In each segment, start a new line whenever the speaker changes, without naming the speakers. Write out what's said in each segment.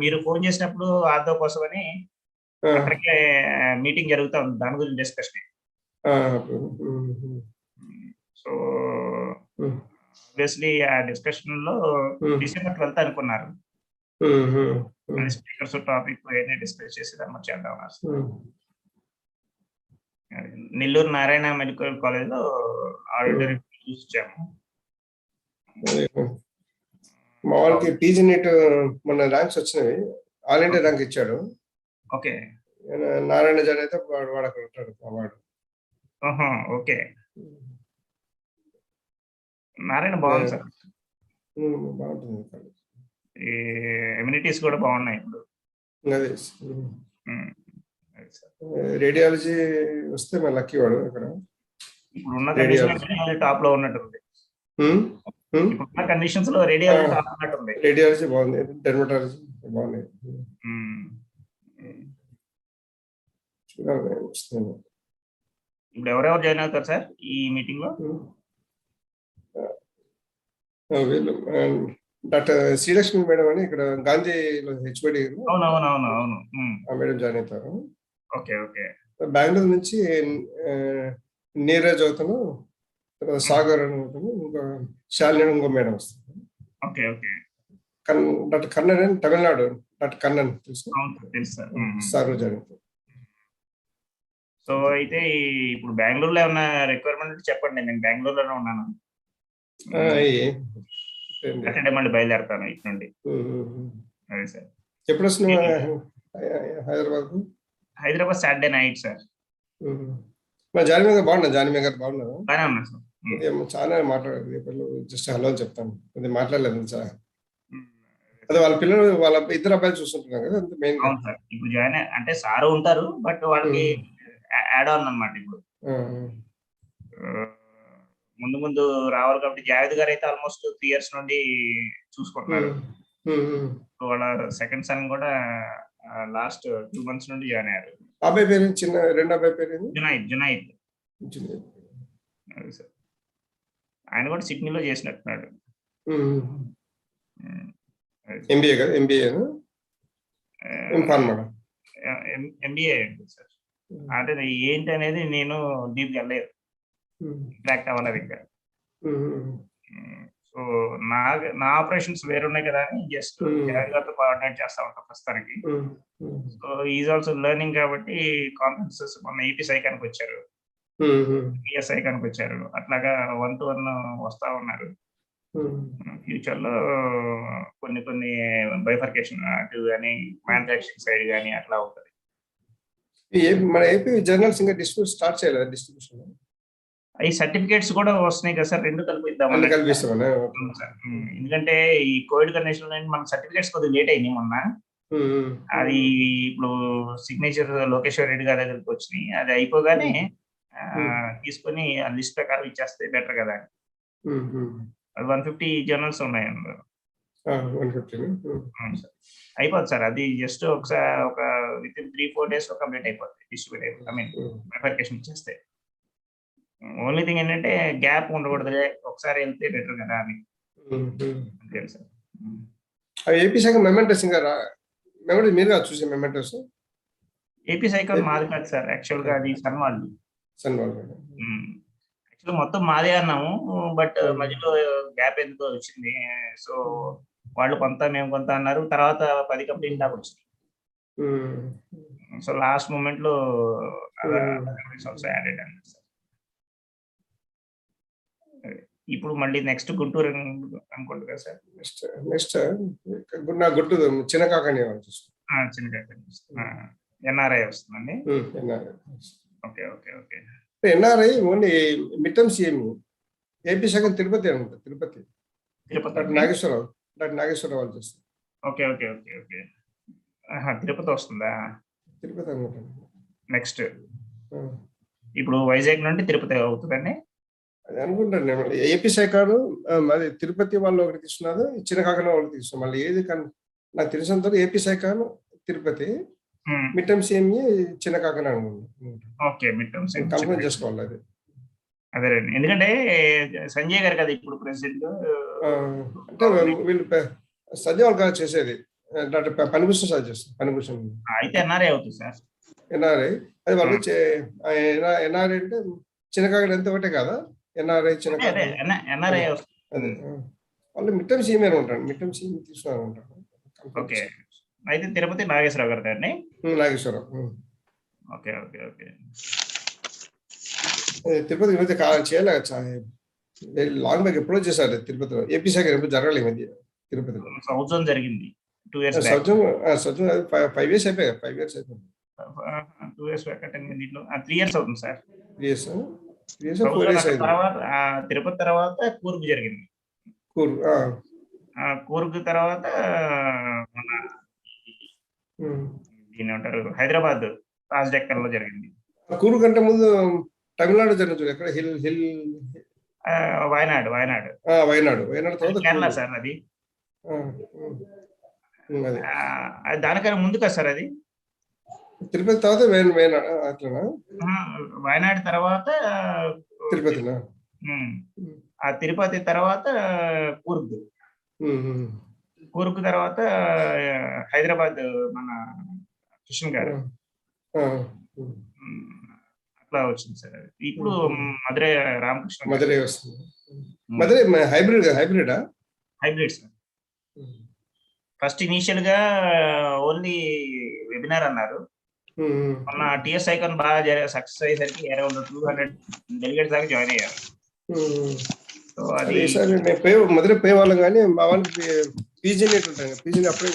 మీరు ఫోన్ చేసినప్పుడు ఆర్థో కోసమని అక్కడికే మీటింగ్ జరుగుతా ఉంది, దాని గురించి డిస్కషన్. సో ఆబ్వియస్లీ ఆ డిస్కషన్ లో December 12th అనుకున్నారు. స్పీకర్స్ టాపిక్ ఏదైనా డిస్కస్ చేసేదాన్ని చేద్దాం. నెల్లూరు నారాయణ మెడికల్ కాలేజ్ లో ఆడిటరీ చూసాము.
మా వాళ్ళకి పీజీ నెట్ మొన్న ర్యాంక్స్ వచ్చినవి, ఆల్ ఇండియా ర్యాంక్ ఇచ్చాడు.
ఓకే,
నారాయణ జాన్ అయితే వాడు అక్కడ ఉంటాడు వాడు.
ఓకే, నారాయణ బాగుంది సార్,
బాగుంటుంది.
ఎమ్యూనిటీస్ కూడా బాగున్నాయి ఇప్పుడు.
అదే రేడియాలజీ వస్తే మన లక్కీ వాడు అక్కడ.
ఇప్పుడున్న కండిషన్ టాప్ లో ఉన్నట్టుంది. ఇప్పుడున్న కండిషన్స్ లో రేడియాలజీ టాప్ ఉన్నట్టుంది.
రేడియాలజీ బాగుంది, డెర్మటాలజీ బాగున్నాయి. చూడాలి వస్తాను.
ఇప్పుడు ఎవరెవరు జాయిన్ అవుతారు సార్ ఈ మీటింగ్ లో?
వీళ్ళు డాక్టర్ శ్రీలక్ష్మి మేడం అని ఇక్కడ గాంధీలో హెచ్ఓడి.
అవును,
ఆ మేడం జాయిన్ అవుతారు.
Okay okay.
బెంగళూరు నుంచి నీరజ్ అవుతాను, తర్వాత సాగర్ అని అవుతాను, ఇంకా శాలిని ఇంకో మేడం వస్తుంది.
Okay okay.
డాక్టర్ కన్నన్ అని తమిళనాడు డాక్టర్ కన్నన్ తెలుసు సార్ జాయిన్ అవుతారు.
సో అయితే ఇప్పుడు బెంగళూరులో ఏమన్నా రిక్వైర్మెంట్ చెప్పండి, నేను బెంగళూరులోనే ఉన్నాను. సాటర్డే మళ్ళీ బయలుదేరుతాను ఇటు నుండి. అదే సార్.
ఎప్పుడు వస్తున్నావు Hyderabad?
Hyderabad Saturday night sir.
మా జానిమే గారు బాగున్నా? జానిమే గారు బాగున్నారు?
బాగానే ఉన్నా సార్.
చాలా మాట్లాడలేదు, జస్ట్ హలో చెప్తాను, అది మాట్లాడలేదు చాలా. అదే వాళ్ళ పిల్లలు వాళ్ళ ఇద్దరు అబ్బాయిలు చూస్తుంటున్నారు కదా మెయిన్.
అవును సార్, ఇప్పుడు జాయిన్ అంటే సార్ ఉంటారు, బట్ వాళ్ళకి యాడ్ ఆన్ అన్నమాట. ఇప్పుడు ముందు ముందు రావాలి కాబట్టి జావేద్ గారు అయితే ఆల్మోస్ట్ 3 years నుండి చూసుకుంటున్నారు. వాళ్ళ సెకండ్ సన్ కూడా లాస్ట్ 2 months నుండి జాయిన్ అయ్యారు.
అబ్బాయి పేరు చిన్న రెండో అబ్బాయి పేరు
జునైద్. సార్ ఆయన కూడా సిడ్నీలో చేసినట్టున్నాడు.
ఎంబీఏ కదా?
MBA sir. అంటే ఏంటి అనేది నేను డీప్గా వెళ్ళలేదు, ఇంట్రాక్ట్ అవ్వలేదు ఇంకా. సో నా ఆపరేషన్స్ వేరున్నాయి కదా అని జస్ట్ జావేద్ గారితో కోఆర్డినేట్ చేస్తా ఉంటాం ప్రస్తుతానికి. సో ఈజ్ ఆల్సో లెర్నింగ్ కాబట్టి కాన్ఫరెన్సెస్ మొన్న ఈపీ సైకానికి వచ్చారు, పిఎస్ సైకానికి వచ్చారు, అట్లాగా 1-to-1 వస్తా ఉన్నారు. ఫ్యూచర్ లో కొన్ని బైఫర్కేషన్ అటు కానీ మ్యానుఫ్యాక్చరింగ్ సైడ్ కానీ అట్లా ఉంటుంది.
మన ఏపీ జర్నల్స్ ఇంకా డిస్ట్రిబ్యూట్ స్టార్ట్ చేయలేదు. డిస్ట్రిబ్యూషన్
ఈ సర్టిఫికేట్స్ కూడా వస్తున్నాయి కదా సార్, రెండు కలిపిద్దాం. ఎందుకంటే ఈ కోవిడ్ కండిషన్ మన సర్టిఫికేట్స్ కొద్దిగా లేట్ అయినాయి మొన్న. అది ఇప్పుడు సిగ్నేచర్ లోకేశ్వర్ రెడ్డి గారి దగ్గరికి వచ్చినాయి, అది అయిపోగానే తీసుకొని ఆ లిస్ట్ ప్రకారం ఇచ్చేస్తే బెటర్ కదా. అది 150 జర్నల్స్ ఉన్నాయి అందులో. అయిపోతుంది సార్, అది జస్ట్ ఒకసారి ఒక వితిన్ 3-4 days లో కంప్లీట్ అయిపోతుంది, డిస్ట్రిబ్యూట్ అయిపోతుంది. ఐ మీన్ ప్రిపరేషన్ చేస్తే. ఓన్లీ థింగ్ ఏంటంటే గ్యాప్ ఉండకూడదు, ఒకసారి వెళ్తే బెటర్ కదా అని. అంతే సార్.
ఏపీ శాఖ మెమెంటోస్ ఇంకా మీరు చూసే మెమెంటోస్?
ఏపీ సైకిల్ మాది కాదు సార్, యాక్చువల్ గా అది సన్ వాళ్ళు. యాక్చువల్ మొత్తం మాదే అన్నాము, బట్ మధ్యలో గ్యాప్ ఎందుకో వచ్చింది. సో వాళ్ళు కొంత మేము కొంత అన్నారు, తర్వాత 10 కంపెనీలు దాకా వచ్చింది. సో లాస్ట్ మూమెంట్ లో యాడెడ్ అన్నారు సార్. ఇప్పుడు మళ్ళీ నెక్స్ట్ గుంటూరు అనుకుంటు కదా సార్.
నెక్స్ట్ గుంటూరు చిన్నకాకని
ఎన్ఆర్ఐ వస్తుందండి. Okay okay okay.
NRI only mid terms ఏమి ఏపీ శాఖ తిరుపతి అనుకుంటా. తిరుపతి నాగేశ్వరరావు వాళ్ళు చేస్తారు.
Okay okay okay okay. Tirupati వస్తుందా?
తిరుపతి అనుకుంటా
నెక్స్ట్. ఇప్పుడు వైజాగ్ నుండి తిరుపతి అవుతుందండి
అది అనుకుంటాను. ఏపీ శాఖను మరి తిరుపతి వాళ్ళు ఒకటి తీసుకున్నారు, చిన్నకాకన ఒకటి తీసుకున్నారు. మళ్ళీ ఏది నాకు తెలిసినంత ఏపీ శాఖను తిరుపతి, మిడ్ టర్మ్స్ ఏమి చిన్నకాకన అనుకుంటున్నాను.
ఓకే, మిడ్ టర్మ్స్
కన్ఫర్మ్ చేసుకోవాలి అది.
అదేనండి, ఎందుకంటే సంజయ్ గారు కదా ఇప్పుడు ప్రెసిడెంట్.
అంటే వీళ్ళు సంజయ్ వాళ్ళు కాదు చేసేది, డాక్టర్ పనిభూషణ్ సార్ చేస్తారు. పనిభూషణ్
అయితే ఎన్ఆర్ఐ అవుతుంది సార్.
ఎన్ఆర్ఐ అది వాళ్ళు ఎన్ఆర్ఐ అంటే చిన్నకాగడ ఎంత ఒకటే కదా, ఎన్ఆర్ఐ చిన్నకాగడ
ఎన్ఆర్ఐ
అదే. వాళ్ళు మిడ్ టర్మ్ సీఎం ఉంటాడు, మిడ్ టర్మ్ సీఎం తీసుకున్నారు ఉంటాడు.
ఓకే, అయితే తిరుపతి నాగేశ్వరరావు గారు దాన్ని.
Nageswararao.
Okay okay okay.
Tirupati చేయలేదు, లాంగ్ బ్యాక్ ఎప్పుడో చేశారు తిరుపతిలో. ఏపీ శాఖ ఎప్పుడు జరగలేదు మధ్య తిరుపతిలో.
సంవత్సరం జరిగింది, 2 years
సంవత్సరం 5 years అయిపోయాయి. 5 years అయిపోయింది.
2 years బ్యాక్ అంటే దీంట్లో 3 years అవుతుంది సార్.
3 years 4 years అయింది.
తర్వాత తిరుపతి తర్వాత కూర్గ్ జరిగింది. కూర్గ్ తర్వాత మన దీని అంటారు హైదరాబాద్ రాజ్ డెక్కన్ లో జరిగింది.
కూర్గ్ కంటే ముందు తమిళనాడు జరిగింది. ఎక్కడ హిల్
వయనాడు
తర్వాత
కేరళ సార్. అది దానికన్నా ముందు కదా సార్ అది.
తిరుపతి తర్వాత అట్లా
వయనాడు తర్వాత
తిరుపతినా,
ఆ తిరుపతి తర్వాత కూర్గ్ తర్వాత హైదరాబాద్ మన కృష్ణ గారు అట్లా వచ్చింది సార్. ఇప్పుడు మధురై రామకృష్ణ
మధురై వస్తుంది. Madurai hybrid sir.
First initial గా ఓన్లీ వెబినార్ అన్నారు. మొన్న టిఎస్ ఐకాన్ బాగా సక్సెస్ అయ్యేసరికి అరౌండ్ 200 డెలిగేట్స్ దాకా జాయిన్ అయ్యారు. సో అది
మధురై పోయే వాళ్ళం, కానీ మా వాళ్ళకి పీజీ నెట్ ఉంటాయి. పీజీ అప్పుడే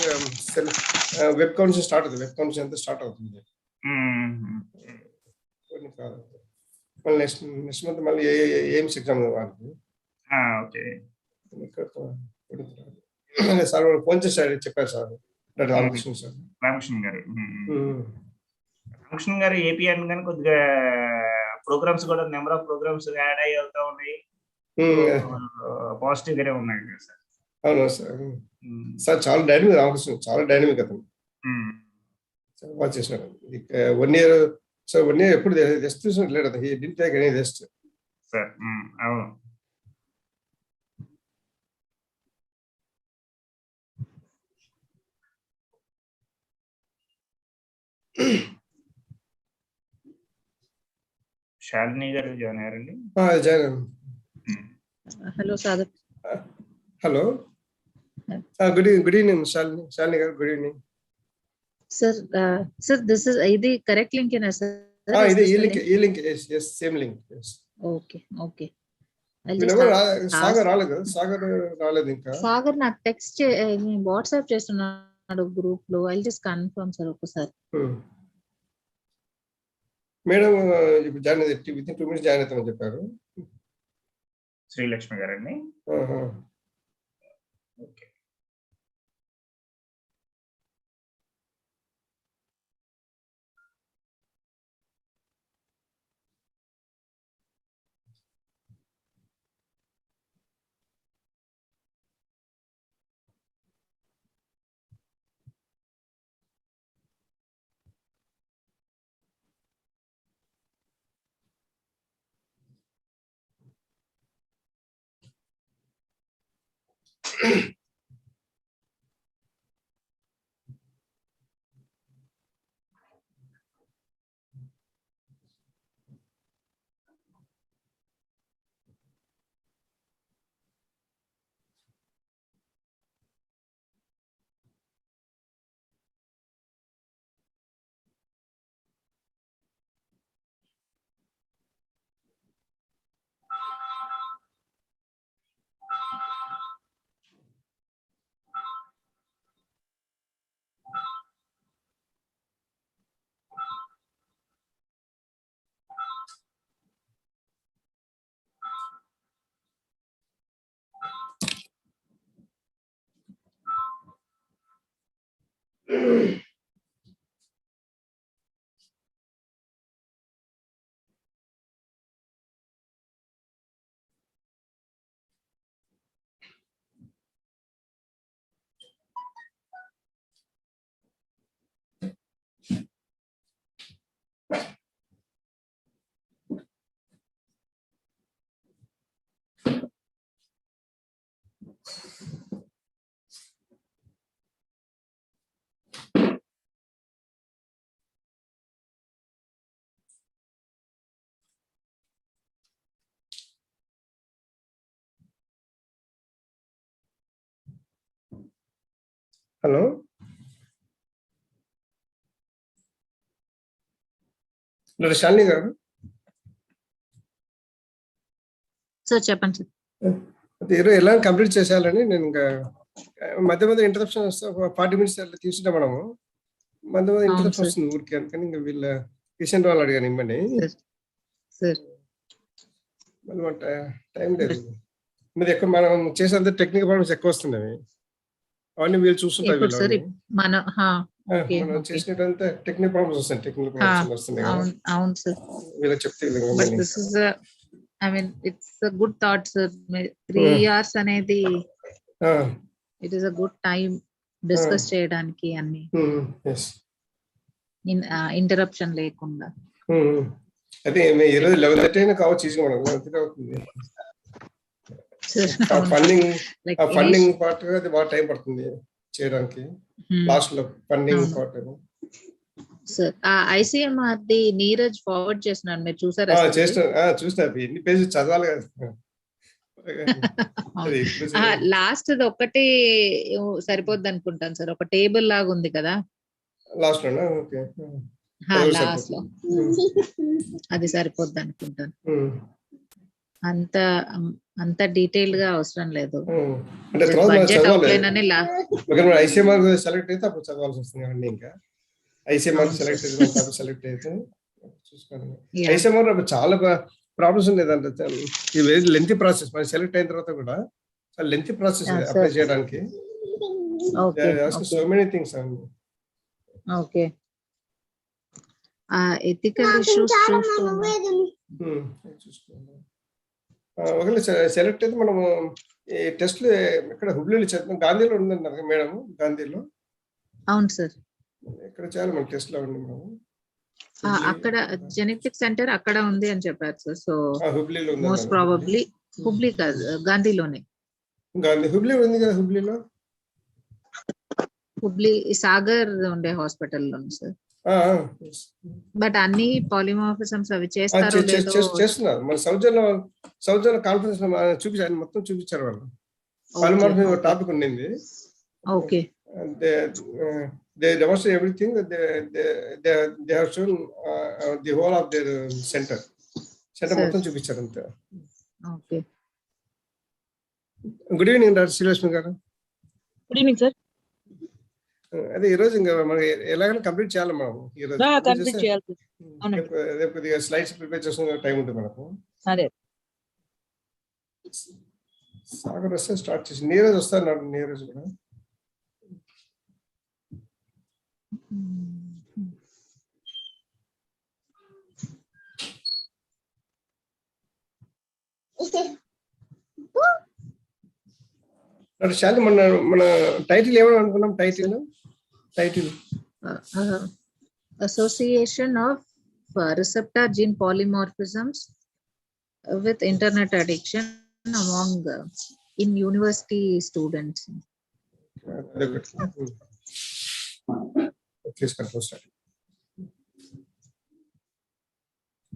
వెబ్ కౌన్సిల్ స్టార్ట్ అవుతుంది. వెబ్ కౌన్సిల్ అంతా స్టార్ట్ అవుతుంది. మళ్ళీ నెక్స్ట్ మంత్ మళ్ళీ ఎయిమ్స్ ఎగ్జామ్ వాళ్ళకి.
ఓకే
సార్ ఫోన్ చేశారు, చెప్పారు సార్ రామకృష్ణ సార్.
రామకృష్ణ గారు ఏపీ అండ్ కానీ కొద్దిగా ప్రోగ్రామ్స్ కూడా నెంబర్ ఆఫ్ ప్రోగ్రామ్స్ యాడ్ అయ్యి అవుతా ఉన్నాయి, పాజిటివ్ గానే ఉన్నాయి కదా సార్.
అవును సార్. సార్ చాలా డైనమిక్, రామకృష్ణ చాలా డైనమిక్ అతను. చాలా బాగా చేసినాడు. 1 year సార్, 1 year ఎప్పుడు రెస్ట్ తీసుకున్నట్లేదు అతను. He didn't take any rest
sir. అవును. శాలిని గారు జాయిన్ అయ్యారండి.
Hello Sagar.
Hello, good evening Shalini గారు. Good evening
sir. This is ఇది కరెక్ట్ లింక్ ఏనా సార్?
ఇది ఈ link yes same link.
Okay.
Sagar రాలేదు ఇంకా.
సాగర్ నాకు టెక్స్ట్ వాట్సాప్ చేస్తున్నాడు గ్రూప్ లో. ఐ జస్ట్ కన్ఫర్మ్ సార్ ఒకసారి.
మేడం ఇప్పుడు జాయిన్ అయితే విత్ ఇన్ 2 minutes జాయిన్ అవుతామని చెప్పారు.
శ్రీలక్ష్మి గారండి. ఓకే.
హలో, శాలిని గారు.
సార్ చెప్పండి సార్.
ఈరోజు ఎలా కంప్లీట్ చేసేయాలని నేను ఇంకా మధ్య మధ్య ఇంటరప్షన్ వస్తే ఒక 40 minutes అట్లా తీసుకుంటాం మనము. మధ్య మధ్య ఇంటరప్షన్ వస్తుంది ఊరికి, అందుకని ఇంకా వీళ్ళ పేషెంట్ వాళ్ళు అడిగాను ఇమ్మని. మళ్ళీ టైం లేదు. మీరు ఎక్కువ మనం చేసేంత టెక్నికల్ ప్రాబ్లమ్స్ ఎక్కువ వస్తున్నాయి, అవన్నీ వీళ్ళు చూస్తుంటారు. మనం చేసినట్టు టెక్నికల్ ప్రాబ్లమ్స్ వస్తాయి, టెక్నికల్ ప్రాబ్లమ్స్ వస్తున్నాయి కదా.
అవును సార్,
వీళ్ళకి చెప్తే
I mean, it's a good thought, sir. 3 hours అనేది it is a good time discuss చేయడానికి అన్ని ఇంటరప్షన్ లేకుండా.
అయితే ఈరోజు 11:30 అయినా కావచ్చు, ఈజీగా మనం 11:30 అవుతుంది. ఫండింగ్ పార్ట్ అది బాగా టైం పడుతుంది చేయడానికి, లాస్ట్ లో funding part.
Sir ICMR the Neeraj forward చేస్తున్నాను, మీరు చూసారా?
చూస్తా, ఎన్ని పేజెస్ చదవాలి కదా.
లాస్ట్ ఒక్కటి సరిపోద్ది అనుకుంటాను సార్, ఒక టేబుల్ లాగా ఉంది కదా
లాస్ట్ లోనా? ఓకే,
లాస్ట్ లో అది సరిపోద్ది అనుకుంటాను. అంత డీటెయిల్డ్ గా అవసరం లేదు. బడ్జెట్ అవుట్లైన్ అని
ఐసీఎంఆర్ సెలెక్ట్ అయితే అప్పుడు చదవాల్సి వస్తుంది అండి. ఇంకా ఐసీఎంఆర్ సెలెక్ట్ అయితే చూసుకోండి. ఐసీఎంఆర్ చాలా ప్రాబ్లమ్స్ ఉండేదంటే, ఇది వెరీ లెంతీ ప్రాసెస్. మనం సెలెక్ట్ అయిన తర్వాత కూడా చాలా లెంతీ ప్రాసెస్ అప్లై చేయడానికి. సో మెనీ థింగ్స్ అండి.
ఓకే, ఎథికల్ ఇష్యూస్
చూసుకోండి. ఒకవేళ సెలెక్ట్ అయితే మనము ఈ టెస్ట్లు ఇక్కడ హుబ్లీలో చేద్దాం. గాంధీలో ఉందన్నారు మేడం, గాంధీలో.
అవును సార్,
ఇక్కడ చేయాలి మన టెస్ట్ లో ఉంది. మనం
అక్కడ జెనెటిక్ సెంటర్ అక్కడ ఉంది అని చెప్పారు సార్. సో హుబ్లీలో మోస్ట్ ప్రాబబ్లీ హుబ్లీ కాదు, గాంధీలోనే.
హుబ్లీ ఉంది కదా,
హుబ్లీ సాగర్ ఉండే హాస్పిటల్లో సార్. బట్ అన్ని పాలిమార్ఫిజమ్స్ అవి
చేస్తున్నారు. మన సౌజన్య కాన్ఫరెన్స్ లో చూపించారు, మొత్తం చూపించారు వాళ్ళు. పాలిమార్ఫిజం టాపిక్ ఉండింది.
Okay,
they demonstrate everything. They have shown the whole of their center మొత్తం చూపించారు అంతే.
Okay,
good evening doctor Srilakshmi గారు.
Good evening sir.
అదే ఈ రోజు ఇంకా మనం ఎలాగైనా కంప్లీట్ చేయాలి. మనం ఈ రోజు రేపు కొద్దిగా స్లైడ్స్ ప్రిపేర్ చేసుకునే టైం ఉంటుంది మనకు. సాగర్ వస్తే స్టార్ట్ చేసి నీరజ్ వస్తారు. నీరజ్ కూడా శాలి, మన టైటిల్ ఏమని అనుకున్నాం? Title
association of receptor gene polymorphisms with internet addiction among in university students.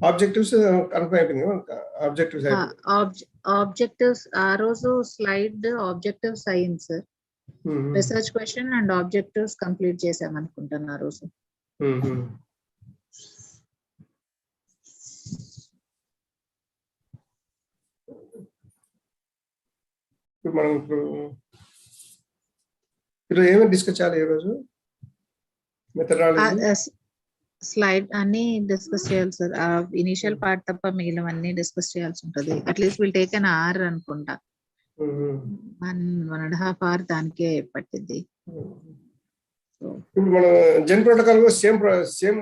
Objectives
objectives ఆ రోజు స్లైడ్ ఆబ్జెక్టివ్స్ అయ్యింది sir. Research question and objectives complete చేసాం అనుకుంటాను ఆ రోజు.
మనం ఇప్పుడు ఏమేమి డిస్కస్ చేయాలి ఈ రోజు? మెథడాలజీ,
స్లైడ్ అన్ని డిస్కస్ చేయాలి సార్. ఇనిషియల్ పార్ట్ తప్ప మిగిలినవన్నీ డిస్కస్ చేయాల్సి ఉంటుంది. At least will take an hour అనుకుంటా. 1.5 hours దానికే పట్టింది.
ఇప్పుడు మన జెన్ ప్రోటోకాల్ సేమ్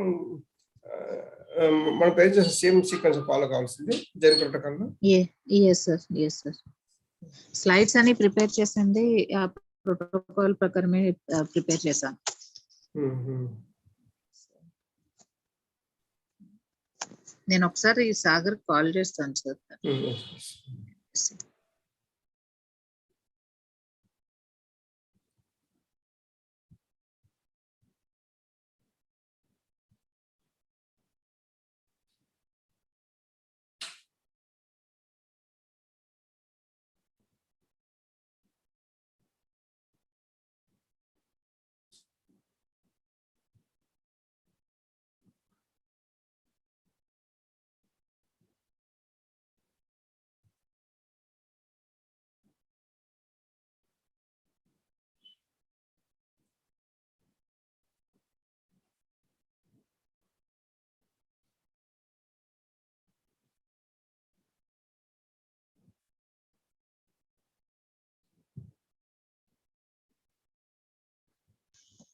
మన పేజ్ సేమ్ సీక్వెన్స్ ఫాలో కావాల్సింది జెన్ ప్రోటోకాల్ లో.
Yes sir. స్లైడ్స్ అన్ని ప్రిపేర్ చేసింది ఆ ప్రోటోకాల్ ప్రకారమే ప్రిపేర్ చేశాను. నేను ఒకసారి సాగర్ కాల్ చేస్తాను sir.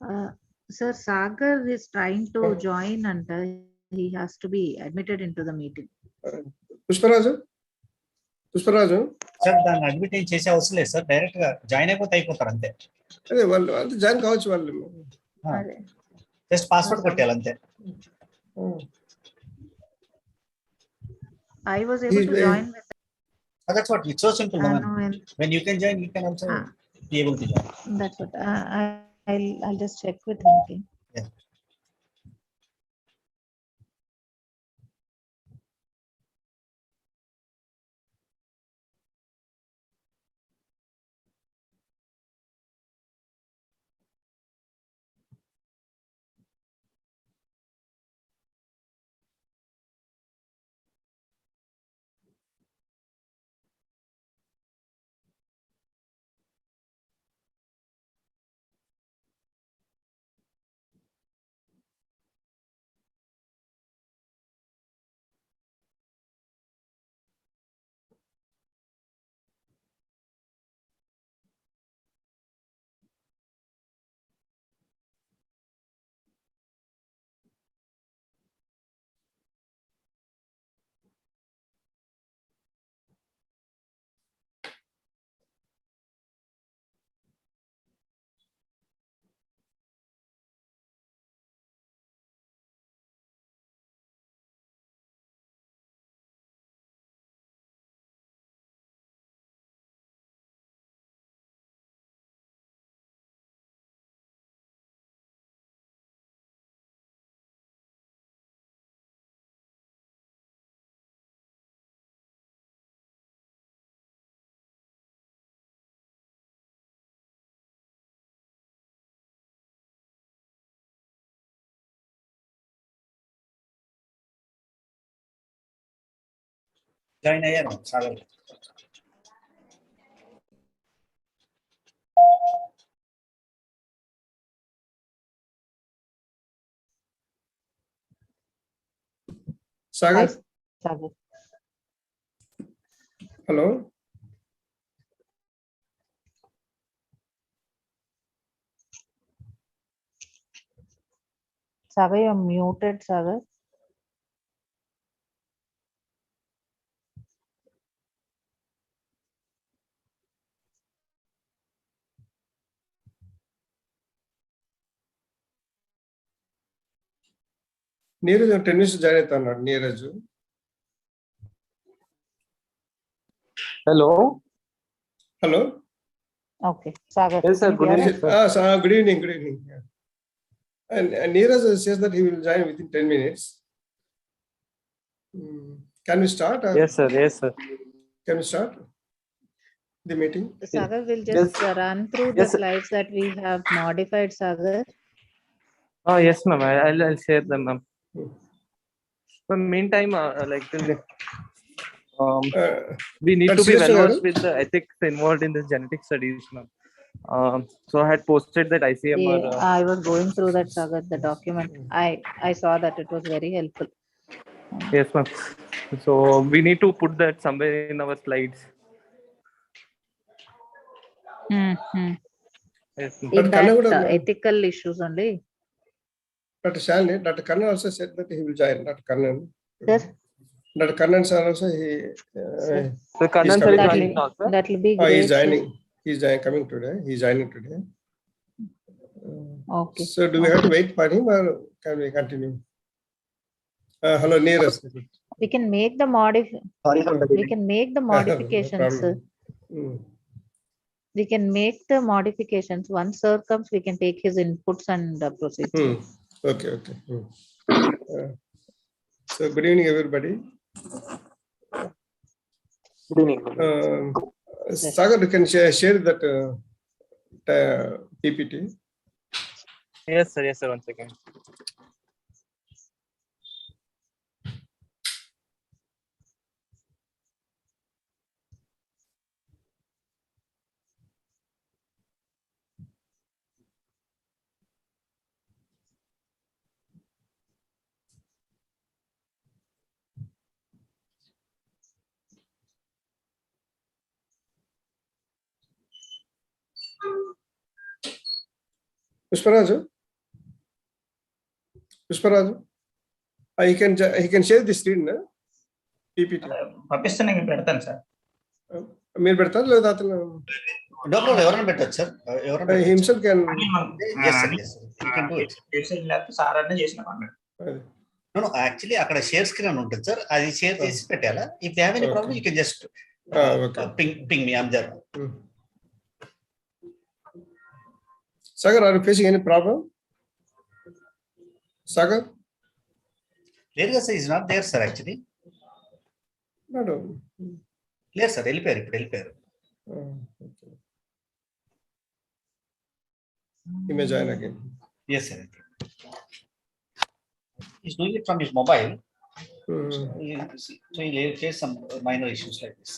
Sir, Sagar is trying to join and he has to be admitted into the meeting.
Pushparaju
sir దాన్ని అడ్మిట్ ఏం చేసే అవసరం లేదు సార్, డైరెక్ట్ గా జాయిన్ అయిపోతే అయిపోతారు అంతే.
అదే వాళ్ళు అంతే జాయిన్ కావచ్చు వాళ్ళు.
జస్ట్ పాస్వర్డ్ కొట్టేయాలి అంతే.
I was able to join with
That's what it's so simple. When you can join, you can also be able to join.
That's what I'll just check with him. Okay.
Yeah. Join అయ్యాను Sagar.
Sagar, hello.
Sagar, you're muted, Sagar.
Neeraj 10 minutes join అవుతా అన్నాడు Neeraj.
Hello.
Hello.
Okay, Sagar.
Yes, sir. Good evening.
Good evening. Good evening. Yeah. And Neeraj says that he will join within 10 minutes. Can we start?
Yes, sir. Yes, sir.
Can we start the meeting?
Sagar will just run through the slides that we have modified, Sagar.
Oh, yes, ma'am. I'll share them, ma'am. But meantime, we need to be well versed with the ethics involved in this genetic studies, ma'am. So I had posted that ICMR.
I was going through that, Sagar, the document. I saw that it was very helpful.
Yes, ma'am. So we need to put that somewhere in our slides. Yes,
in that ethical issues only.
Dr. Shalini, Dr. Kannan also said that he will join. Dr. Kannan.
Sir?
Dr. Kannan sir also
so Kannan sir is joining also.
That will be great.
He is joining. He is coming today. He is joining today.
Okay.
So do we have to wait for him or can we continue? Hello, Neeraj.
We can make the modifications. We can make the modifications. Once sir comes, we can take his inputs and proceed.
Okay. So good evening, everybody.
Good evening.
Sagar, you can share that PPT.
Yes, sir. Yes, sir. 1 second.
Pushparaju, he can share the screen, na? PPT.
పంపిస్తాను, నేను పెడతాను sir.
మీరు పెడతారు లేదా అతను?
ఎవరైనా పెట్టచ్చు sir, ఎవరైనా
హిమ్సెల్ఫ్ క్యాన్.
సార్ అన్నీ చేసిన
యాక్చువల్లీ అక్కడ షేర్ స్క్రీన్ అని ఉంటుంది సార్, అది షేర్ చేసి పెట్టాలా. If they have any problem you can just ping me, I'm there.
Sagar, are you facing any problem? Sagar?
There is not there sir, actually.
No.
Clear sir, వెళ్ళిపోయారు.
Okay. He may join again.
Yes sir. He's doing it from his mobile. So he'll face some minor issues like this.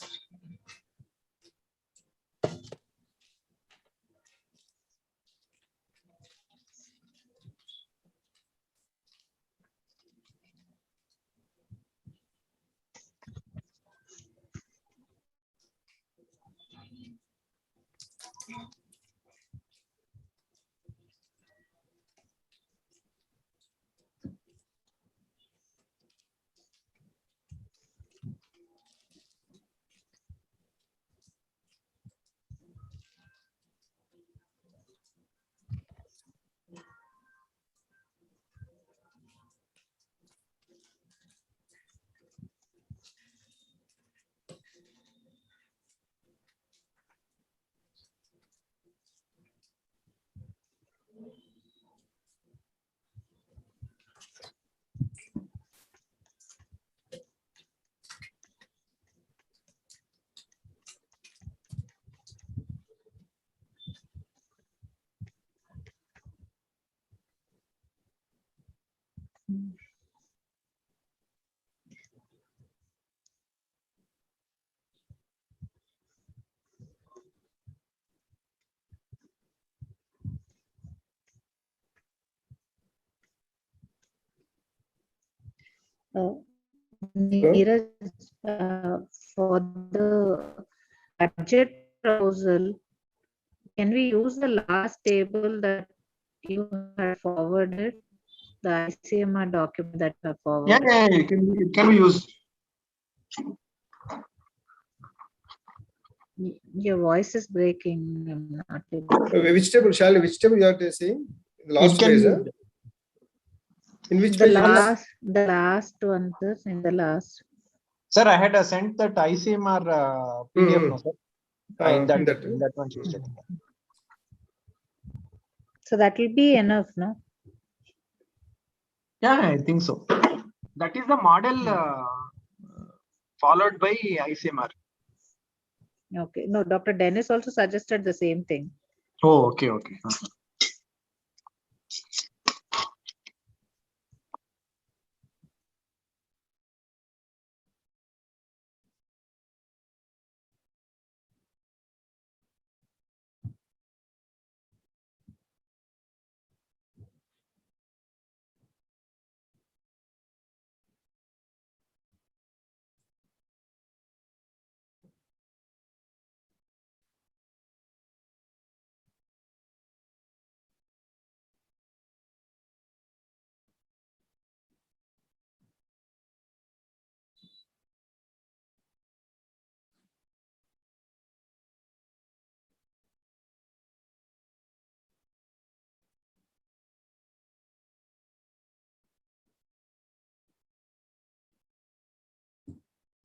Neeraj, for the budget proposal, can we use the last table that you had forwarded, the ICMR document that you have forwarded?
Yeah, it can be used.
Your voice is breaking. I'm not able.
Which table, Shalini? Which table you are saying? The last page, huh? In which page?
The last one, sir. In the last.
Sir, I had sent that ICMR PDF, no, sir. In that one.
So that will be enough, no?
Yeah, I think so. That is the model followed by ICMR.
Okay. No, Dr. Dennis also suggested the same thing.
Oh, okay.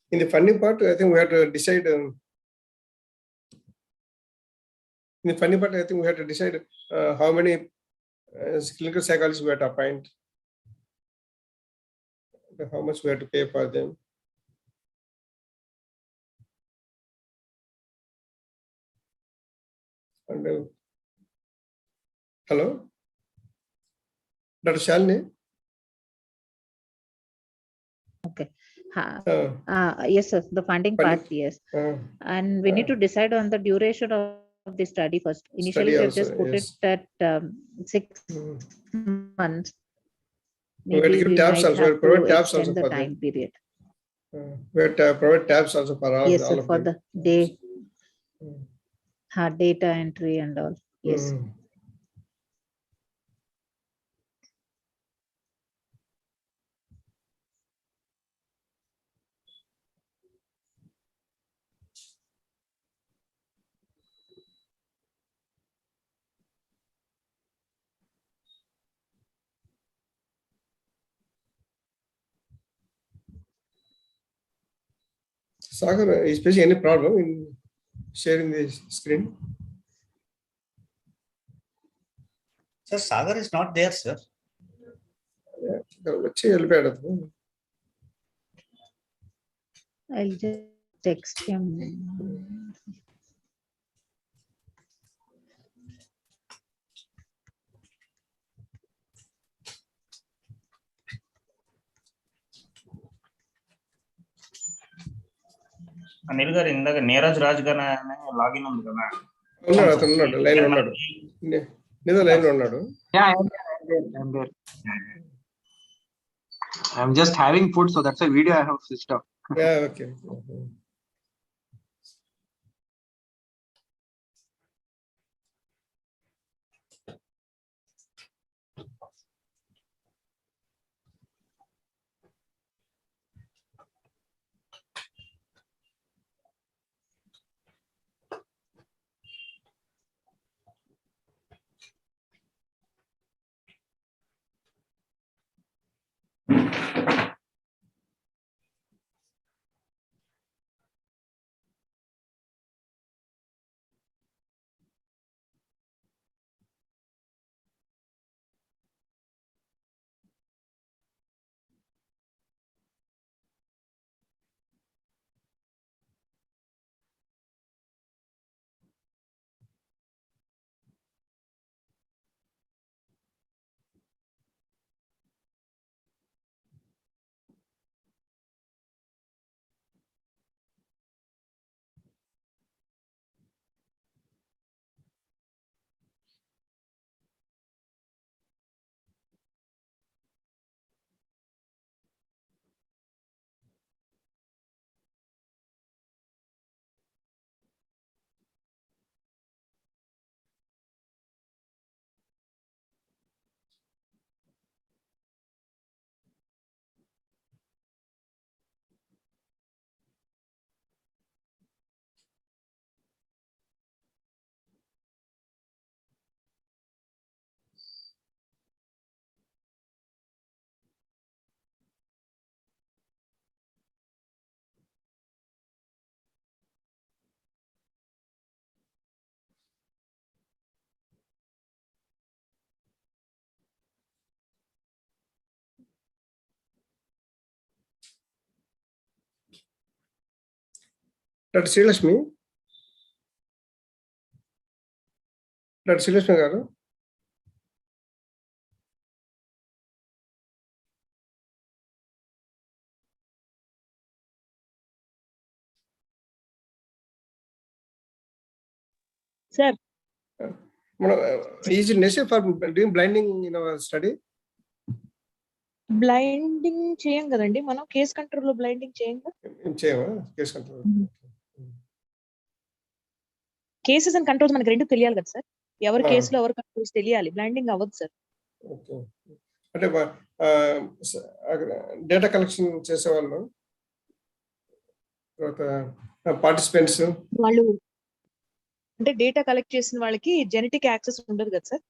In the funding part, I think we have to decide. In the funding part, I think we have to decide how many clinical psychologists we have to appoint, how much we have to pay for them. And hello, Dr. Shalini.
Okay. Yes, sir. The funding part, yes. And we need to decide on the duration of the study first. Initially, we have just put it at 6 months. Maybe we
tabs
might
also.
have
Provide
to
tabs
extend
also
the
for
time
them.
period.
We have to provide tabs also for all.
Yes, sir,
all of
for
them.
the day. Data entry and all. Yes.
Sagar, is facing any problem in sharing the screen?
Sir, Sagar is not there, sir.
వచ్చి వెళ్ళిపోయాడు.
I'll just text him.
Anil గారు ఇందాక నీరజ్ రాజ్ గారు login ఉంది కదా,
ఉన్నాడు, అతను ఉన్నాడు, లైన్ ఉన్నాడు, లేదా లైన్ లో ఉన్నాడు.
Yeah, I'm there. I'm just having food, so that's a video I have switched off.
Yeah, okay. Doctor Srilakshmi గారు,
Sir.
Is it necessary for doing blinding in our study?
Blinding చేయం కదండి మనం, case control లో blinding చేయం కదా.
చేయవా case control?
Cases and controls మనకి రెండు తెలియాలి కదా సార్, ఎవరి కేసులో ఎవరి కంట్రోల్స్ తెలియాలి, బ్లైండింగ్ అవ్వదు సార్.
ఓకే, అంటే డేటా కలెక్షన్ చేసేవాళ్ళు, తర్వాత పార్టిసిపెంట్స్
వాళ్ళు అంటే డేటా కలెక్ట్ చేసిన వాళ్ళకి జెనెటిక్ యాక్సెస్ ఉండదు కదా సార్.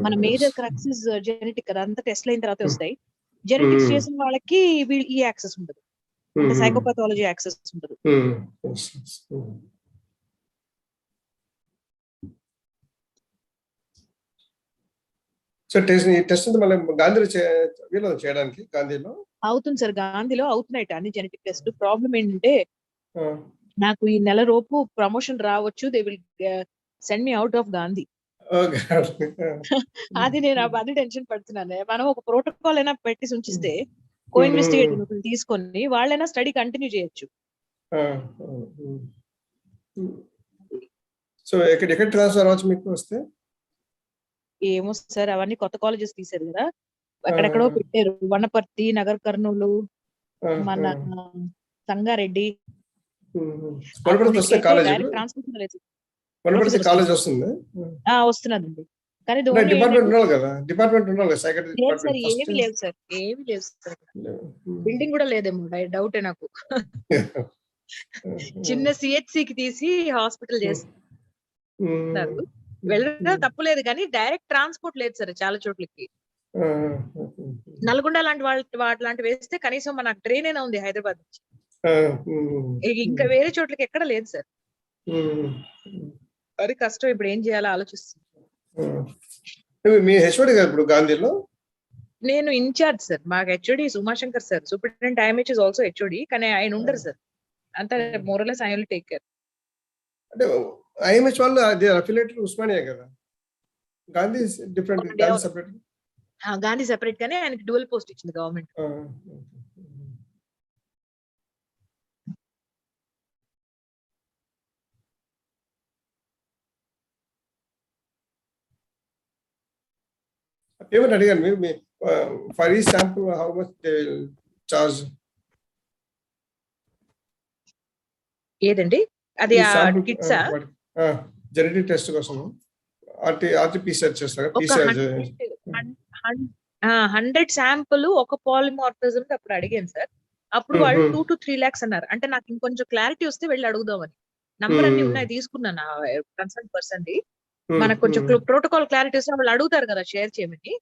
మన మేజర్ క్రాక్సెస్ జెనెటిక్ కదా, అంతా టెస్ట్ అయిన తర్వాత వస్తాయి. జెనెటిక్స్ చేసిన వాళ్ళకి ఈ యాక్సెస్ ఉండదు, అంటే సైకోపాథాలజీ యాక్సెస్ ఉండదు.
సో టెస్ట్ మళ్ళీ గాంధీలో చేయడానికి గాంధీలో
అవుతుంది సార్, గాంధీలో అవుతున్నాయి అన్ని జెనెటిక్ టెస్ట్. ప్రాబ్లం ఏంటంటే నాకు ఈ నెల లోపు ప్రమోషన్ రావచ్చు, they will send me out of Gandhi. అది నేను అది టెన్షన్ పడుతున్నాను. మనం ఒక ప్రోటోకాల్ అయినా పెట్టి ఉంచిస్తే కో ఇన్వెస్టిగేటివ్ తీసుకొని వాళ్ళైనా స్టడీ కంటిన్యూ చేయొచ్చు.
సో ఎక్కడ ట్రాన్స్ఫర్ అవ్వచ్చు మీకు వస్తే?
ఏమో సార్, అవన్నీ కొత్త కాలేజెస్ తీసారు కదా, అక్కడెక్కడో పెట్టారు. వనపర్తి, నగర్ కర్నూలు, మన సంగారెడ్డి. వస్తున్నదండి, కానీ ఏమి లేవు సార్, ఏమి లేవు సార్. బిల్డింగ్ కూడా లేదేమో, డౌటే నాకు. చిన్న సిహెచ్సికి తీసి హాస్పిటల్ చేస్తారు. వెళ్ళడం తప్పులేదు, కానీ డైరెక్ట్ ట్రాన్స్పోర్ట్ లేదు సార్ చాలా చోట్లకి. నల్గొండ లాంటి వాటి లాంటి వేస్తే కనీసం మనకు ట్రైన్ అయినా ఉంది హైదరాబాద్ నుంచి. ఇంకా వేరే చోట్లకి ఎక్కడ లేదు సార్. అది కష్టం. ఇప్పుడు ఏం చేయాలో ఆలోచిస్తుంది.
మీ హెచ్ఓడి గారు ఇప్పుడు గాంధీలో?
నేను ఇన్ఛార్జ్ సార్. మాకు HOD Umashankar sir. Superintendent IMH is also HOD. కానీ ఆయన ఉండరు సార్. అంతా morals I will take care.
అంటే IMH వాళ్ళు అది అఫిలియేటెడ్ ఉస్మానియా కదా. Gandhi different, Gandhi separate.
Gandhi separate గానే ఆయనకి డ్యూయల్ పోస్ట్ ఇచ్చింది గవర్నమెంట్.
పేమెంట్ అడిగాను మీరు ఫర్ ఈ sample how much they will charge?
ఏదండి అది? కిట్సా
జెనెటిక్ టెస్ట్ కోసం RT-PCR చేస్తారు.
100 శాంపుల్ ఒక పాలిమార్ఫిజం అప్పుడు అడిగాను సార్. అప్పుడు వాళ్ళు 2 to 3 lakhs అన్నారు. అంటే నాకు ఇంకొంచెం క్లారిటీ వస్తే వెళ్ళి అడుగుదామని. నంబర్ అన్ని ఉన్నాయి, తీసుకున్నాను కన్సర్న్ పర్సన్ ది. మనకు కొంచెం ప్రోటోకాల్ క్లారిటీ వస్తే వాళ్ళు అడుగుతారు కదా షేర్ చేయమని.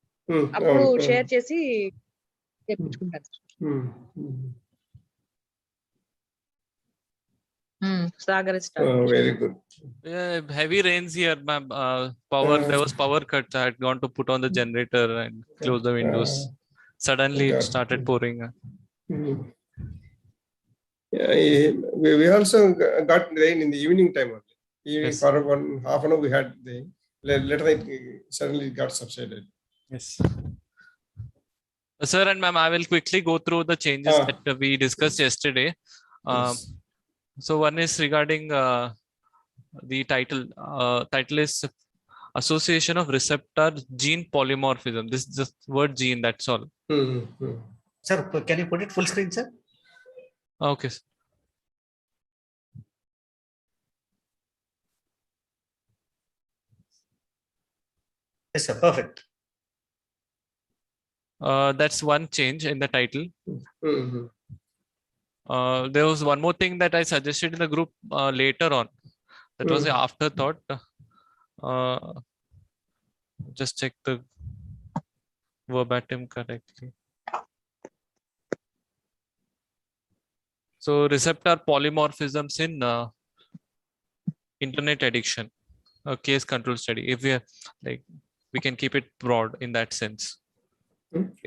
అప్పుడు షేర్ చేసి తెప్పించుకుంటాను sir. Sagar is
very good.
Heavy rains here, ma'am. There was power cut. I had gone to put on the generator and close the windows. Suddenly it started pouring.
We also got rain in the evening time only.
Yes.
For half an hour we had the later it suddenly got subsided.
Yes. Sir and ma'am, I will quickly go through the changes that we discussed yesterday.
Yes.
So one is regarding the title. Title is Association of Receptor Gene Polymorphism. This is just word gene, that's all.
Sir, can you put it full screen, sir?
Okay.
Yes, sir. Perfect.
That's one change in the title. There was one more thing that I suggested in the group later on. That was an afterthought. Just check the verbatim correctly. So receptor polymorphisms in internet addiction, a case control study. If we are like, we can keep it broad in that sense.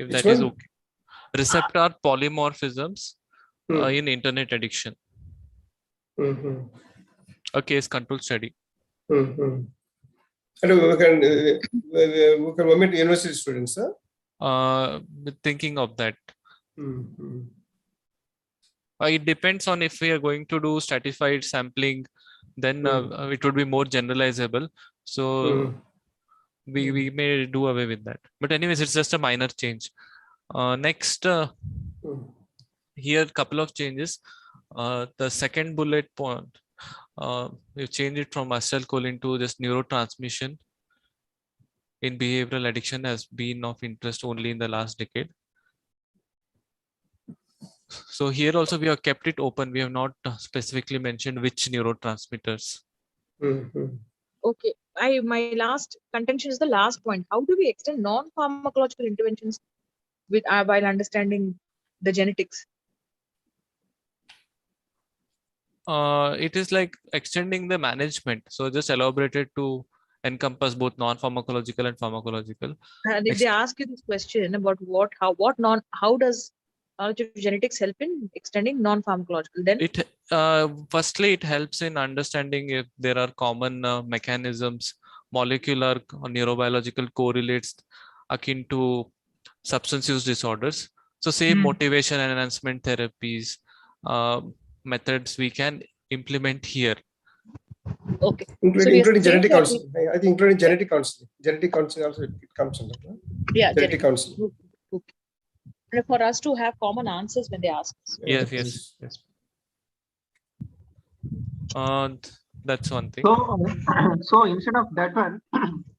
If that is okay. Receptor polymorphisms in internet addiction. A case control study.
And we can omit university students, sir?
Thinking of that. It depends on if we are going to do stratified sampling, then it would be more generalizable. So we may do away with that. But anyways, it's just a minor change. Next, here couple of changes. The second bullet point, we've changed it from acetylcholine to just neurotransmission in behavioral addiction has been of interest only in the last decade. So here also we have kept it open. We have not specifically mentioned which neurotransmitters.
Okay. My last contention is the last point. How do we extend non-pharmacological interventions with while understanding the genetics?
It is like extending the management. So just elaborated to encompass both non-pharmacological and pharmacological.
And if they ask you this question about how does knowledge of genetics help in extending non-pharmacological, then
it firstly it helps in understanding if there are common mechanisms, molecular or neurobiological correlates akin to substance use disorders. So say motivation enhancement therapies, methods we can implement here.
Okay.
Including genetic counseling. I think including genetic counseling. Genetic counseling also it comes under.
Yeah,
genetic counseling.
Okay. And for us to have common answers when they ask us.
Yes. That's one thing.
So instead of that one,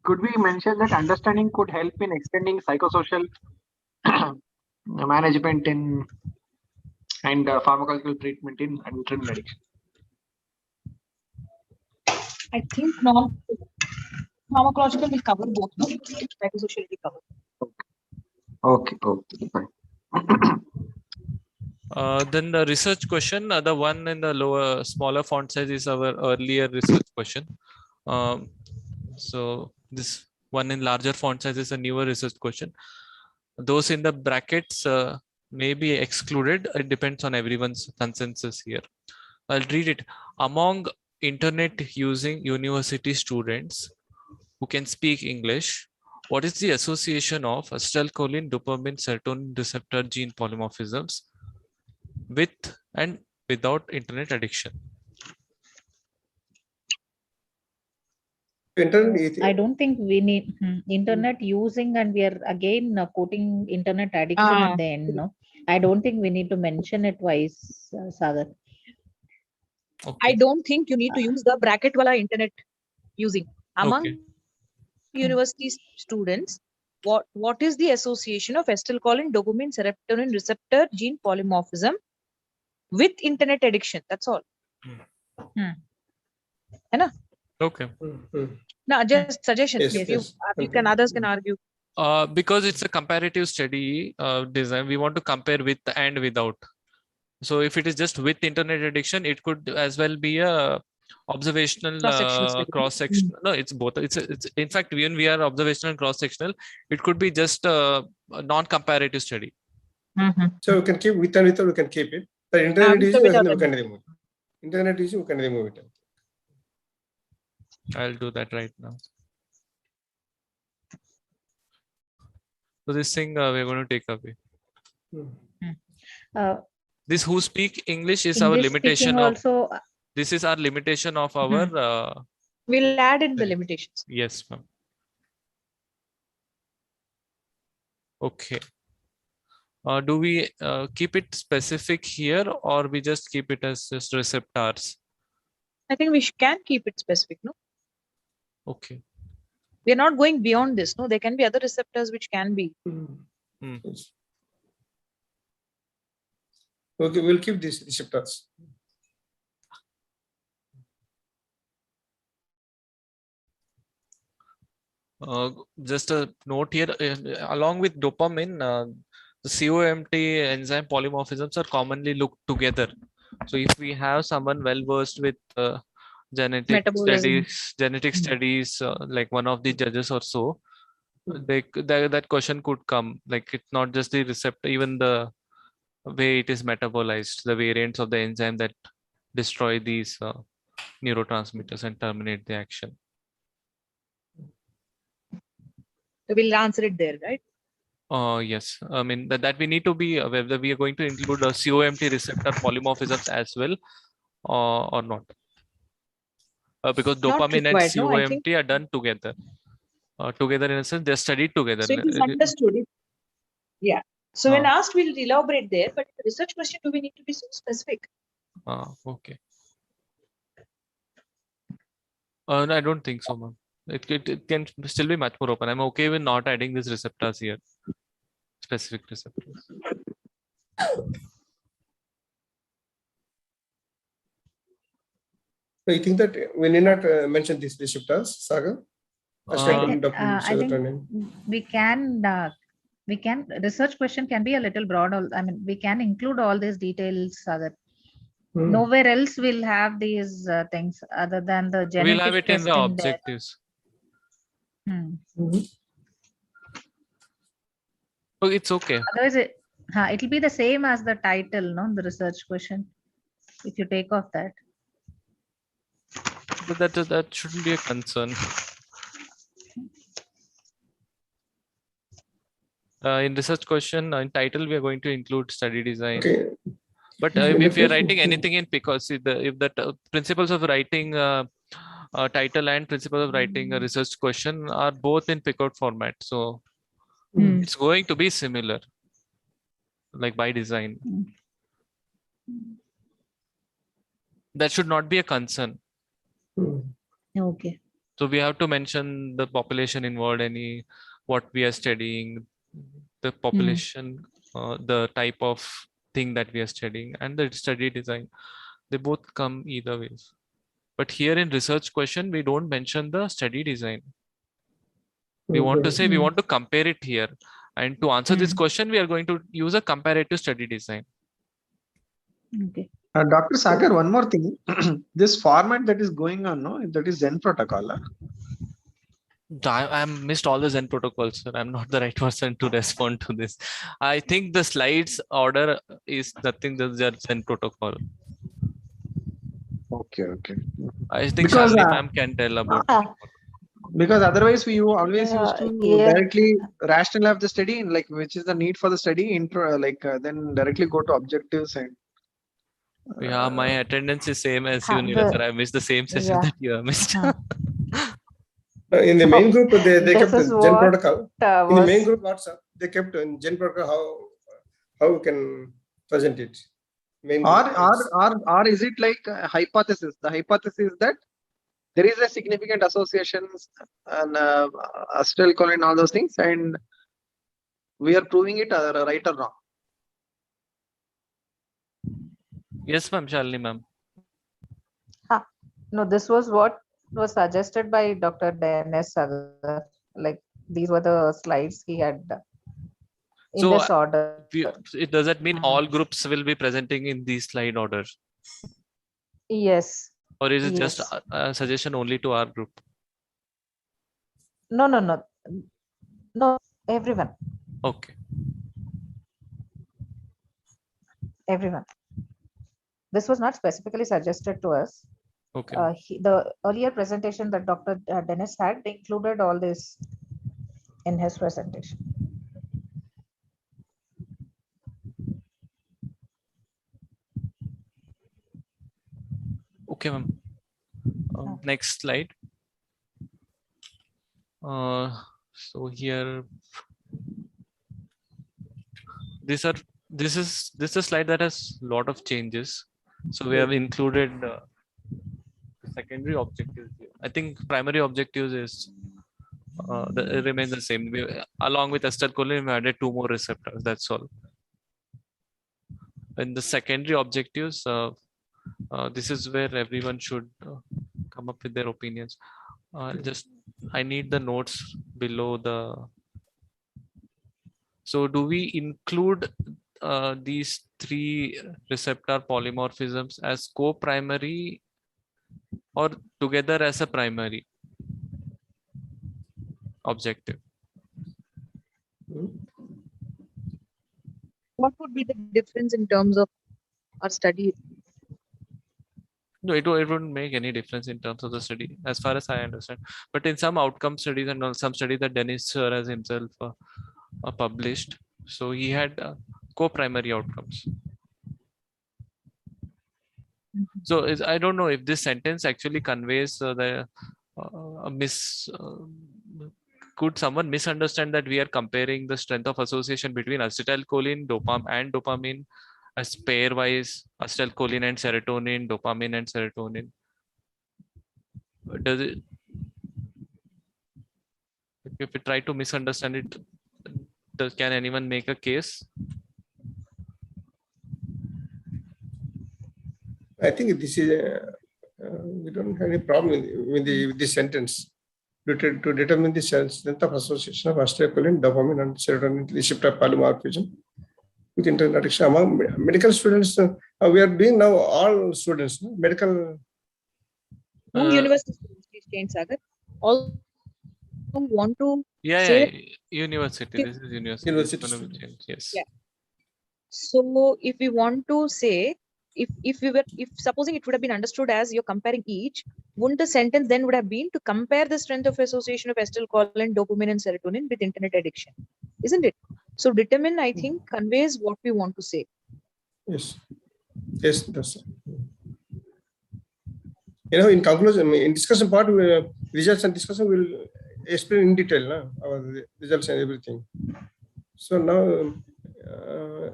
could we mention that understanding could help in extending psychosocial management and pharmacological treatment in internet addiction?
I think non-pharmacological will cover both. No? Psychosocial will cover.
Okay, fine.
Then the research question, the one in the lower, smaller font size is our earlier research question. So this one in larger font size is a newer research question. Those in the brackets may be excluded. It depends on everyone's consensus here. I'll read it. Among internet using university students who can speak English, what is the association of acetylcholine, dopamine, serotonin receptor gene polymorphisms with and without internet addiction?
I don't think we need internet using, and we are again quoting internet addiction at the end. No, I don't think we need to mention it twice, Sagar.
Okay. I don't think you need to use the bracket wala internet using. Among university students, what is the association of acetylcholine, dopamine, serotonin receptor gene polymorphism with internet addiction? That's all.
Okay.
Now, just suggestions. Yes, you can, others can argue.
Because it's a comparative study design, we want to compare with and without. So if it is just with internet addiction, it could as well be a observational cross-sectional. No, it's both. It's in fact, when we are observational and cross-sectional, it could be just a non-comparative study.
So we can keep with and without, we can keep it. But internet issue, we can remove it. Internet issue, we can remove it.
I'll do that right now. So this thing we're going to take away. This who speak English is our limitation of. This is our limitation of our.
We'll add in the limitations.
Yes, ma'am. Okay. Do we keep it specific here, or we just keep it as just receptors?
I think we can keep it specific, no?
Okay.
We are not going beyond this, no? There can be other receptors which can be.
Okay, we'll keep these receptors.
Just a note here, along with dopamine, the COMT enzyme polymorphisms are commonly looked together. So if we have someone well versed with genetic studies, like one of the judges or so, that question could come. Like it's not just the receptor, even the way it is metabolized, the variants of the enzyme that destroy these neurotransmitters and terminate the action.
So we'll answer it there, right?
Yes, I mean that we need to be aware that we are going to include a COMT receptor polymorphisms as well, or not, because dopamine and COMT are done together. Together in a sense, they're studied together.
So it is understood. Yeah. So when asked, we'll elaborate there. But the research question, do we need to be so specific?
Okay. No, I don't think so, ma'am. It can still be much more open. I'm okay with not adding these receptors here. Specific receptors.
So you think that we need not mention these receptors, Saga?
I think we can. Research question can be a little broad. I mean, we can include all these details, Saga. Nowhere else we'll have these things other than the genetic.
We'll have it in the objectives. Oh, it's okay.
Otherwise, it'll be the same as the title, no? The research question. If you take off that.
But that shouldn't be a concern. In research question, in title, we are going to include study design.
Okay.
But if you're writing anything in because if the principles of writing title and principles of writing a research question are both in Picot format, so it's going to be similar, like by design. That should not be a concern.
Okay.
So we have to mention the population involved, what we are studying, the population, the type of thing that we are studying, and the study design. They both come either ways. But here in research question, we don't mention the study design. We want to say we want to compare it here. And to answer this question, we are going to use a comparative study design.
Okay.
Dr. Sagar, one more thing. This format that is going on, no, that is Zen protocol.
I missed all the Zen protocols, sir. I'm not the right person to respond to this. I think the slides order is nothing the Zen protocol.
Okay, okay.
I think
Because
Shalini ma'am can tell about it.
Because otherwise we always used to
Yeah.
directly rational have the study, like which is the need for the study, intro, then directly go to objectives and.
Yeah, my attendance is same as you,
the-
Neeraj, sir. I missed the same session
yeah.
that you have missed.
In the main group, they
This
kept
is
Gen
what,
protocol. In the
was
main group WhatsApp, they kept in Gen protocol how we can present it. Main group.
Or is it like a hypothesis? The hypothesis is that there is a significant association and acetylcholine and all those things, and we are proving it right or wrong.
Yes, ma'am, Shalini ma'am.
no, this was what was suggested by Dr. Dennis. Like these were the slides he had in
So
this order.
it does that mean all groups will be presenting in these slide order,
Yes.
or is it just
Yes.
a suggestion only to our group?
No, everyone.
Okay.
Everyone. This was not specifically suggested to us.
Okay.
The earlier presentation that Dr. Dennis had included all this in his presentation.
Okay, ma'am. Next slide. So here, this is a slide that has a lot of changes. So we have included secondary objectives here. I think primary objectives is it remains the same. Along with acetylcholine, we added 2 more receptors. That's all. In the secondary objectives, this is where everyone should come up with their opinions. I need the notes below the. So do we include these 3 receptor polymorphisms as co-primary or together as a primary objective?
What would be the difference in terms of our study?
No, it wouldn't make any difference in terms of the study, as far as I understand. But in some outcome studies and some studies that Dennis sir has himself published, so he had co-primary outcomes. So I don't know if this sentence actually conveys could someone misunderstand that we are comparing the strength of association between acetylcholine, and dopamine as pairwise, acetylcholine and serotonin, dopamine and serotonin? Does it? If we try to misunderstand it, can anyone make a case?
I think this is we don't have any problem with this sentence. To determine the strength of association of acetylcholine, dopamine, and serotonin receptor polymorphism with internal addiction among medical students. We are doing now all students, medical.
University students, Sagar, all who want to
university. This is university. Yes.
Yeah. So if we want to say, if supposing it would have been understood as you're comparing each, wouldn't the sentence then would have been to compare the strength of association of acetylcholine, dopamine, and serotonin with internet addiction, isn't it? So determine, I think, conveys what we want to say.
Yes, that's it. In conclusion, in discussion part, results and discussion will explain in detail our results and everything. So now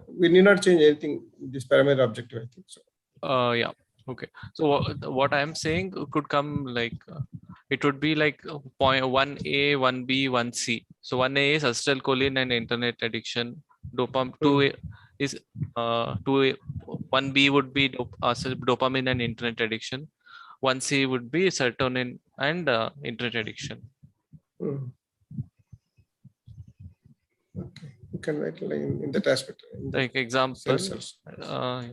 we need not change anything in this primary objective, I think so.
Yeah. Okay. So what I am saying could come like it would be like point 1A, 1B, 1C. So 1A is acetylcholine and internet addiction. Dopamine 2A is 1B would be dopamine and internet addiction. 1C would be serotonin and internet addiction.
Okay, you can write in that aspect.
Like example.
Yeah.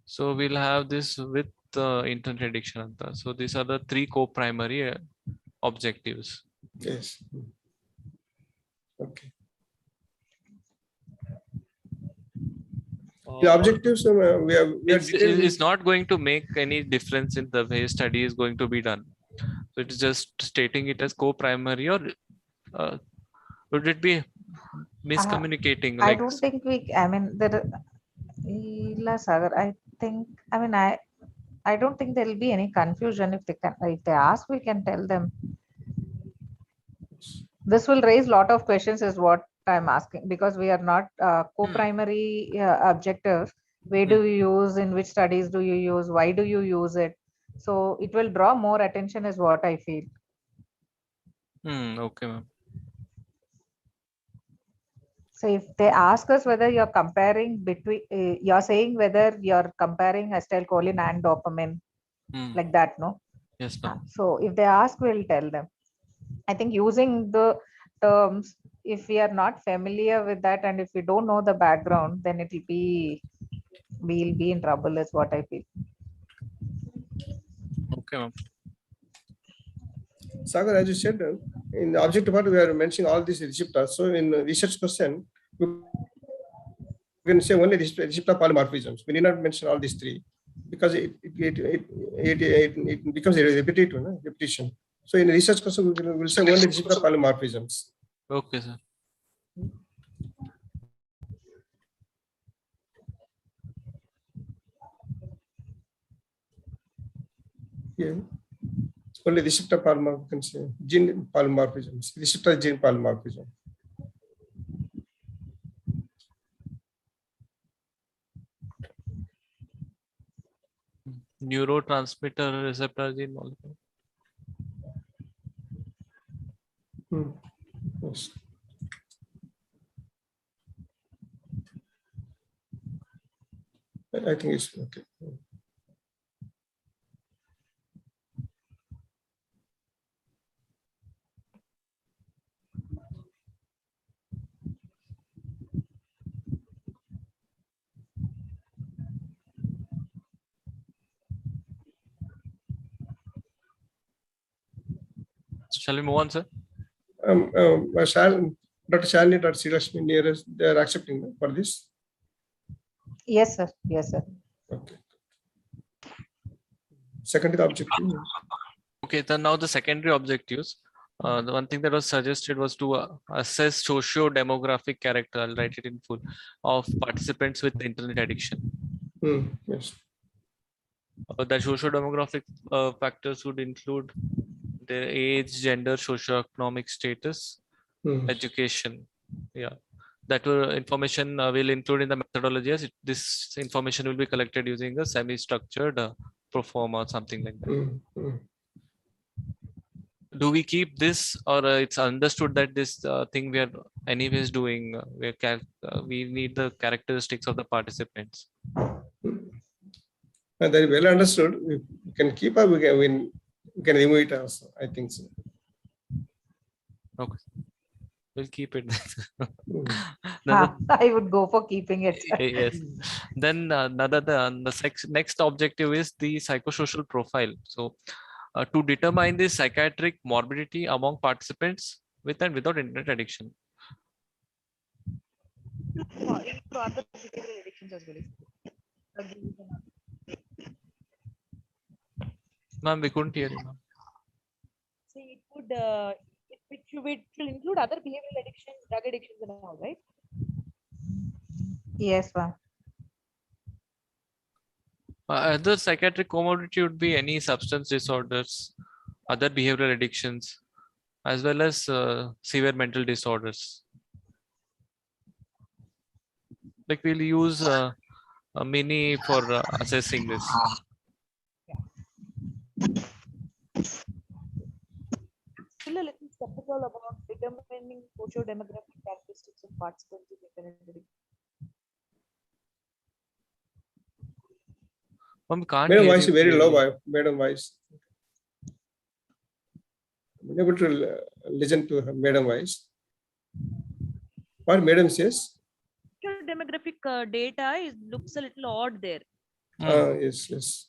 So we'll have this with internet addiction. So these are the three co-primary objectives.
Yes. Okay. The objectives
it's not going to make any difference in the way study is going to be done. So it's just stating it as co-primary, or would it be miscommunicating?
I don't think I mean, Sagar, I don't think there will be any confusion if they ask, we can tell them. This will raise a lot of questions is what I'm asking, because we are not co-primary objectives. Where do you use, in which studies do you use, why do you use it? So it will draw more attention is what I feel.
Okay, ma'am.
So if they ask us whether you're comparing between, you're saying whether you're comparing acetylcholine and dopamine, like that, no?
Yes, ma'am.
So if they ask, we'll tell them. I think using the terms, if we are not familiar with that and if we don't know the background, then we'll be in trouble is what I feel.
Okay, ma'am.
Sagar, as you said, in the objective part, we are mentioning all these receptors. So in research question, we can say only receptor polymorphisms. We need not mention all these three because it becomes a repetitive, repetition. So in research question, we will say only receptor polymorphisms.
Okay, sir.
Yeah. Only receptor polymorphism, gene polymorphisms, receptor gene polymorphism.
Neurotransmitter receptor gene molecule.
Yes. I think it's okay.
Shall we move on, sir?
Dr. Shalini, Dr. Srilakshmi, nearest, they are accepting for this?
Yes, sir. Yes, sir.
Okay. Secondary objective.
Okay, then now the secondary objectives. The one thing that was suggested was to assess socio-demographic character, I'll write it in full, of participants with internet addiction.
Yes.
The socio-demographic factors would include their age, gender, socio-economic status, education. Yeah, that information will include in the methodology. This information will be collected using a semi-structured proforma or something like that. Do we keep this, or it's understood that this thing we are anyways doing? We need the characteristics of the participants.
And that is well understood. We can keep up. We can remove it also. I think so.
Okay, we'll keep it.
I would go for keeping it.
Yes. Then the next objective is the psychosocial profile. So to determine the psychiatric morbidity among participants with and without internet addiction.
Other behavioral addictions as well.
Ma'am, we couldn't hear you, ma'am.
See, it should include other behavioral addictions, drug addictions and all, right?
Yes, ma'am.
Other psychiatric comorbidity would be any substance disorders, other behavioral addictions, as well as severe mental disorders. Like we'll use a mini for assessing this.
Still a little skeptical about determining socio-demographic characteristics of participants in internet addiction.
Madam voice is very low. Madam voice. I'm able to listen to her madam voice. What madam says?
Demographic data looks a little odd there.
Yes, yes.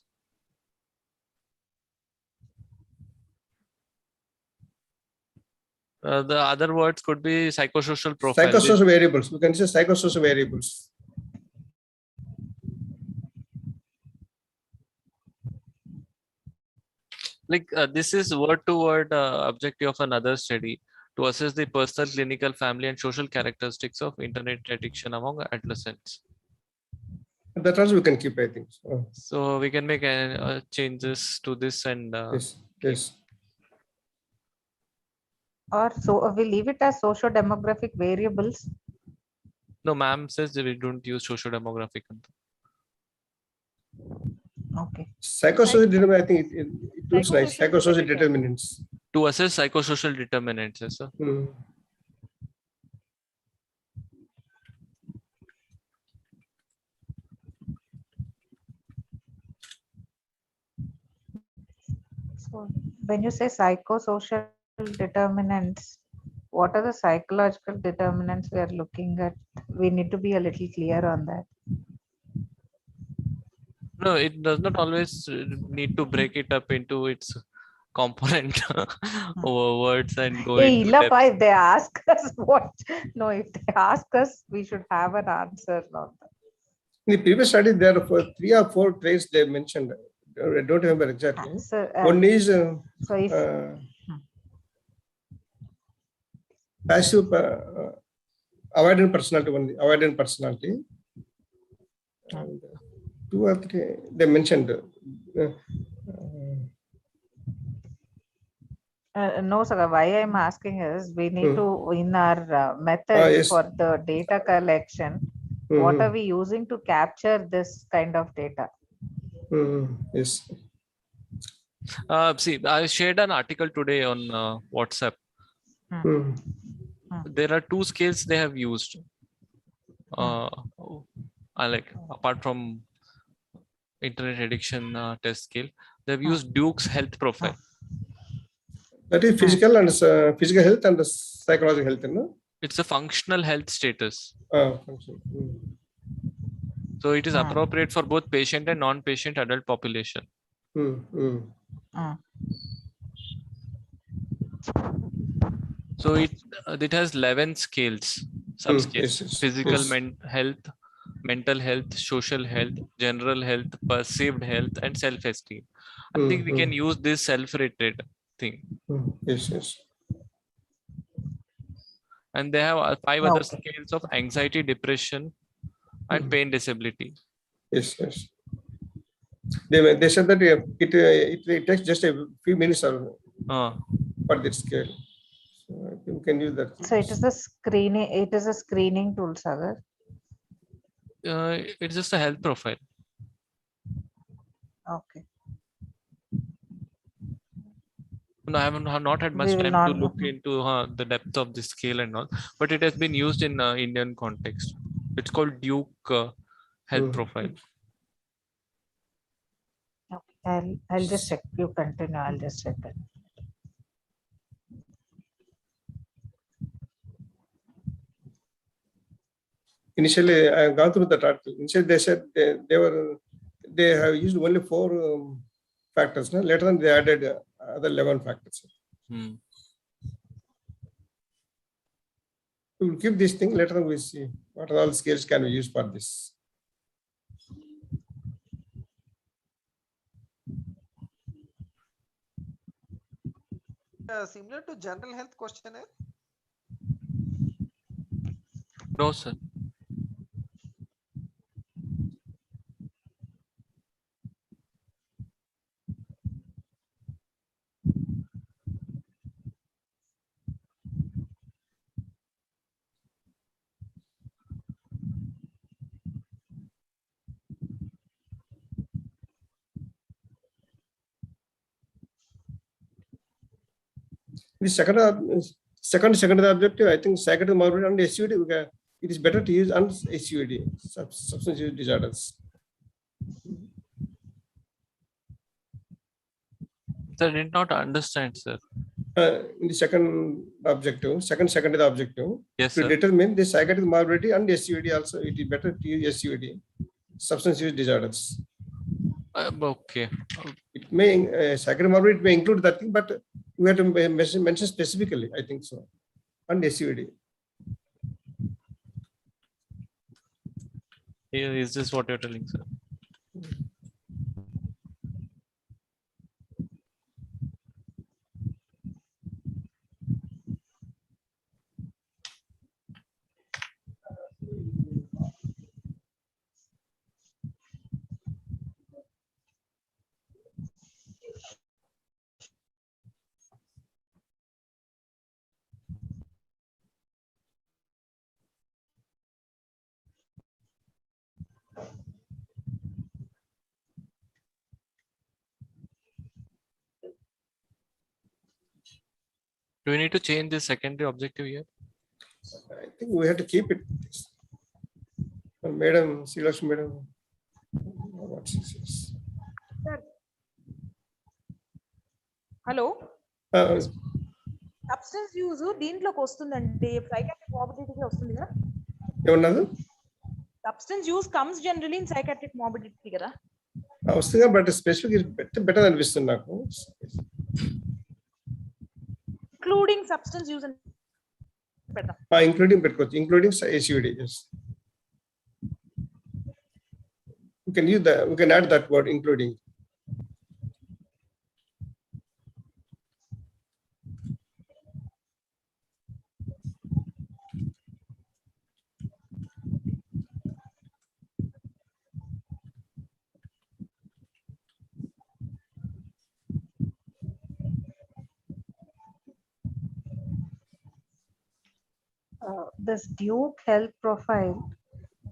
The other words could be psychosocial profile.
Psychosocial variables. We can say psychosocial variables.
Like this is word-to-word objective of another study to assess the personal, clinical, family, and social characteristics of internet addiction among adolescents.
That also we can keep, I think.
So we can make changes to this and
yes, yes.
Or so we leave it as socio-demographic variables.
No, ma'am says that we don't use socio-demographic.
Okay.
Psychosocial determinants, I think it looks nice. Psychosocial determinants.
To assess psychosocial determinants, yes, sir.
So when you say psychosocial determinants, what are the psychological determinants we are looking at? We need to be a little clear on that.
No, it does not always need to break it up into its component words and go into depth.
If they ask us what, no, if they ask us, we should have an answer on that.
In the previous study, there are 3 or 4 traits they mentioned. I don't remember exactly. One is
so if,
passive avoidant personality. One avoidant personality. And 2 or 3 they mentioned.
No, sir. Why I'm asking is we need to in our method for the data collection. What are we using to capture this kind of data?
Yes.
See, I shared an article today on WhatsApp. There are 2 scales they have used. Like apart from internet addiction test scale, they have used Duke's health profile.
That is physical and physical health and the psychological health, no?
It's a functional health status. So it is appropriate for both patient and non-patient adult population. So it has 11 scales, subscales: physical health, mental health, social health, general health, perceived health, and self-esteem. I think we can use this self-rated thing.
Yes.
And they have 5 other scales of anxiety, depression, and pain disability.
Yes. They said that it takes just a few minutes for this scale. So I think we can use that.
So it is the screening. It is a screening tool, Sagar.
It's just a health profile.
Okay.
No, I have not had much time to look into the depth of the scale and all, but it has been used in Indian context. It's called Duke health profile.
Okay, I'll just check. You continue. I'll just check it.
Initially, I have gone through that article. Initially, they said they have used only 4 factors. No? Later on, they added other 11 factors. We will keep this thing. Later on, we see what all scales can we use for this.
Similar to general health questionnaire?
No, sir.
The second objective, I think psychiatric morbidity and SUD, it is better to use on SUD, substance use disorders.
Sir, I did not understand, sir.
In the second secondary objective,
yes,
to
sir.
determine the psychiatric morbidity and SUD also, it is better to use SUD, substance use disorders.
Okay.
It may psychiatric morbidity may include that thing, but we have to mention specifically. I think so. And SUD.
Yeah, is this what you're telling, sir? Do we need to change the secondary objective here?
I think we have to keep it. Madam, Srilakshmi Madam, what she says.
Hello substance use దీంట్లోకి వస్తుందండి, psychiatric మార్బిడిటీకి వస్తుంది కదా.
ఏమన్నారు?
Substance use comes generally in psychiatric morbidity కదా.
వస్తుందిగా, but specific better అనిపిస్తుంది నాకు.
Including substance use అని పెడదాం.
ఇంక్లూడింగ్ పెట్టుకోవచ్చు, including SUD. Yes. We can use that. We can add that word, including.
This Duke health profile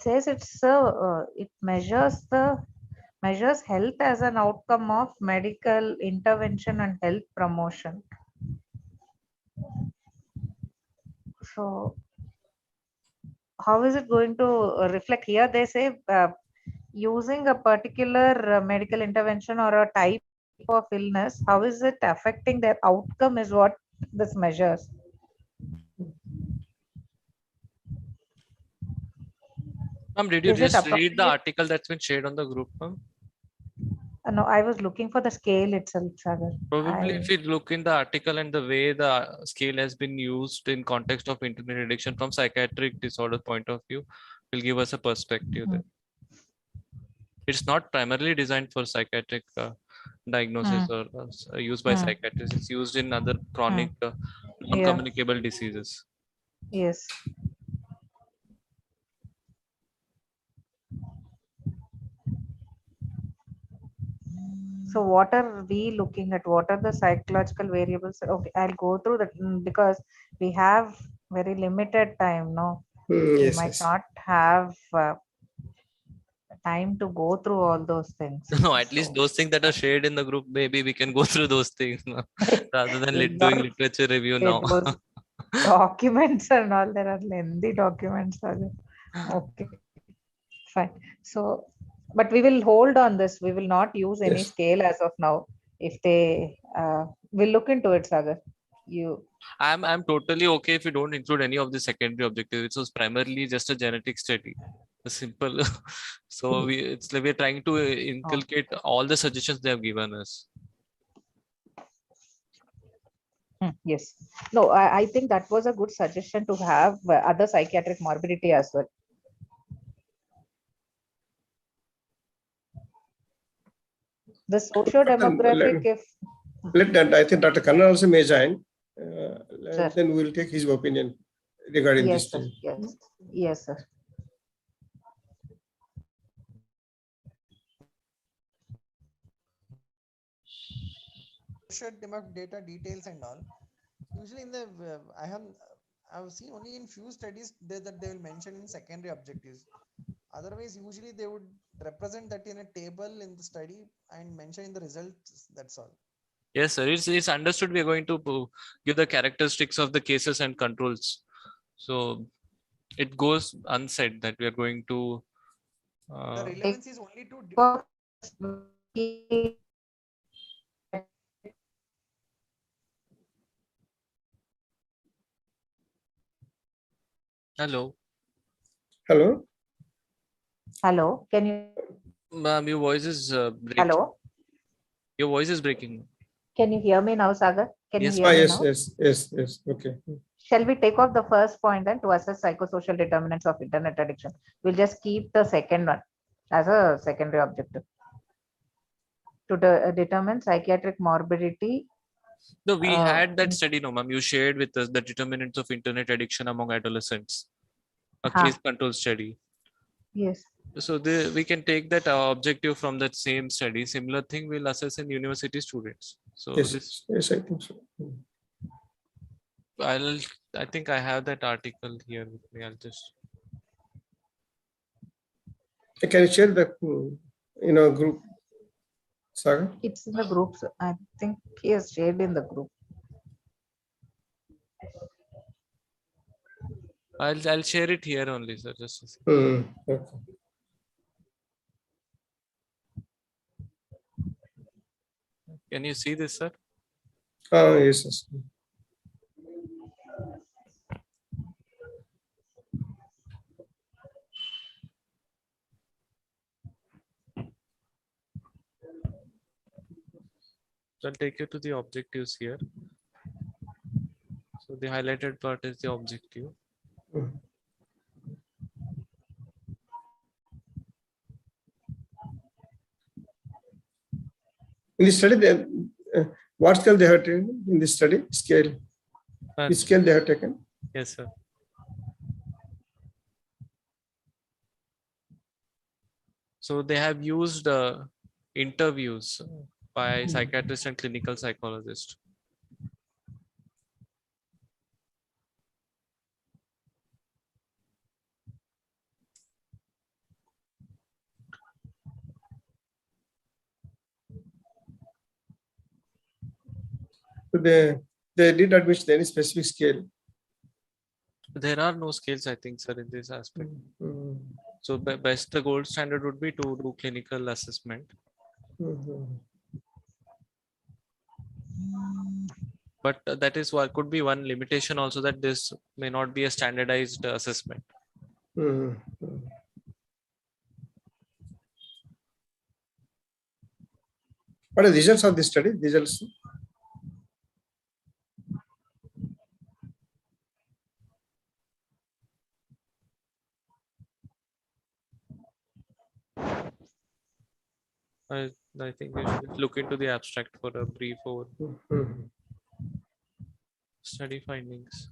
says it measures health as an outcome of medical intervention and health promotion. So how is it going to reflect here? They say using a particular medical intervention or a type of illness, how is it affecting their outcome is what this measures.
Did you just read the article that's been shared on the group?
No, I was looking for the scale itself, Sagar.
Probably if you look in the article and the way the scale has been used in context of intermittent addiction from psychiatric disorder point of view, will give us a perspective there. It's not primarily designed for psychiatric diagnosis or used by psychiatrists. It's used in other chronic non-communicable diseases.
Yes. So what are we looking at? What are the psychological variables? Okay, I'll go through that because we have very limited time. No, we might not have time to go through all those things.
No, at least those things that are shared in the group, maybe we can go through those things rather than doing literature review now.
Documents and all, there are lengthy documents. Okay, fine. So, but we will hold on this. We will not use any scale as of now. If they will look into it, Sagar.
I'm totally okay if you don't include any of the secondary objectives. It was primarily just a genetic study, a simple. So we're trying to inculcate all the suggestions they have given us.
Yes. No, I think that was a good suggestion to have other psychiatric morbidity as well. The socio-demographic,
I think Dr. Khanna also may join. Then we'll take his opinion regarding this thing.
Yes, sir.
Demographic data details and all. Usually in the I've seen only in few studies that they will mention in secondary objectives. Otherwise, usually they would represent that in a table in the study and mention in the results. That's all.
Yes, sir. It's understood. We are going to give the characteristics of the cases and controls. So it goes unsaid that we are going to.
The relevance is only to.
Hello.
Hello.
Hello. Can you
Ma'am, your voice is breaking.
Hello,
Your voice is breaking.
can you hear me now, Sagar? Can
Yes,
you hear me
yes,
now?
yes. Okay.
Shall we take off the first point then to assess psychosocial determinants of internet addiction? We'll just keep the second one as a secondary objective to determine psychiatric morbidity.
No, we had that study, no, ma'am. You shared with us the determinants of internet addiction among adolescents, a case control study.
Yes.
So we can take that objective from that same study. Similar thing we'll assess in university students. So
yes, I think so.
I think I have that article here with me. I'll just.
Can you share the group, Saga?
It's in the groups. I think he has shared in the group.
I'll share it here only, sir. Just a second.
Okay.
Can you see this, sir?
Yes.
So I'll take you to the objectives here. So the highlighted part is the objective.
In this study, what scale they have taken in this study? Scale. Which scale they have taken?
Yes, sir. So they have used interviews by psychiatrists and clinical psychologists.
So they did admit any specific scale.
There are no scales, I think, sir, in this aspect. So best the gold standard would be to do clinical assessment. But that is what could be one limitation also, that this may not be a standardized assessment.
What are the results of this study? Results.
I think we should look into the abstract for a brief overview. Study findings.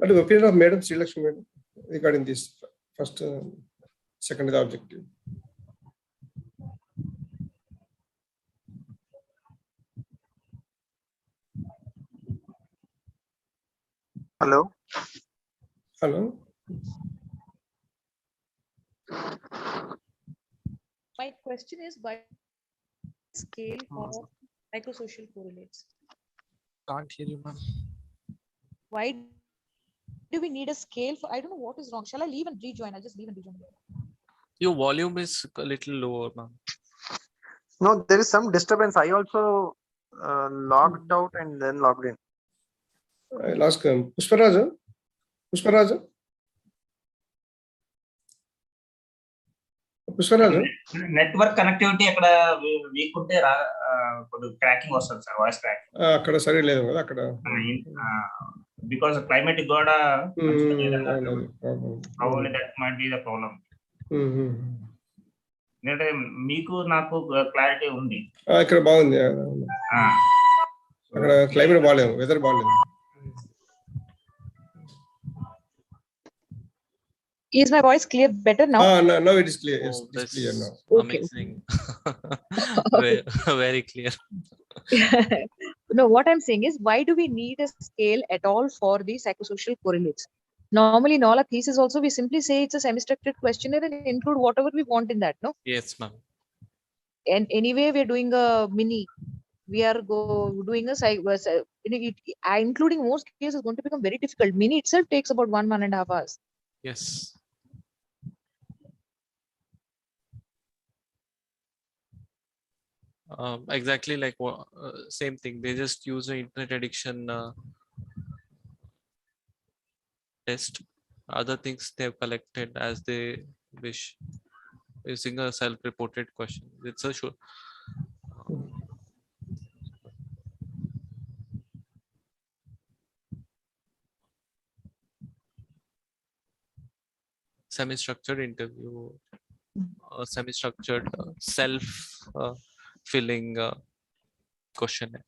What is the opinion of Madam Sri Lakshmi Madam regarding this first, second objective?
Hello.
Hello.
My question is, by scale of psychosocial correlates?
Can't hear you, ma'am.
Why do we need a scale for? I don't know what is wrong. Shall I leave and rejoin? I'll just leave and rejoin.
Your volume is a little lower, ma'am.
No, there is some disturbance. I also logged out and then logged in.
I'll ask Pushparaja. Pushparaja. Pushparaja.
Network connectivity అక్కడ week ఉంటే కొద్దిగా cracking వస్తుంది sir, voice cracking
అక్కడ సరే లేదు కదా అక్కడ.
Because climatic కూడా probably that might be the problem. అంటే మీకు నాకు క్లారిటీ ఉంది.
ఇక్కడ బాగుంది. అక్కడ క్లైమేట్ బాగాలేదు, వెదర్ బాగాలేదు.
Is my voice clear better now?
Now it is clear. Yes,
Oh,
it's clear now.
Amazing. Very clear.
No, what I'm saying is, why do we need a scale at all for the psychosocial correlates? Normally, in all our thesis also, we simply say it's a semi-structured questionnaire and include whatever we want in that, no?
Yes, ma'am.
And anyway, we're doing a mini. We are doing a including most cases is going to become very difficult. Mini itself takes about 1.5 hours.
Yes. Exactly like same thing. They just use an internet addiction test. Other things they've collected as they wish, using a self-reported question. It's a sure. Semi-structured interview, semi-structured self-filling questionnaire.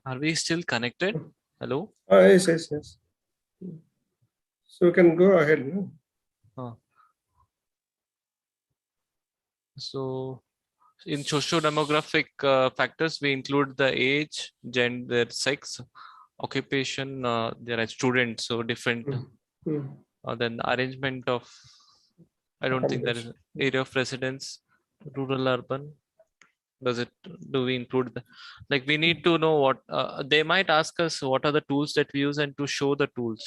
Are we still connected? Hello?
Yes. So we can go ahead. No?
So in socio-demographic factors, we include the age, gender, sex, occupation, there are students, so different. Then arrangement of, I don't think there is area of residence, rural, urban. Do we include like we need to know what they might ask us what are the tools that we use and to show the tools.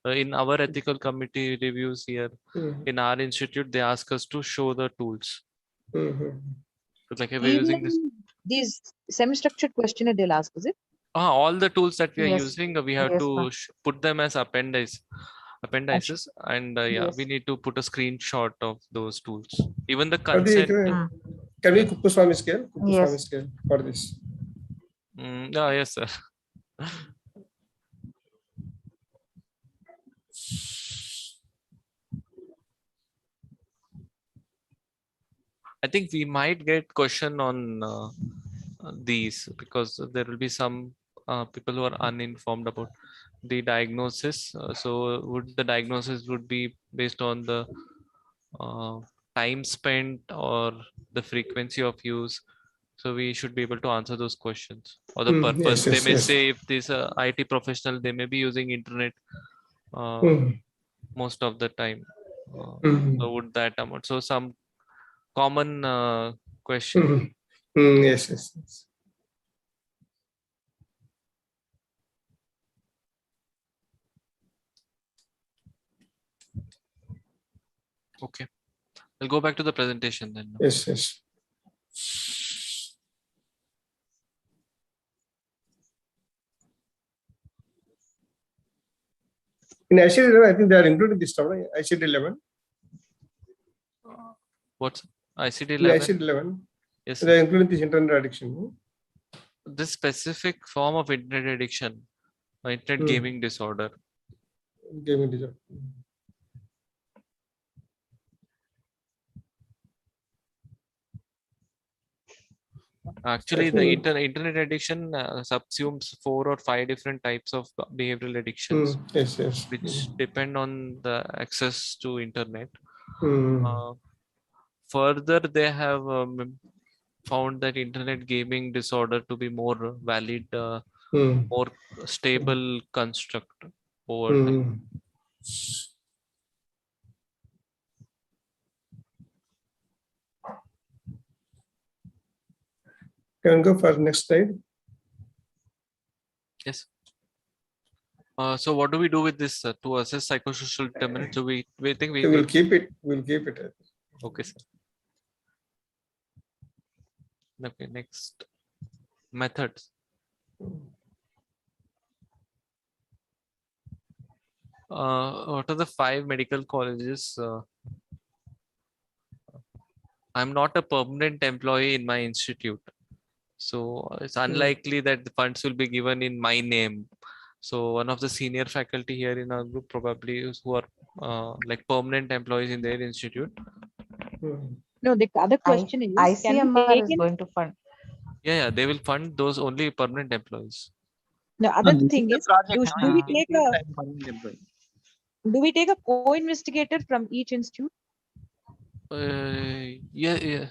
In our ethical committee reviews here in our institute, they ask us to show the tools. Like we're using this.
These semi-structured questionnaire they'll ask, is it?
All the tools that we are
Yes.
using, we have to put them as appendices, and we need to put a screenshot of those tools. Even the consent.
Can we Kuppuswamy scale?
Yes.
Scale for this.
Yes, sir. I think we might get question on these because there will be some people who are uninformed about the diagnosis. So the diagnosis would be based on the time spent or the frequency of use. So we should be able to answer those questions or the purpose. They may say if this IT professional, they may be using internet most of the time. So would that amount? So some common question.
Yes.
Okay, I'll go back to the presentation then.
Yes. In ICD-11, I think they are including this term, right? ICD-11.
What's ICD-11?
ICD-11.
Yes.
They are including this internet addiction.
This specific form of internet addiction, internet gaming disorder. Actually, the internet addiction subsumes 4 or 5 different types of behavioral addictions.
Yes.
Which depend on the access to internet. Further, they have found that internet gaming disorder to be more valid, more stable construct over time.
Can we go for next slide?
Yes. So what do we do with this to assess psychosocial determinants? So we think we
will keep it. We'll keep it.
Okay, sir. Okay, next methods. What are the 5 medical colleges? I'm not a permanent employee in my institute, so it's unlikely that the funds will be given in my name. So one of the senior faculty here in our group probably is who are like permanent employees in their institute.
No, the other question is,
ICMR is going to fund.
Yeah, they will fund those only permanent employees.
The other thing is, do we take a co-investigator from each institute?
Yeah.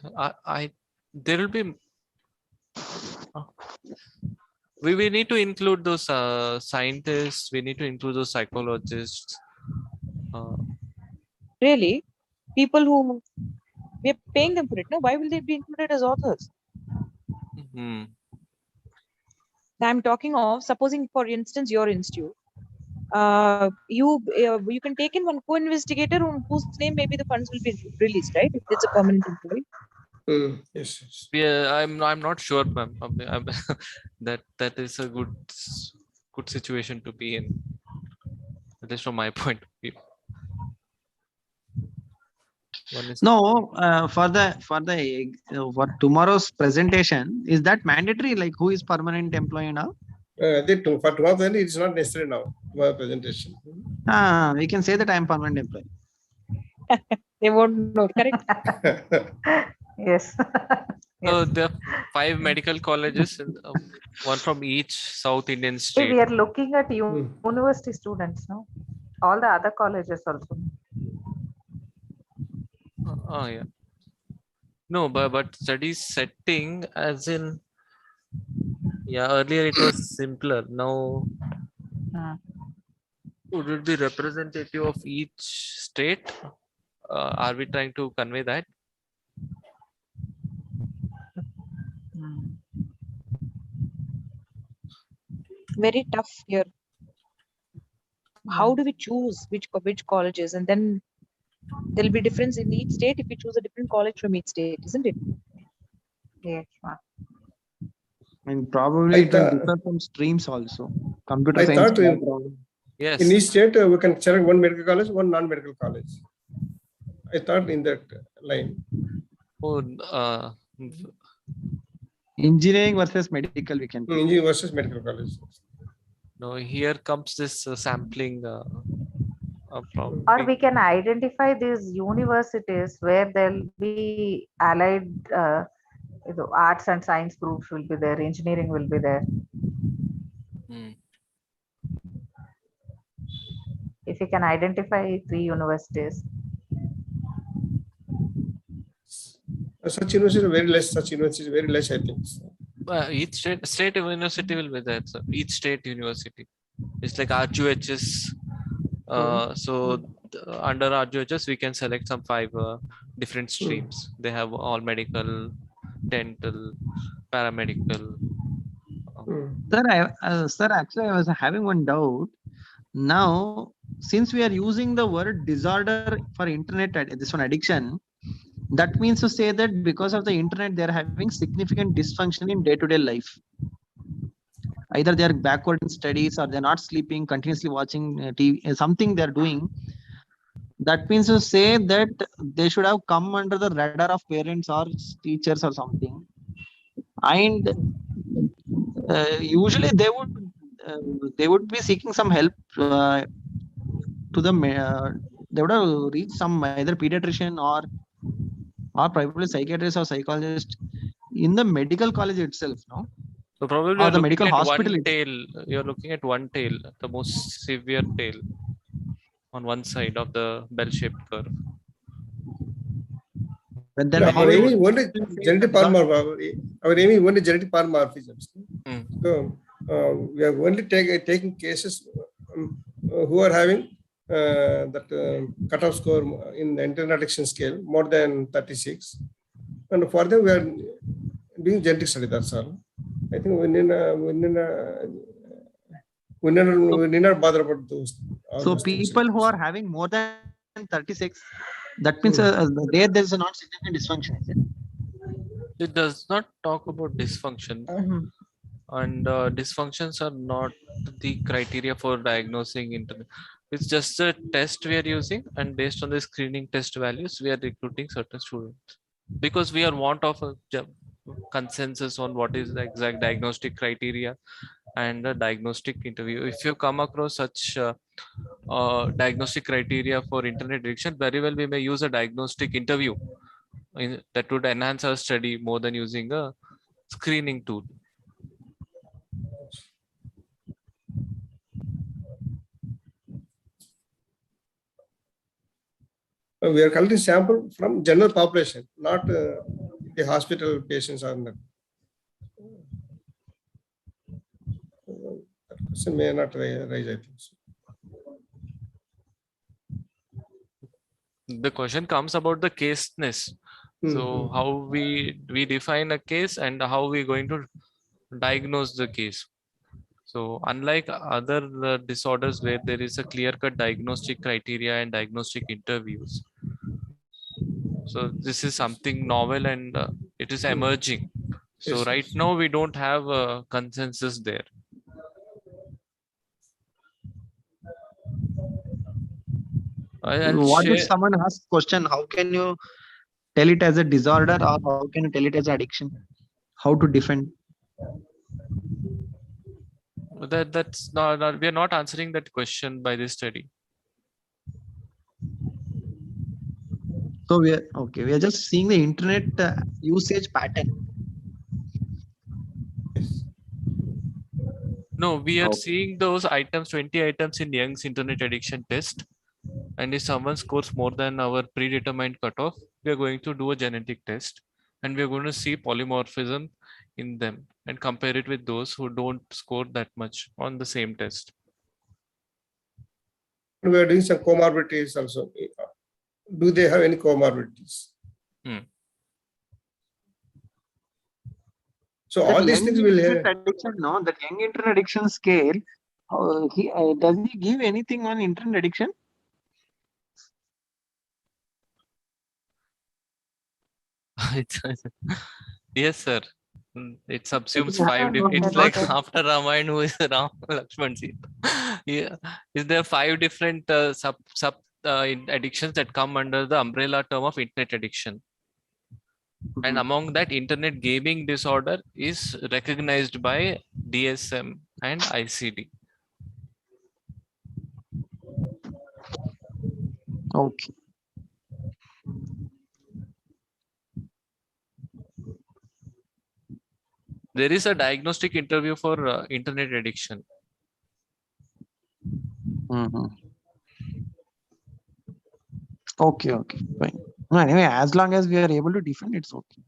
There will be. We need to include those scientists. We need to include those psychologists.
Really, people who we are paying them for it. No, why will they be included as authors? I'm talking of, supposing for instance your institute, you can take in one co-investigator on whose name maybe the funds will be released, right? If it's a permanent employee.
Yes.
Yeah, I'm not sure, ma'am. That is a good situation to be in. That is from my point of view.
No, for tomorrow's presentation, is that mandatory? Like who is permanent employee now?
For tomorrow, then it's not necessary now. Tomorrow presentation.
We can say that I am permanent employee.
They won't know, correct?
Yes.
So there are 5 medical colleges, one from each South Indian state.
We are looking at university students, no? All the other colleges also.
Yeah. No, but study setting as in, earlier it was simpler. Now, would it be representative of each state? Are we trying to convey that?
Very tough here. How do we choose which colleges, and then there will be difference in each state if we choose a different college from each state, isn't it?
Yes.
And probably it will differ from streams also. Computer science background.
Yes.
In each state, we can select one medical college, one non-medical college. I thought in that line.
Oh,
engineering versus medical, we can.
Engineering versus medical college.
No, here comes this sampling.
Or we can identify these universities where there'll be allied arts and science groups will be there, engineering will be there. If you can identify 3 universities.
Such universities very less. Such universities very less, I think.
Each state university will be there. So each state university, it's like RGHS. So under RGHS we can select some 5 different streams. They have all medical, dental, paramedical.
Sir, actually I was having one doubt. Now, since we are using the word disorder for internet, this one addiction, that means to say that because of the internet they are having significant dysfunction in day-to-day life. Either they are backward in studies, or they're not sleeping, continuously watching TV, something they're doing. That means to say that they should have come under the radar of parents or teachers or something. And usually they would be seeking some help to the. They would have reached some either pediatrician or probably psychiatrist or psychologist in the medical college itself, no?
So probably
the medical hospital.
You're looking at one tail, the most severe tail on one side of the bell-shaped curve.
Then
our aim is only genetic polymorphism. So we are only taking cases who are having that cutoff score in the internet addiction scale more than 36, and for them we are doing genetic study. That's all. I think we need not bother about those.
So people who are having more than 36, that means there is a not significant dysfunction, is it?
It does not talk about dysfunction, and dysfunctions are not the criteria for diagnosing internet. It's just a test we are using, and based on the screening test values, we are recruiting certain students because we are want of a consensus on what is the exact diagnostic criteria and the diagnostic interview. If you come across such diagnostic criteria for internet addiction, very well we may use a diagnostic interview that would enhance our study more than using a screening tool.
We are collecting sample from general population, not the hospital patients are not. That question may not rise, I think so.
The question comes about the caseness. So how we define a case and how we going to diagnose the case. So unlike other disorders where there is a clear-cut diagnostic criteria and diagnostic interviews, so this is something novel and it is emerging. So
Yes,
right now we don't have a consensus there.
What if someone asks question, how can you tell it as a disorder or how can you tell it as addiction? How to defend?
That's not we are not answering that question by this study.
So we are just seeing the internet usage pattern.
No, we are seeing those items, 20 items in Young's internet addiction test. And if someone scores more than our predetermined cutoff, we are going to do a genetic test and we are going to see polymorphism in them and compare it with those who don't score that much on the same test.
We are doing some comorbidities also. Do they have any comorbidities? So
that
all these things will have
addiction. No, that Young internet addiction scale. Does he give anything on internet addiction?
Yes, sir. It subsumes 5 it's like after Ramayana, who is Ram Lakshman Sita. Yeah, is there 5 different sub addictions that come under the umbrella term of internet addiction, and among that internet gaming disorder is recognized by DSM and ICD.
Okay.
There is a diagnostic interview for internet addiction.
Okay, fine. No, anyway, as long as we are able to defend, it's okay.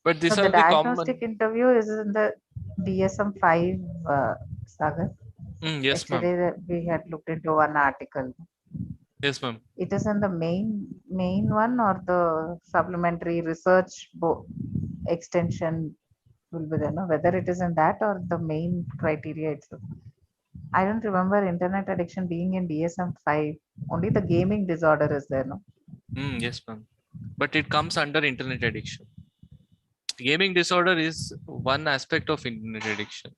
But these
so
are
the diagnostic interview is in the DSM-5, Sagar.
Yes, ma'am.
Yesterday we had looked into one article.
Yes, ma'am.
It is in the main one or the supplementary research extension will be there, no? Whether it is in that or the main criteria itself. I don't remember internet addiction being in DSM-5. Only the gaming disorder is there, no?
Yes, ma'am. But it comes under internet addiction. Gaming disorder is one aspect of internet addiction.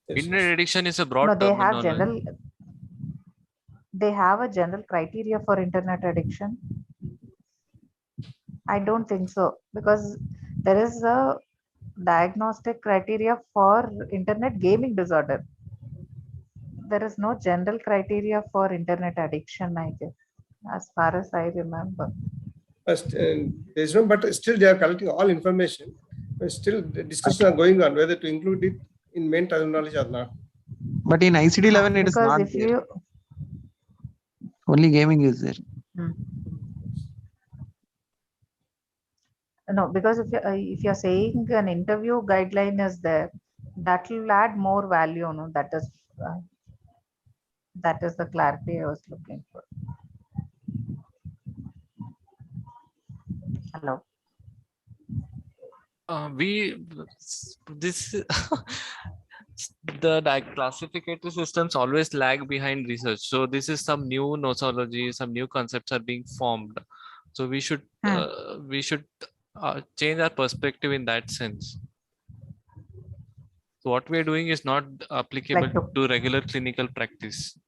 Internet addiction is a broad terminology.
They have a general criteria for internet addiction. I don't think so, because there is a diagnostic criteria for internet gaming disorder. There is no general criteria for internet addiction, I guess, as far as I remember.
But still they are collecting all information. Still the discussions are going on whether to include it in main terminology or not.
But in ICD-11 it is not there. Only gaming is there.
No, because if you're saying an interview guideline is there, that will add more value. No, that is the clarity I was looking for. Hello.
This the classificatory systems always lag behind research. So this is some new nosology, some new concepts are being formed. So we should change our perspective in that sense. So what we are doing is not applicable to regular clinical practice.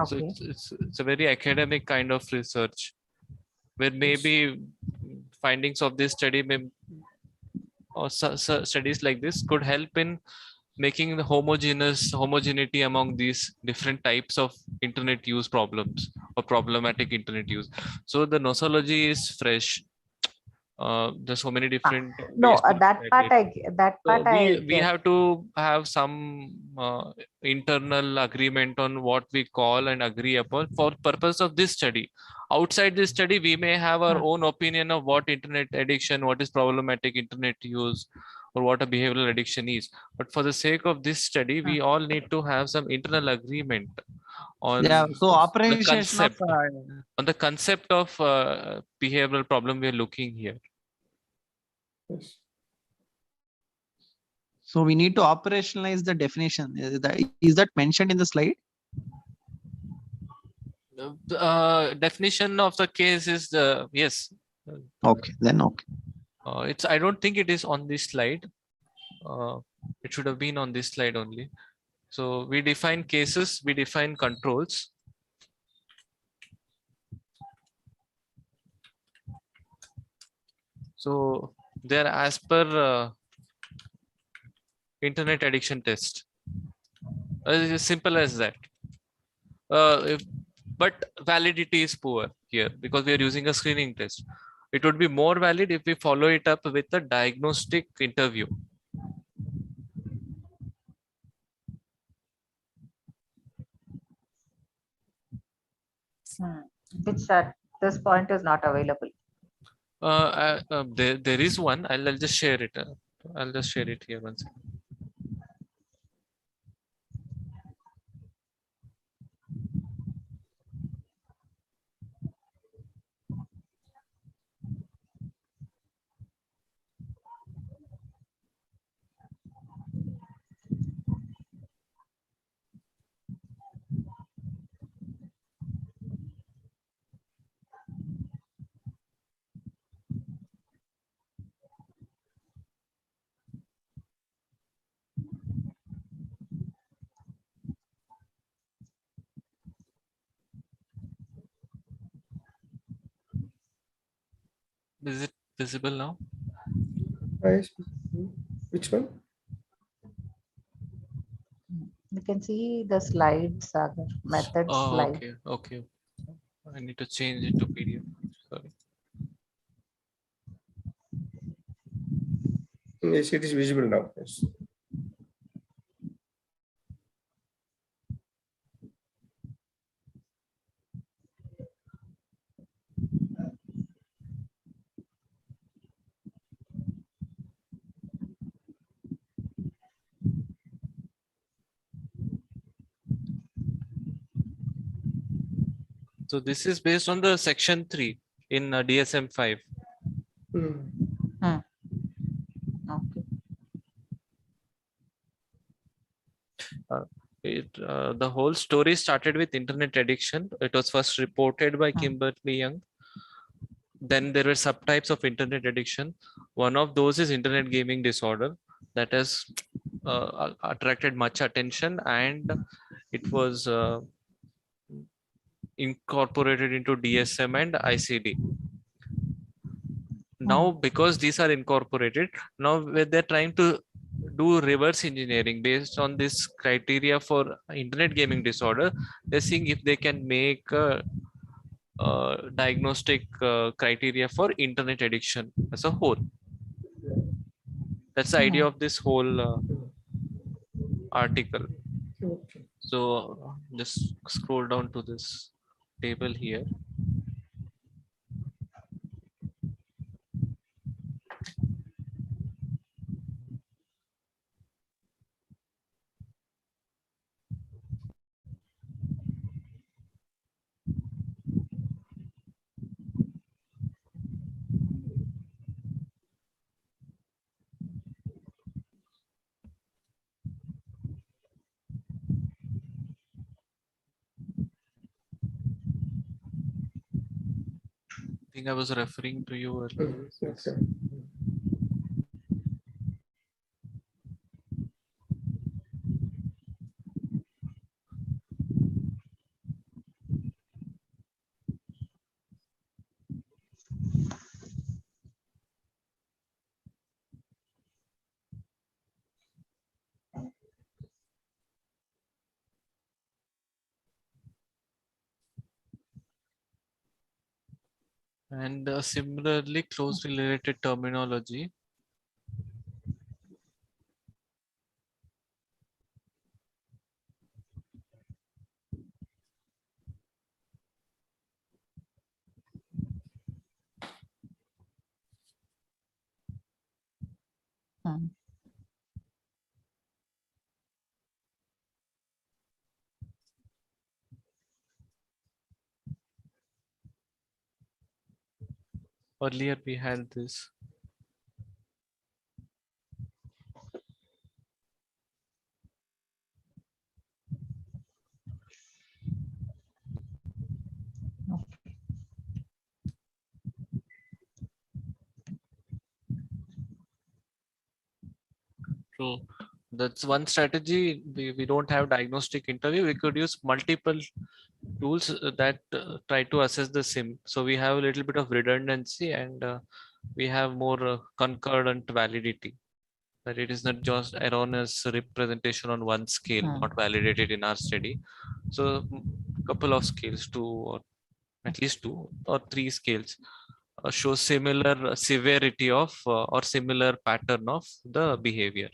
Okay.
So it's a very academic kind of research, where maybe findings of this study or studies like this could help in making the homogeneity among these different types of internet use problems or problematic internet use. So the nosology is fresh. There's so many different we have to have some internal agreement on what we call and agree upon for purpose of this study. Outside this study, we may have our own opinion of what internet addiction, what is problematic internet use, or what a behavioral addiction is. But for the sake of this study, we all need to have some internal agreement on the concept of behavioral problem we are looking here.
Yes.
So we need to operationalize the definition. Is that mentioned in the slide?
Definition of the case is yes.
Okay, then okay.
I don't think it is on this slide. It should have been on this slide only. So we define cases, we define controls. So they're as per internet addiction test. It's as simple as that. But validity is poor here because we are using a screening test. It would be more valid if we follow it up with a diagnostic interview.
Which at this point is not available.
There is one. I'll just share it. I'll just share it here once. Is it visible now?
Which one?
You can see the slides, Sagar, methods slide.
Okay. I need to change it to PDF. Sorry.
Yes, it is visible now. Yes.
So this is based on the section 3 in DSM-5.
Okay.
The whole story started with internet addiction. It was first reported by Kimberly Young. Then there were subtypes of internet addiction. One of those is internet gaming disorder that has attracted much attention, and it was incorporated into DSM and ICD. Now, because these are incorporated, now they're trying to do reverse engineering based on this criteria for internet gaming disorder. They're seeing if they can make a diagnostic criteria for internet addiction as a whole. That's the idea of this whole article. So just scroll down to this table here. think I was referring to you earlier.
Okay.
And similarly, closely related terminology. Earlier we had this. So that's one strategy. We don't have diagnostic interview. We could use multiple tools that try to assess the sim. So we have a little bit of redundancy, and we have more concurrent validity. That it is not just erroneous representation on one scale, not validated in our study. So couple of scales, two or at least 2 or 3 scales show similar severity of or similar pattern of the behavior.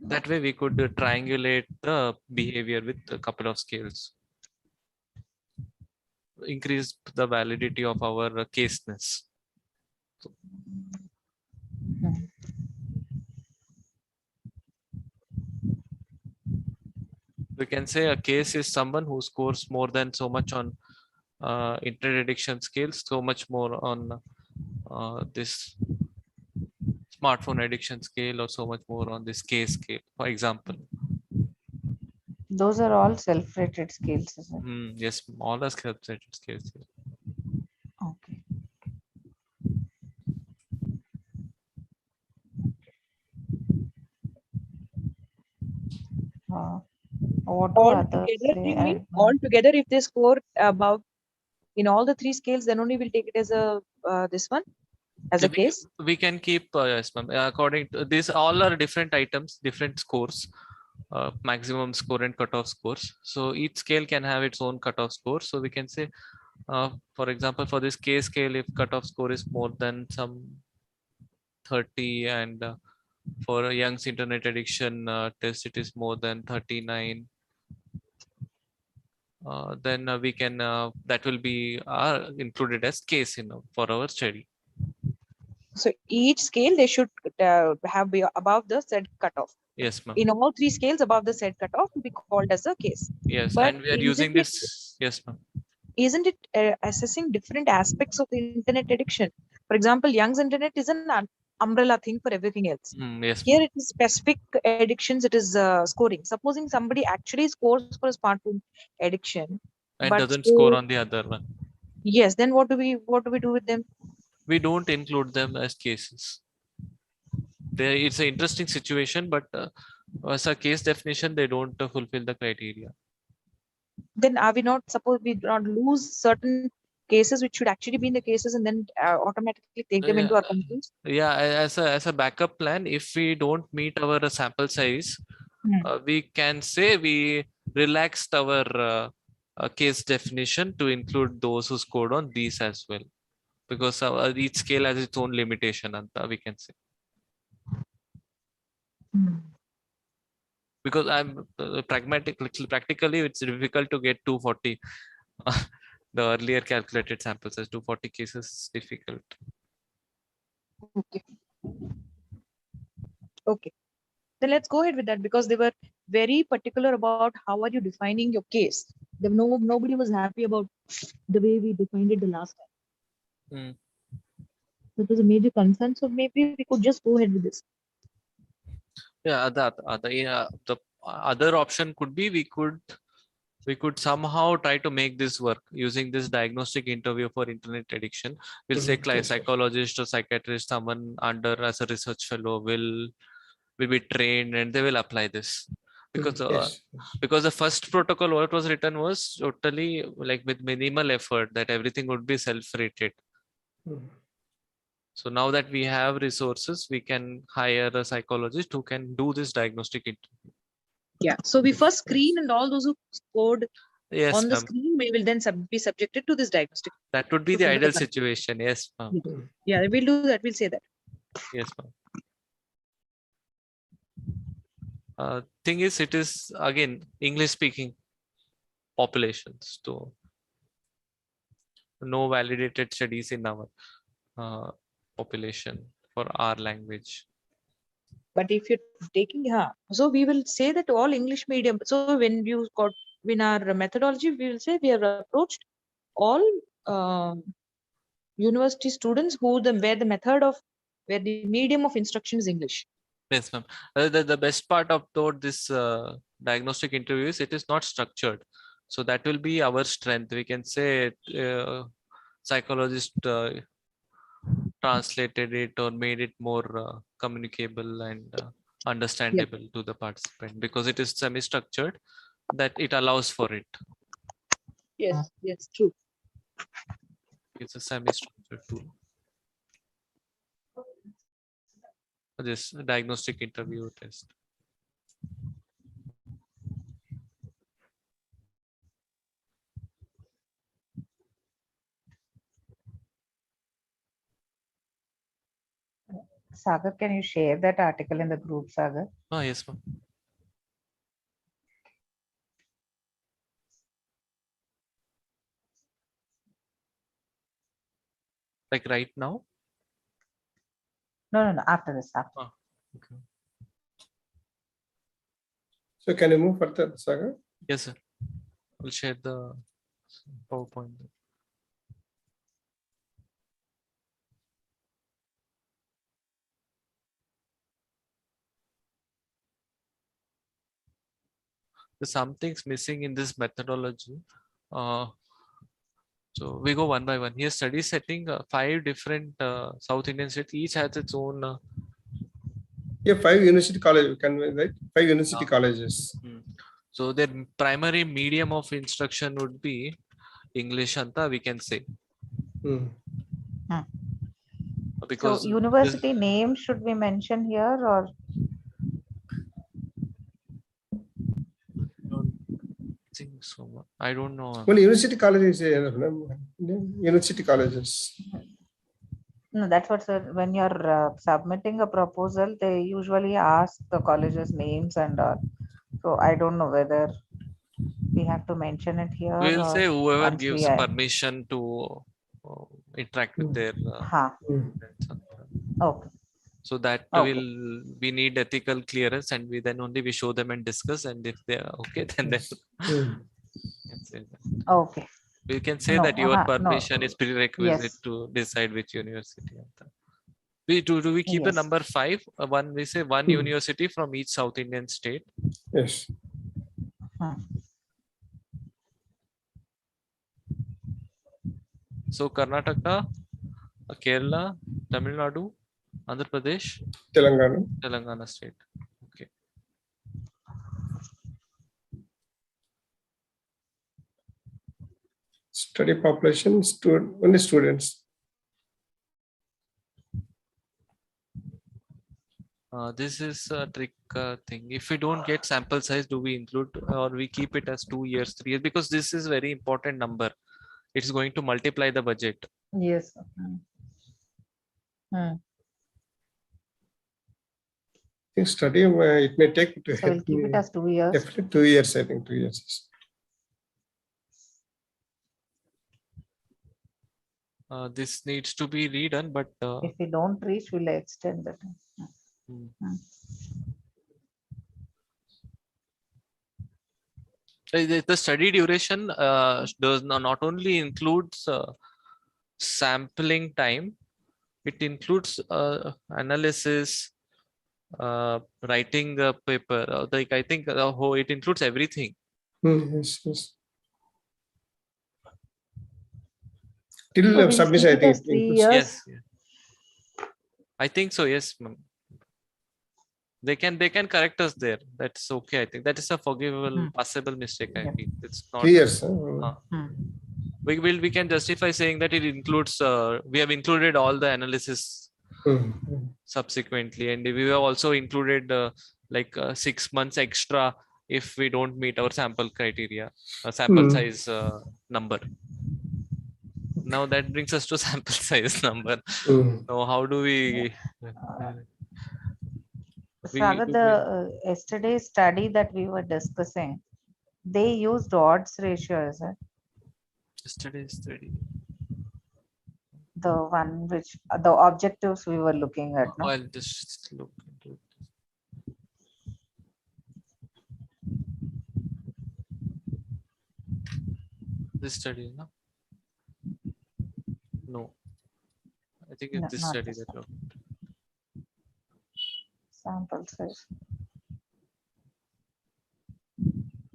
That way we could triangulate the behavior with a couple of scales, increase the validity of our caseness. We can say a case is someone who scores more than so much on internet addiction scales, so much more on this smartphone addiction scale, or so much more on this case scale, for example.
Those are all self-rated scales, is it?
Yes, all are self-rated scales.
Okay. What do others say?
Altogether, if they score above in all the 3 scales, then only we'll take it as a this one as a case.
We can keep yes, ma'am. According to this, all are different items, different scores, maximum score and cutoff scores. So each scale can have its own cutoff score. So we can say, for example, for this K scale, if cutoff score is more than some 30, and for a Young's internet addiction test, it is more than 39. Then we can that will be included as case for our study.
So each scale they should have be above the said cutoff.
Yes, ma'am.
In all 3 scales above the said cutoff will be called as a case.
Yes,
but
and we are using this. Yes, ma'am.
Isn't it assessing different aspects of the internet addiction? For example, Young's internet is an umbrella thing for everything else.
Yes,
here it is specific addictions, it is scoring. Supposing somebody actually scores for a smartphone addiction
and
but
doesn't score on the other one.
Yes, then what do we do with them?
We don't include them as cases. It's an interesting situation, but as a case definition, they don't fulfill the criteria.
Then are we not supposed we not lose certain cases which should actually be in the cases, and then automatically take them into our controls?
Yeah, as a backup plan, if we don't meet our sample size, we can say we relaxed our case definition to include those who scored on these as well, because each scale has its own limitation, we can say. Because I'm practically it's difficult to get 240. The earlier calculated sample size, 240 cases is difficult.
Okay. Then let's go ahead with that, because they were very particular about how are you defining your case. Nobody was happy about the way we defined it the last time. That was a major concern. So maybe we could just go ahead with this.
Yeah, the other option could be we could we could somehow try to make this work using this diagnostic interview for internet addiction. We'll say psychologist or psychiatrist, someone under as a research fellow will be trained and they will apply this. Because because the first protocol what was written was totally like with minimal effort, that everything would be self-rated. So now that we have resources, we can hire a psychologist who can do this diagnostic interview.
Yeah. So we first screen, and all those who scored on the
ma'am.
screen will then be subjected to this diagnostic.
That would be the ideal situation. Yes, ma'am.
Yeah, we'll do that. We'll say that.
Yes, ma'am. Thing is, it is again English speaking populations, so no validated studies in our population for our language.
But if you're taking, so we will say that all English medium. So when you got in our methodology, we will say we have approached all university students where the medium of instruction is English.
Yes, ma'am. The best part of this diagnostic interview is it is not structured. So that will be our strength. We can say psychologist translated it or made it more communicable and understandable to the participant, because it is semi-structured, that it allows for it.
Yes, yes, true.
It's a semi-structured tool. This diagnostic interview test.
Sagar, can you share that article in the group, Sagar?
Oh, yes, ma'am. Like right now?
No, after this. After.
Oh, okay.
So can you move further, Sagar?
Yes, sir. I'll share the PowerPoint. There's something's missing in this methodology. So we go one by one. Here, study setting 5 different South Indian states. Each has its own.
5 university colleges. Can we write 5 university colleges?
So their primary medium of instruction would be English, anta we can say. Because
so university name should we mention here, or?
Think so. I don't know.
Well, university colleges, university colleges.
No, that's what, sir. When you're submitting a proposal, they usually ask the colleges names and all. So I don't know whether we have to mention it here.
We'll say whoever gives permission to interact with their.
Okay.
So that we need ethical clearance, and we show them and discuss, and if they are okay, then can say that.
Okay.
We can say that your permission is prerequisite to decide which university. Do we keep the number 5? We say one university from each South Indian state.
Yes.
So Karnataka, Kerala, Tamil Nadu, Andhra Pradesh, Telangana state. Okay.
Study population, only students.
This is a trick thing. If we don't get sample size, do we include or we keep it as 2 years, 3 years? Because this is very important number. It's going to multiply the budget.
Yes.
Study, it may take.
So we'll keep it as 2 years.
Definitely 2 years, I think 2 years.
This needs to be redone, but
if we don't reach, we'll extend that.
The study duration does not only includes sampling time, it includes analysis, writing the paper. Like I think it includes everything.
Yes, yes. Till
So we'll
submission, I
keep it as
think.
3 years.
Yes. I think so. Yes, ma'am. They can correct us there. That's okay. I think that is a forgivable, possible mistake. I feel it's not
3 years.
we can justify saying that it includes we have included all the analysis subsequently, and we have also included like 6 months extra if we don't meet our sample criteria, sample size number. Now that brings us to sample size number. Now how do we
Sagar, the yesterday's study that we were discussing, they used odds ratio, is it?
Yesterday's study.
The one which the objectives we were looking at, no?
I'll just look into it. This study, no? No. I think it's this study that you're
sample size.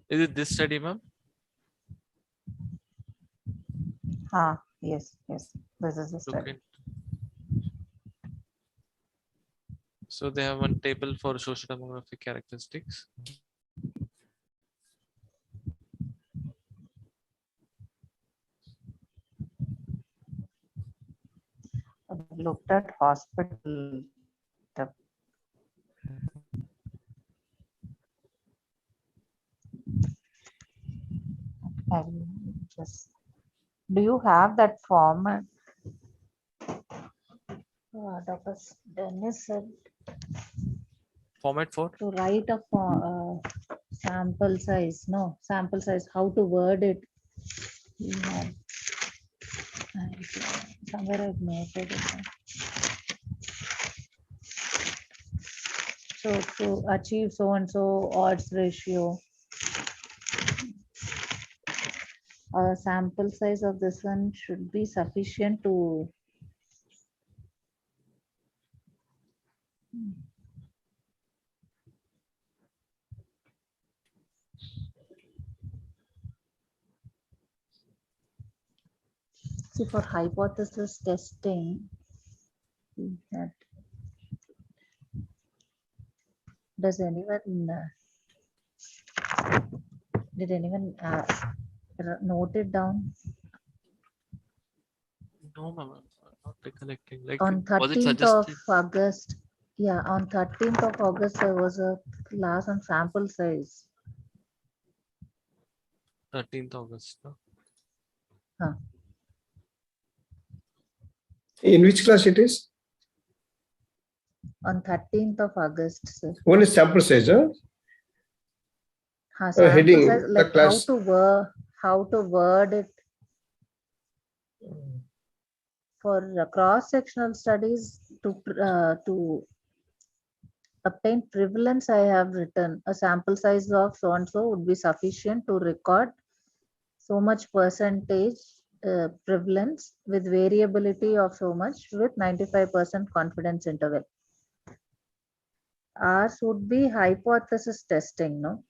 Is it this study, ma'am?
Yes. This is the study.
So they have one table for socio-demographic characteristics.
Looked at hospital. Do you have that format? Dr. Dennis said
format for
to write a sample size. No, sample size. How to word it? Somewhere I've noted it. So to achieve so and so odds ratio, a sample size of this one should be sufficient to see for hypothesis testing. Does anyone did anyone note it down?
No, ma'am, I'm not recollecting. Like
on 13th of August. Yeah, on 13th of August there was a class on sample size.
13th August. No?
In which class it is?
On 13th of August, sir.
One is sample size, huh?
Sample
heading,
size, like how to word it. For cross-sectional studies, to obtain prevalence, I have written a sample size of so and so would be sufficient to record so much percentage prevalence with variability of so much with 95% confidence interval. Ours would be hypothesis testing, no?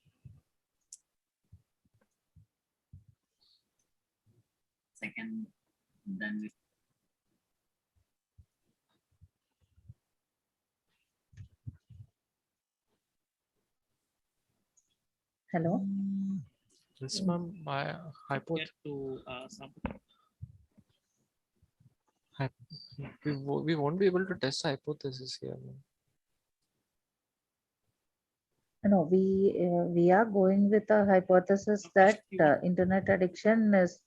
Second, then we
Hello.
Yes, ma'am. My hypothesis
to sample.
We won't be able to test hypothesis here.
No, we are going with a hypothesis that internet addiction is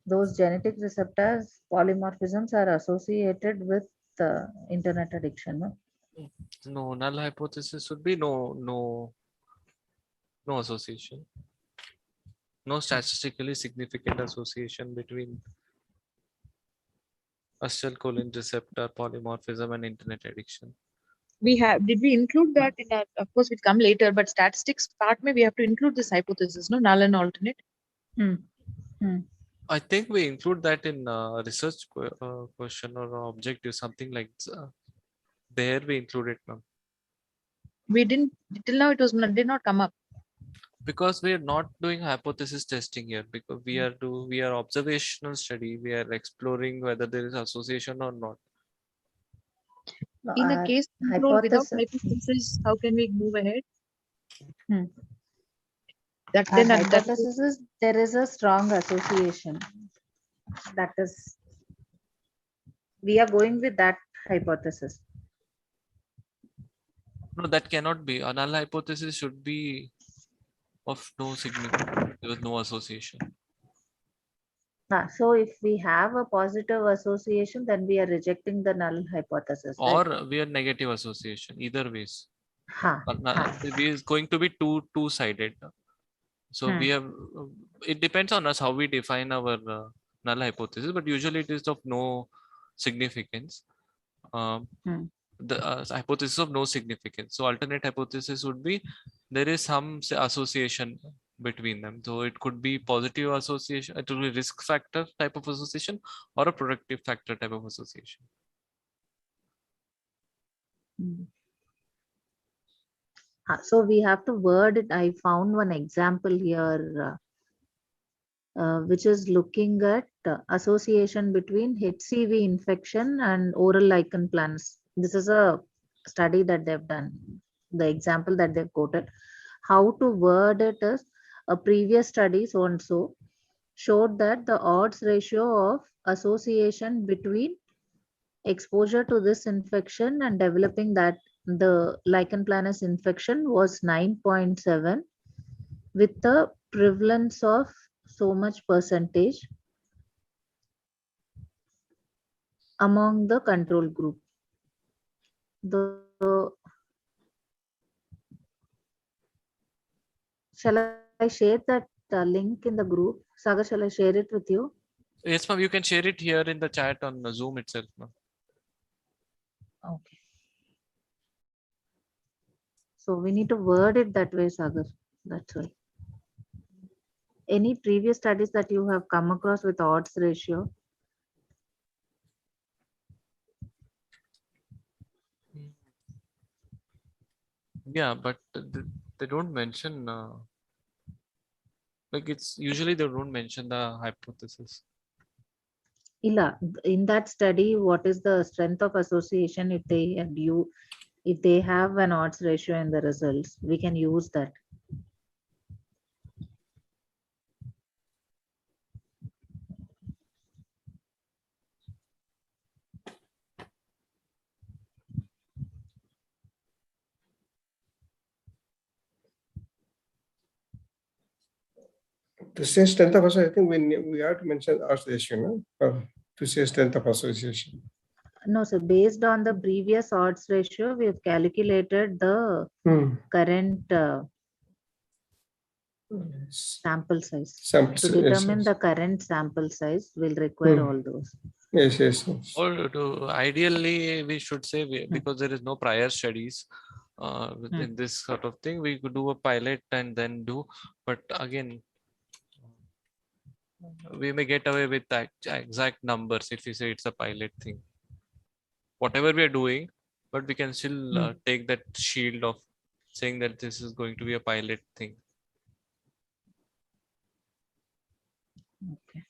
those genetic receptors polymorphisms are associated with internet addiction.
No, null hypothesis would be no association. No statistically significant association between acetylcholine receptor polymorphism and internet addiction.
Did we include that in that? Of course, it come later, but statistics part we have to include this hypothesis, no, null and alternate.
I think we include that in research question or objective, something like there we included, ma'am.
We didn't till now. It was did not come up.
Because we are not doing hypothesis testing here, because we are observational study. We are exploring whether there is association or not.
In a case control without hypothesis, how can we move ahead?
That then hypothesis is there is a strong association. That is, we are going with that hypothesis.
No, that cannot be. A null hypothesis should be of no significance. There was no association.
So if we have a positive association, then we are rejecting the null hypothesis.
Or
right?
we are negative association. Either ways. It is going to be two-sided. So we have. It depends on us how we define our null hypothesis, but usually it is of no significance. The hypothesis of no significance. So alternate hypothesis would be there is some association between them. So it could be positive association, it will be risk factor type of association, or a productive factor type of association.
So we have to word it. I found one example here, which is looking at association between HCV infection and oral lichen planus. This is a study that they've done. The example that they've quoted. How to word it is a previous study so and so showed that the odds ratio of association between exposure to this infection and developing that the lichen planus infection was 9.7 with the prevalence of so much percentage among the control group. Shall I share that link in the group? Sagar, shall I share it with you?
Yes, ma'am. You can share it here in the chat on Zoom itself, ma'am.
Okay. So we need to word it that way, Sagar. That's why. Any previous studies that you have come across with odds ratio?
Yeah, but they don't mention like it's usually they don't mention the hypothesis.
Ila, in that study, what is the strength of association if they have an odds ratio in the results? We can use that.
To say strength of association, I think we have to mention association, no? To say strength of association.
No, so based on the previous odds ratio, we have calculated the current sample size. To determine the current sample size, we'll require all those.
Yes.
Or ideally, we should say because there is no prior studies in this sort of thing, we could do a pilot and then do. But again, we may get away with that exact numbers if we say it's a pilot thing. Whatever we are doing, but we can still take that shield of saying that this is going to be a pilot thing.
Okay.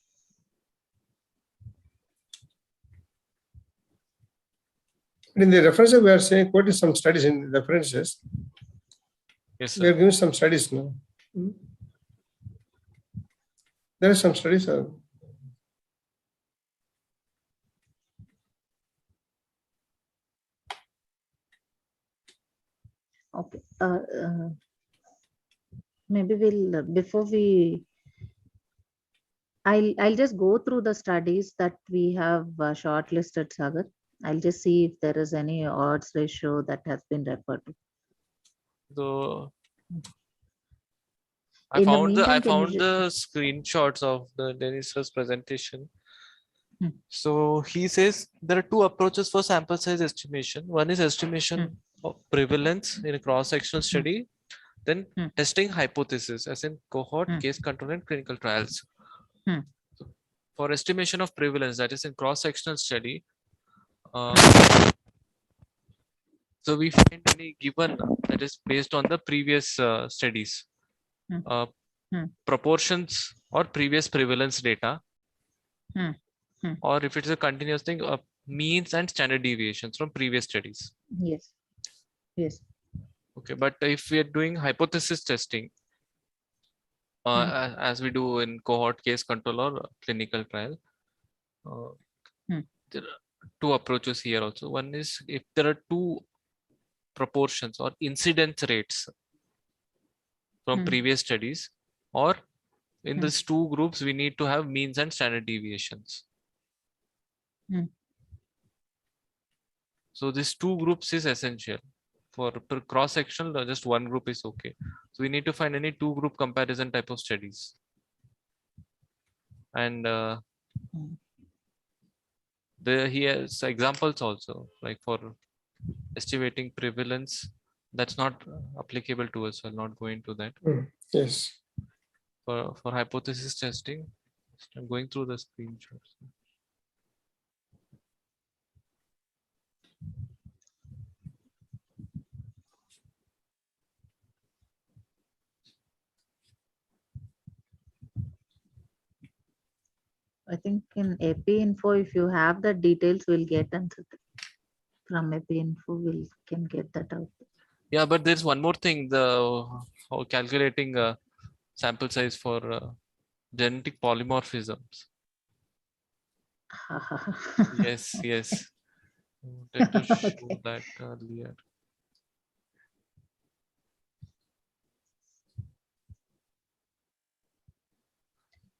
In the references, we are saying quoted some studies in the references.
Yes, sir.
We are giving some studies now. There are some studies.
Okay. Maybe we'll before we. I'll just go through the studies that we have shortlisted, Sagar. I'll just see if there is any odds ratio that has been referred to.
So I found the screenshots of the Dennis's presentation. So he says there are two approaches for sample size estimation. One is estimation of prevalence in a cross-sectional study, then testing hypothesis as in cohort, case control, and clinical trials. So for estimation of prevalence, that is in cross-sectional study, so we find any given that is based on the previous studies. proportions or previous prevalence data, or if it's a continuous thing, means and standard deviations from previous studies.
Yes. Yes.
Okay, but if we are doing hypothesis testing, as we do in cohort case control or clinical trial, there are two approaches here also. One is if there are two proportions or incidence rates from previous studies, or in these two groups, we need to have means and standard deviations. So these two groups is essential. For cross-sectional, just one group is okay. So we need to find any two group comparison type of studies. And he has examples also, like for estimating prevalence. That's not applicable to us. I'll not go into that.
Yes.
For hypothesis testing, I'm going through the screenshots.
I think in AP info, if you have the details, we'll get answer from AP info. We can get that out.
Yeah, but there's one more thing: how calculating sample size for genetic polymorphisms. Yes, yes. Let us show that earlier.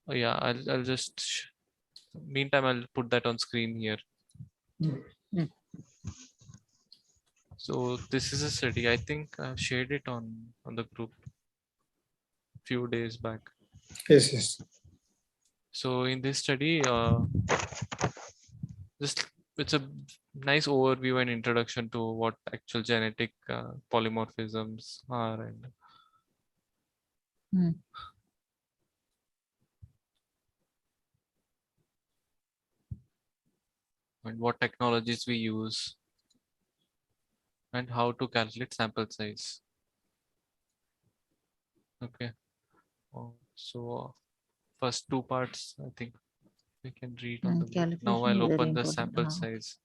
Oh, yeah, I'll just. Meantime, I'll put that on screen here. So this is a study. I think I shared it on the group a few days back.
Yes, yes.
So in this study, it's a nice overview and introduction to what actual genetic polymorphisms are and what technologies we use and how to calculate sample size. Okay. So first two parts, I think we can read on the book. Now I'll open the sample size.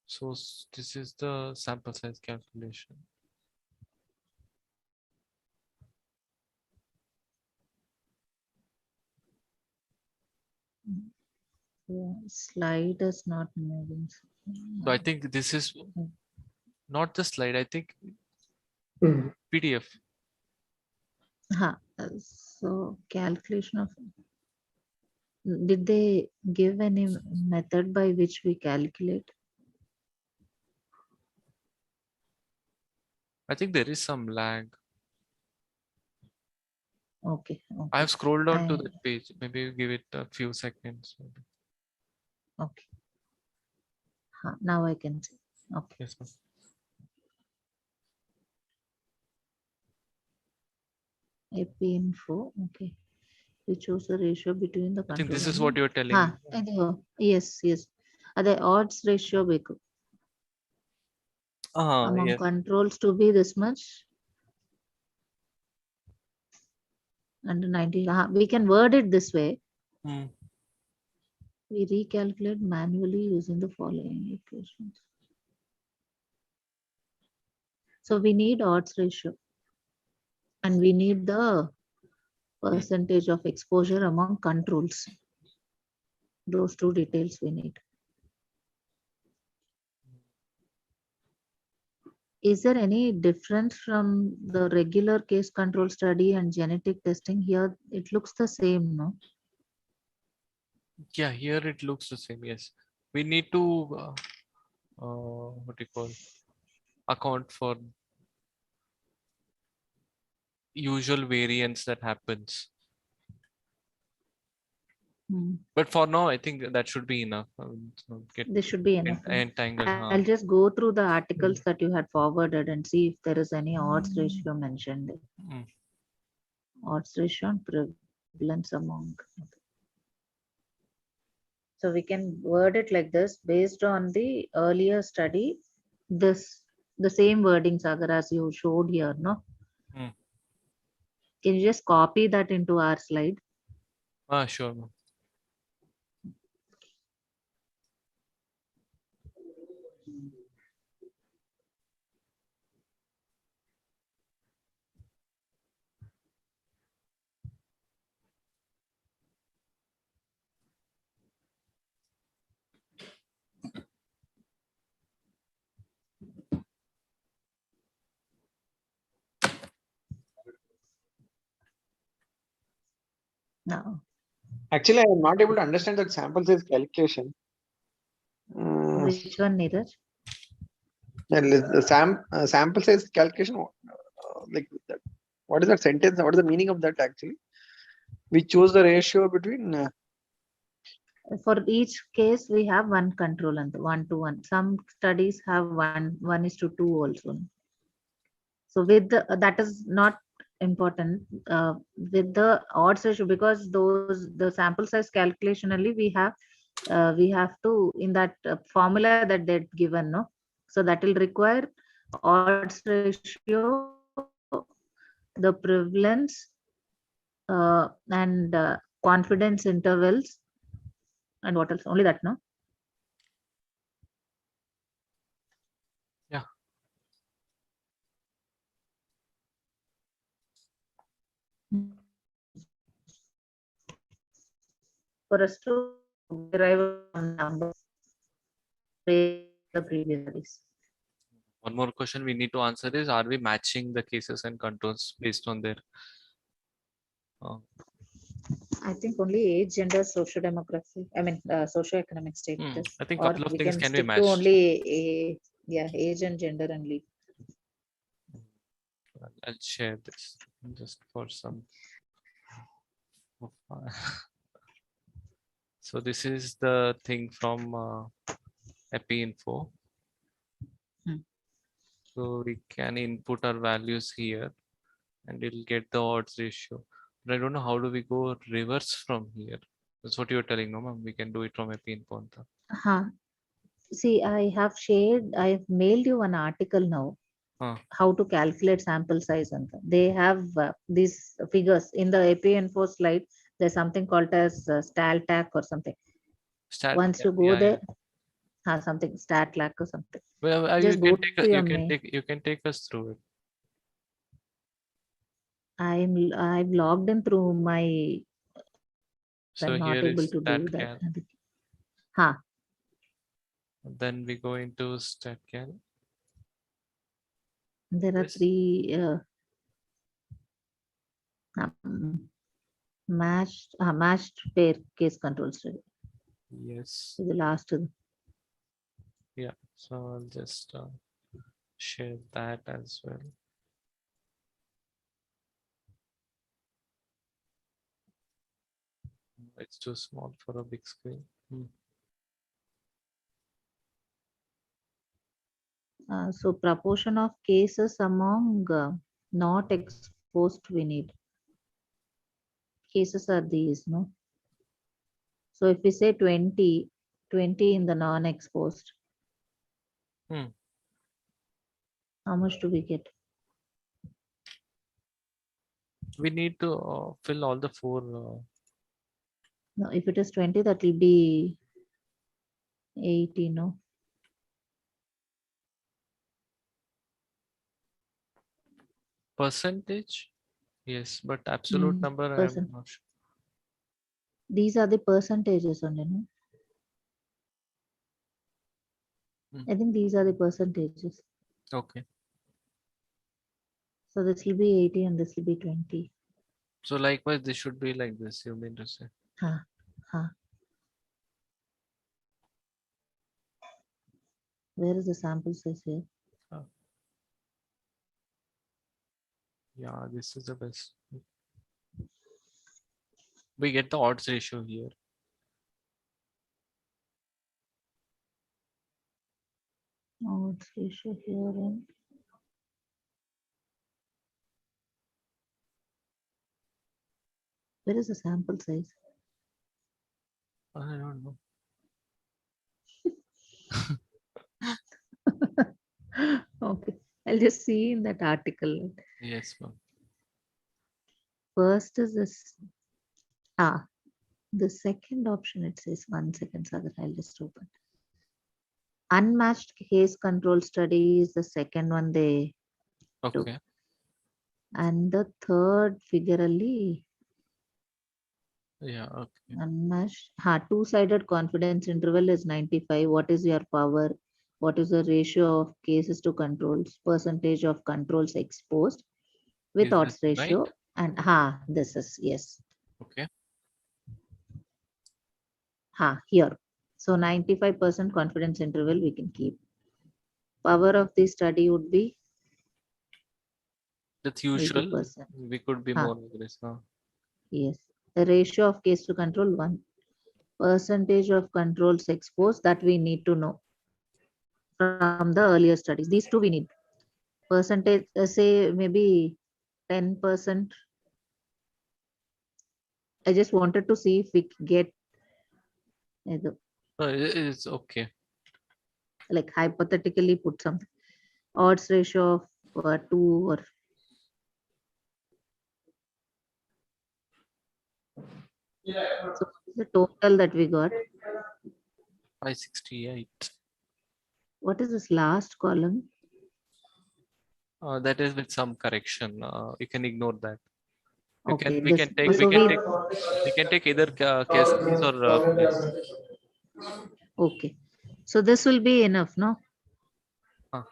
So this is the sample size calculation.
Slide is not moving.
So I think this is not the slide. I think PDF.
So calculation of. Did they give any method by which we calculate?
I think there is some lag.
Okay.
I have scrolled down to that page. Maybe give it a few seconds.
Okay. Now I can see. Okay.
Yes, ma'am.
AP info. Okay. We chose the ratio between the.
I think this is what you're telling.
Yes, yes. The odds ratio among
yeah.
controls to be this much. Under 90. We can word it this way. We recalculate manually using the following equations. So we need odds ratio. And we need the percentage of exposure among controls. Those two details we need. Is there any difference from the regular case control study and genetic testing? Here it looks the same, no?
Yeah, here it looks the same. Yes, we need to what do you call, account for usual variance that happens. But for now, I think that should be enough.
This should be enough.
Entangled.
I'll just go through the articles that you had forwarded and see if there is any odds ratio mentioned. Odds ratio and prevalence among. So we can word it like this: based on the earlier study, this the same wording, Sagar, as you showed here, no? Can you just copy that into our slide?
Sure, ma'am.
No.
Actually, I am not able to understand that sample size calculation.
Which one, Neeraj?
The sample size calculation, like that. What is that sentence? What is the meaning of that actually? We choose the ratio between.
For each case, we have one control and 1:1. Some studies have 1:2 also. So with that is not important with the odds ratio, because the sample size calculation only we have to in that formula that they're given, no? So that will require odds ratio, the prevalence, and confidence intervals, and what else? Only that, no?
Yeah.
For us to derive a number, the previous studies.
One more question we need to answer is, are we matching the cases and controls based on their
I think only age, gender, socio-demography. I mean, socio-economic status.
I think
or
couple of
we
things
can
can be
stick to
matched.
only age and gender only.
I'll share this just for some. So this is the thing from EpiInfo. So we can input our values here and it'll get the odds ratio. But I don't know how do we go reverse from here. That's what you're telling, no, ma'am? We can do it from EpiInfo.
See, I've mailed you an article now. How to calculate sample size, and they have these figures in the EpiInfo slide. There's something called as StalTac or something. Once you go there, something StatLac or something.
Well,
just
you
go
can
to your mail.
you can take us through it.
I've logged in through my.
So
I'm not
here
able
is
to do that.
Then we go into StatCal.
There are three matched pair case control study.
Yes.
The last.
Yeah. So I'll just share that as well. It's too small for a big screen.
So proportion of cases among not exposed we need. Cases are these, no? So if we say 20 in the non-exposed, how much do we get?
We need to fill all the four.
No, if it is 20, that will be 80, no?
Percentage? Yes, but absolute number I am not sure.
These are the percentages only, no? I think these are the percentages.
Okay.
So this will be 80 and this will be 20.
So likewise, this should be like this, you mean to say?
Where is the sample size here?
Yeah, this is the best. We get the odds ratio here.
Odds ratio here and where is the sample size?
I don't know.
Okay, I'll just see in that article.
Yes, ma'am.
First is this. The second option, it says 1 second, Sagar, I'll just open. Unmatched case control study is the second one they took.
Okay.
And the third figure ali
Yeah, okay.
unmatched. Two-sided confidence interval is 95. What is your power? What is the ratio of cases to controls? Percentage of controls exposed with
Is
odds
this
ratio.
right?
And this is yes.
Okay.
Here. So 95% confidence interval we can keep. Power of the study would be
That's usual.
80%.
We could be more aggressive. Huh?
Yes. The ratio of case to control 1. Percentage of controls exposed that we need to know from the earlier studies. These two we need. Percentage, say maybe 10%. I just wanted to see if we get
It's okay.
Like hypothetically put something. Odds ratio of 2 or so the total that we got.
568.
What is this last column?
That is with some correction. You can ignore that. We
Okay,
can take either case or place.
Okay, so this will be enough, no?
Huh.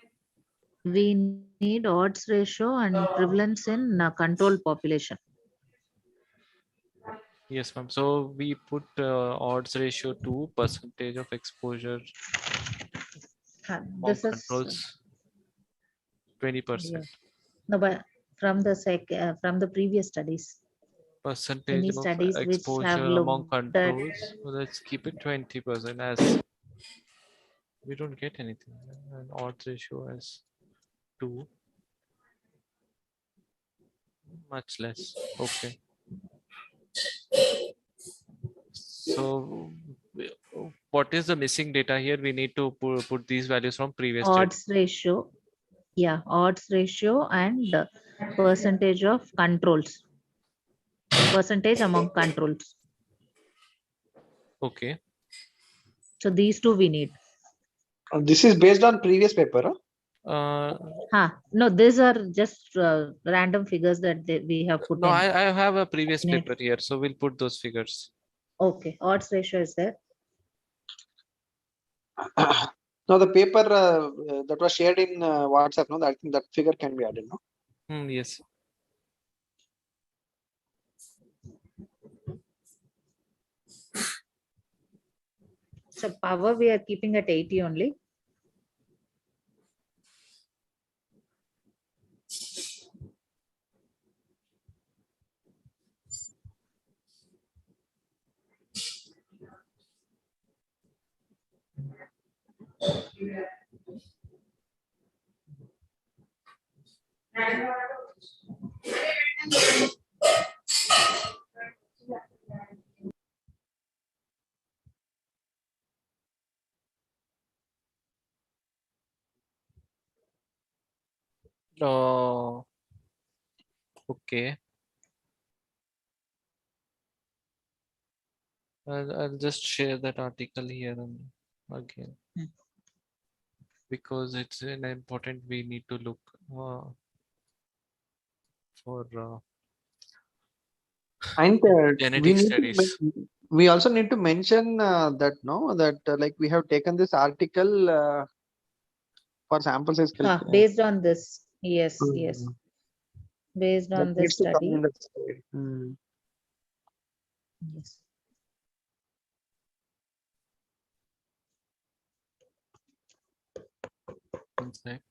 We need odds ratio and prevalence in control population.
Yes, ma'am. So we put odds ratio to percentage of exposure on
This is
controls 20%.
yeah. No, but from the previous studies.
Percentage
Any
of
studies which have
exposure among
looked at
controls. So let's keep it 20% as we don't get anything. And odds ratio as 2. Much less. Okay. So what is the missing data here? We need to put these values from previous
odds ratio. Yeah, odds ratio and percentage of controls. Percentage among controls.
Okay.
So these two we need. This is based on previous paper,
No, these are just random figures that we have put
No,
in.
I have a previous paper here, so we'll put those figures.
Okay, odds ratio is there.
No, the paper that was shared in WhatsApp, no, I think that figure can be added, no?
Yes.
So power we are keeping at 80 only.
Oh, okay. I'll just share that article here again because it's an important. We need to look for
and
genetic studies.
We also need to mention that like we have taken this article for sample size
based on this. Yes, yes. Based on this study. Yes.
One sec.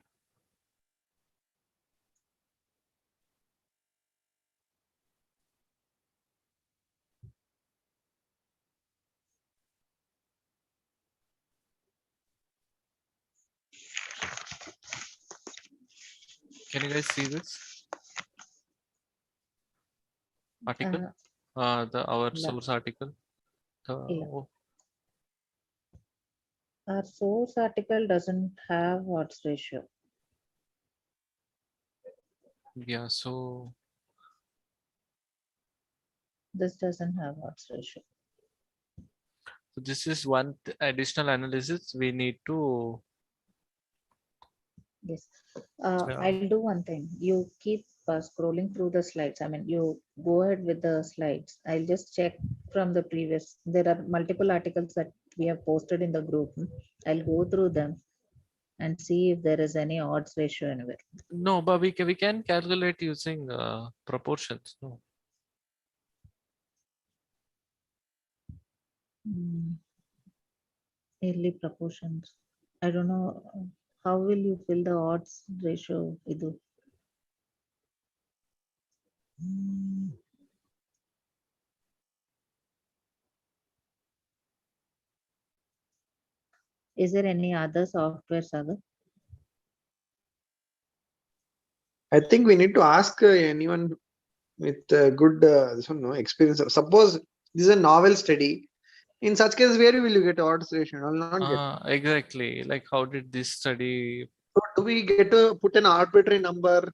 Can you guys see this article? Our source article.
Our source article doesn't have odds ratio.
Yeah, so
this doesn't have odds ratio.
so this is one additional analysis we need to.
Yes.
Yeah.
I'll do one thing. You keep scrolling through the slides. I mean, you go ahead with the slides. I'll just check from the previous. There are multiple articles that we have posted in the group. I'll go through them and see if there is any odds ratio anywhere.
No, but we can calculate using proportions. No.
Early proportions. I don't know. How will you fill the odds ratio, Idu? Is there any other software, Sagar?
I think we need to ask anyone with good experience. Suppose this is a novel study. In such case, where will you get odds ratio? I will not get.
Exactly. Like, how did this study?
So do we get to put an arbitrary number?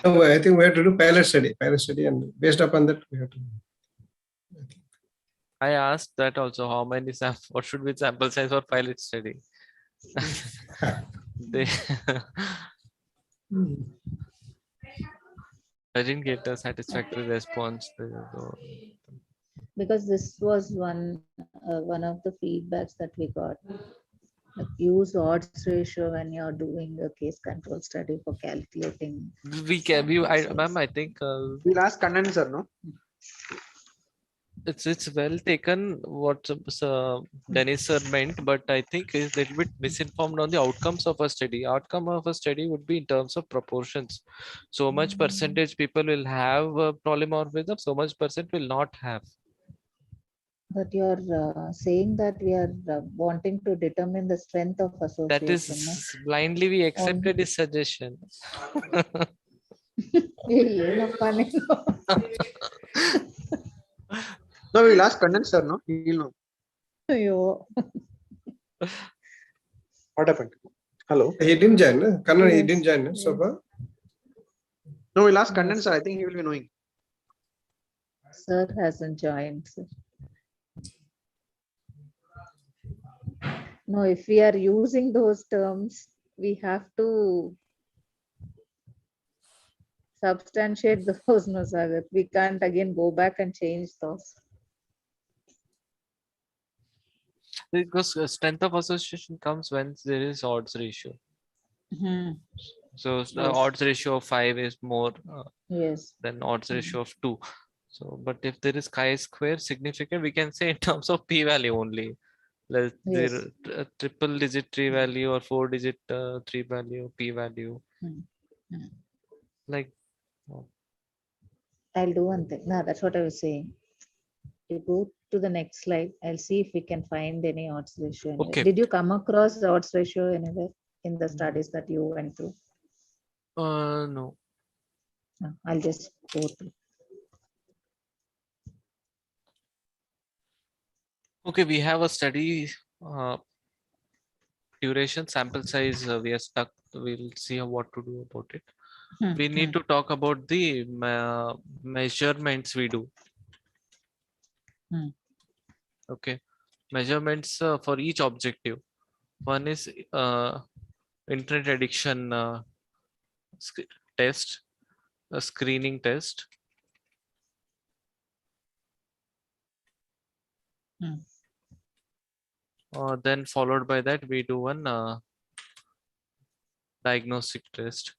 No, I think we have to do pilot study, and based upon that, we have to.
I asked that also. How many samples? What should be sample size for pilot study? They I didn't get a satisfactory response.
Because this was one of the feedbacks that we got. Like, use odds ratio when you're doing a case control study for calculating.
Ma'am, I think
we'll ask condenser, no?
It's well taken what Dennis sir meant, but I think is a little bit misinformed on the outcomes of a study. Outcome of a study would be in terms of proportions. So much percentage people will have a polymorphism, so much percent will not have.
But you're saying that we are wanting to determine the strength of association.
That is blindly we accepted his suggestion.
No, we'll ask condenser, no? He'll know. What happened? Hello?
He didn't join, no? Kannan, he didn't join so far.
No, we'll ask condenser. I think he will be knowing.
Sir hasn't joined. Sir. No, if we are using those terms, we have to substantiate those, no, Sagar. We can't again go back and change those.
Because strength of association comes when there is odds ratio. So yes. Odds ratio of 5 is more than odds ratio of 2. So, but if there is chi-square significant, we can say in terms of p-value only. Like there a triple digit tree value or 4 digit tree value, p-value. Like,
I'll do one thing. No, that's what I was saying. You go to the next slide. I'll see if we can find any odds ratio. Okay. Did you come across the odds ratio anywhere in the studies that you went through?
No.
No, I'll just go through.
Okay, we have a study duration, sample size. We are stuck. We'll see what to do about it. We need to talk about the measurements we do. Okay, measurements for each objective. One is internet addiction test, a screening test. Then followed by that, we do one diagnostic test.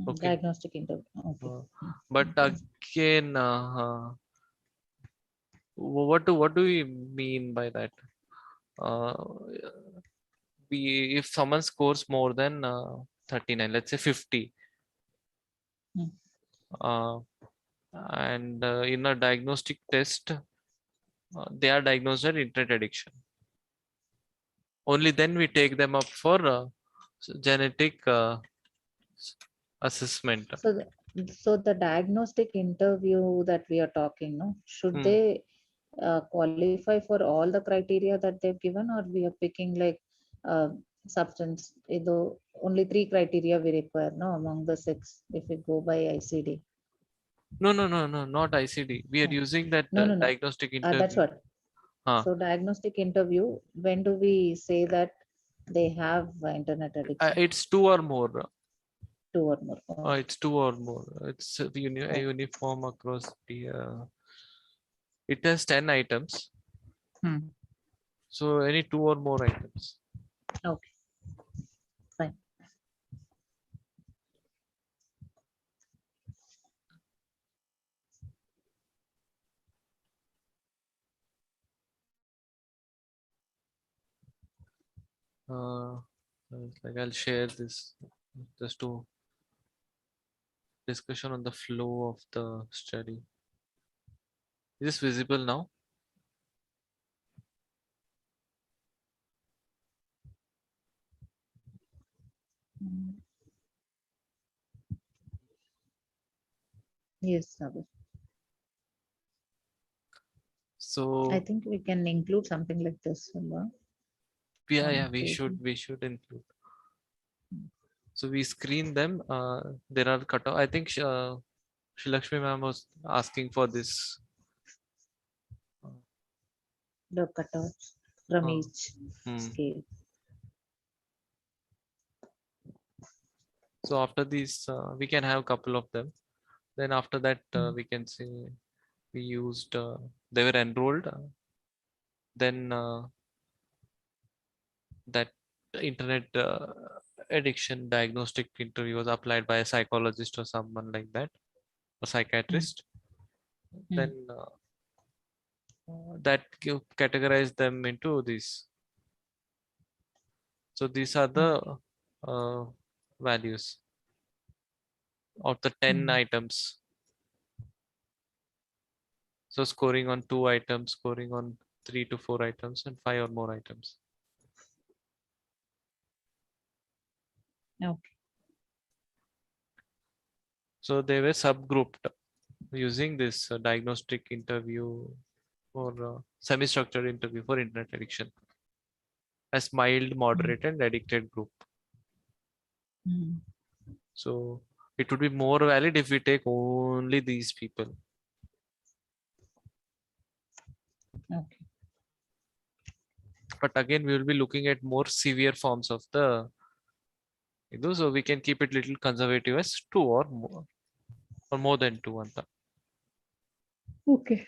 Okay.
Diagnostic interview. Okay.
But again, what do we mean by that? If someone scores more than 39, let's say 50, and in a diagnostic test, they are diagnosed with internet addiction. Only then we take them up for genetic assessment.
So the diagnostic interview that we are talking, no, should they qualify for all the criteria that they've given, or we are picking like substance. Though only 3 criteria we require, no, among the 6, if we go by ICD.
No, not ICD. We are using that
No.
diagnostic interview.
That's what. So diagnostic interview, when do we say that they have internet addiction?
It's 2 or more.
2 or more.
It's 2 or more. It's a uniform across the. It has 10 items. So any 2 or more items.
Okay. Fine.
Like I'll share this just to discussion on the flow of the study. Is this visible now?
Yes, Sabir.
So
I think we can include something like this.
Yeah, we should include. So we screen them. There are cutoff. I think Shilakshmi ma'am was asking for this.
The cutoffs from each scale.
So after these, we can have a couple of them. Then after that, we can say we used. They were enrolled. Then that internet addiction diagnostic interview was applied by a psychologist or someone like that, a psychiatrist. Then that categorize them into these. So these are the values of the 10 items. So scoring on 2 items, scoring on 3 to 4 items, and 5 or more items.
Okay.
So they were subgrouped using this diagnostic interview or semi-structured interview for internet addiction as mild, moderate, and addicted group. So it would be more valid if we take only these people.
Okay.
But again, we will be looking at more severe forms of the. So we can keep it little conservative as 2 or more than 2 anta.
Okay.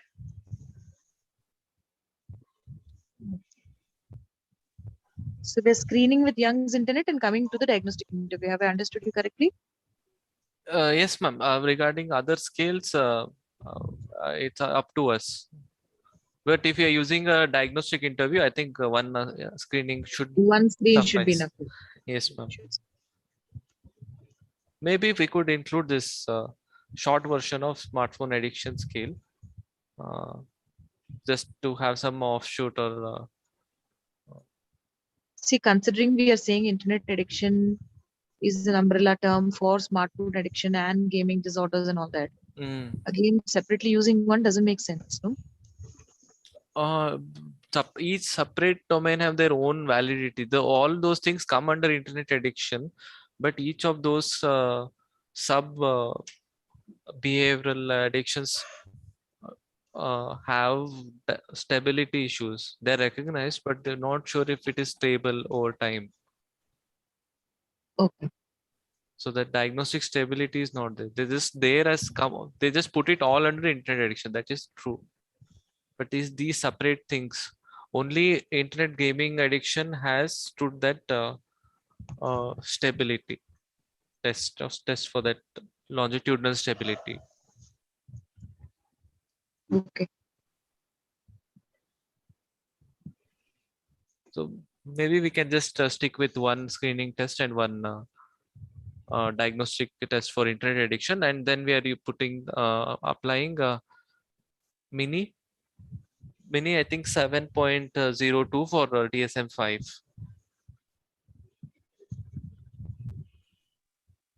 So we're screening with Young's internet and coming to the diagnostic interview. Have I understood you correctly?
Yes, ma'am. Regarding other scales, it's up to us. But if you are using a diagnostic interview, I think one screening should.
One screen
suffice.
should be enough.
Yes, ma'am. Maybe if we could include this short version of smartphone addiction scale, just to have some offshoot or.
See, considering we are saying internet addiction is an umbrella term for smartphone addiction and gaming disorders and all that. Again, separately using one doesn't make sense, no?
Each separate domain have their own validity. All those things come under internet addiction, but each of those sub behavioral addictions have stability issues. They're recognized, but they're not sure if it is stable over time.
Okay.
So the diagnostic stability is not there. They're just there as they just put it all under internet addiction. That is true. But these separate things. Only internet gaming addiction has stood that stability test for that longitudinal stability.
Okay.
So maybe we can just stick with one screening test and one diagnostic test for internet addiction, and then we are applying mini. I think 7.02 for DSM-5.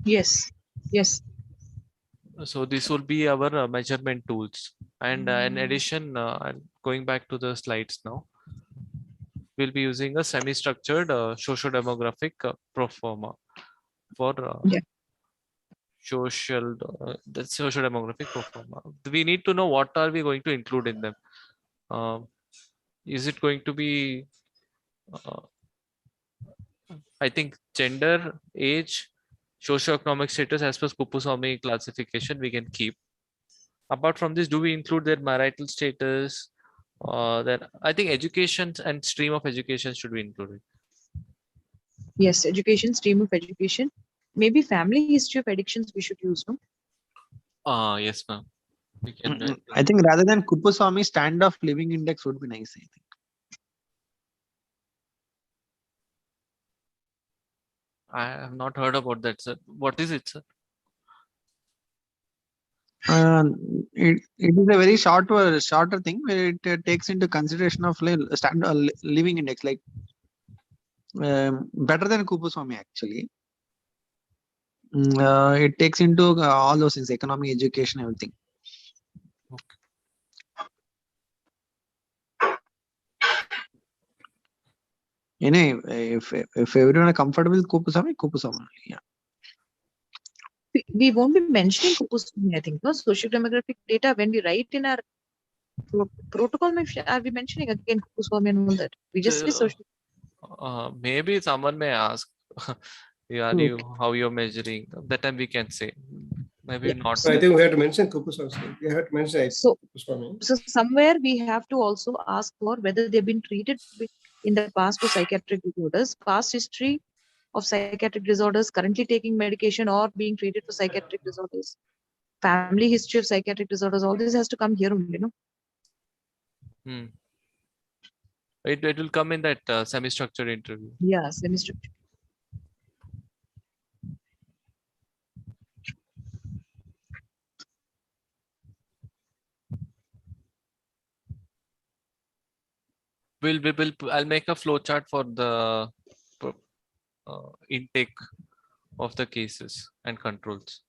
Yes.
So this will be our measurement tools, and in addition, going back to the slides now. we'll be using a semi-structured socio-demographic pro forma for the socio-demographic pro forma. We need to know what are we going to include in them. Is it going to be I think gender, age, socioeconomic status as per Kupuswamy classification we can keep. Apart from this, do we include their marital status? That I think education and stream of education should be included.
Yes, education, stream of education. Maybe family history of addictions we should use, no?
Yes, ma'am. We can.
I think rather than Kupuswamy, standard of living index would be nice, I think.
I have not heard about that, sir. What is it, sir?
It is a very shorter thing where it takes into consideration of standard living index, like better than Kupuswamy actually. It takes into all those things, economy, education, everything.
Okay.
Anyway, if everyone are comfortable with Kupuswamy, yeah.
We won't be mentioning Kupuswamy, I think, no? Socio-demographic data, when we write in our protocol, are we mentioning again Kupuswamy and all that? We just say social.
Maybe someone may ask, how you're measuring. That time we can say. Maybe not.
So I think we have to mention Kupuswamy. We have to mention Kupuswamy.
So somewhere we have to also ask for whether they've been treated in the past for psychiatric disorders, past history of psychiatric disorders, currently taking medication or being treated for psychiatric disorders, family history of psychiatric disorders. All this has to come here only, no?
It will come in that semi-structured interview.
Yeah, semi-structured.
I'll make a flow chart for the intake of the cases and controls.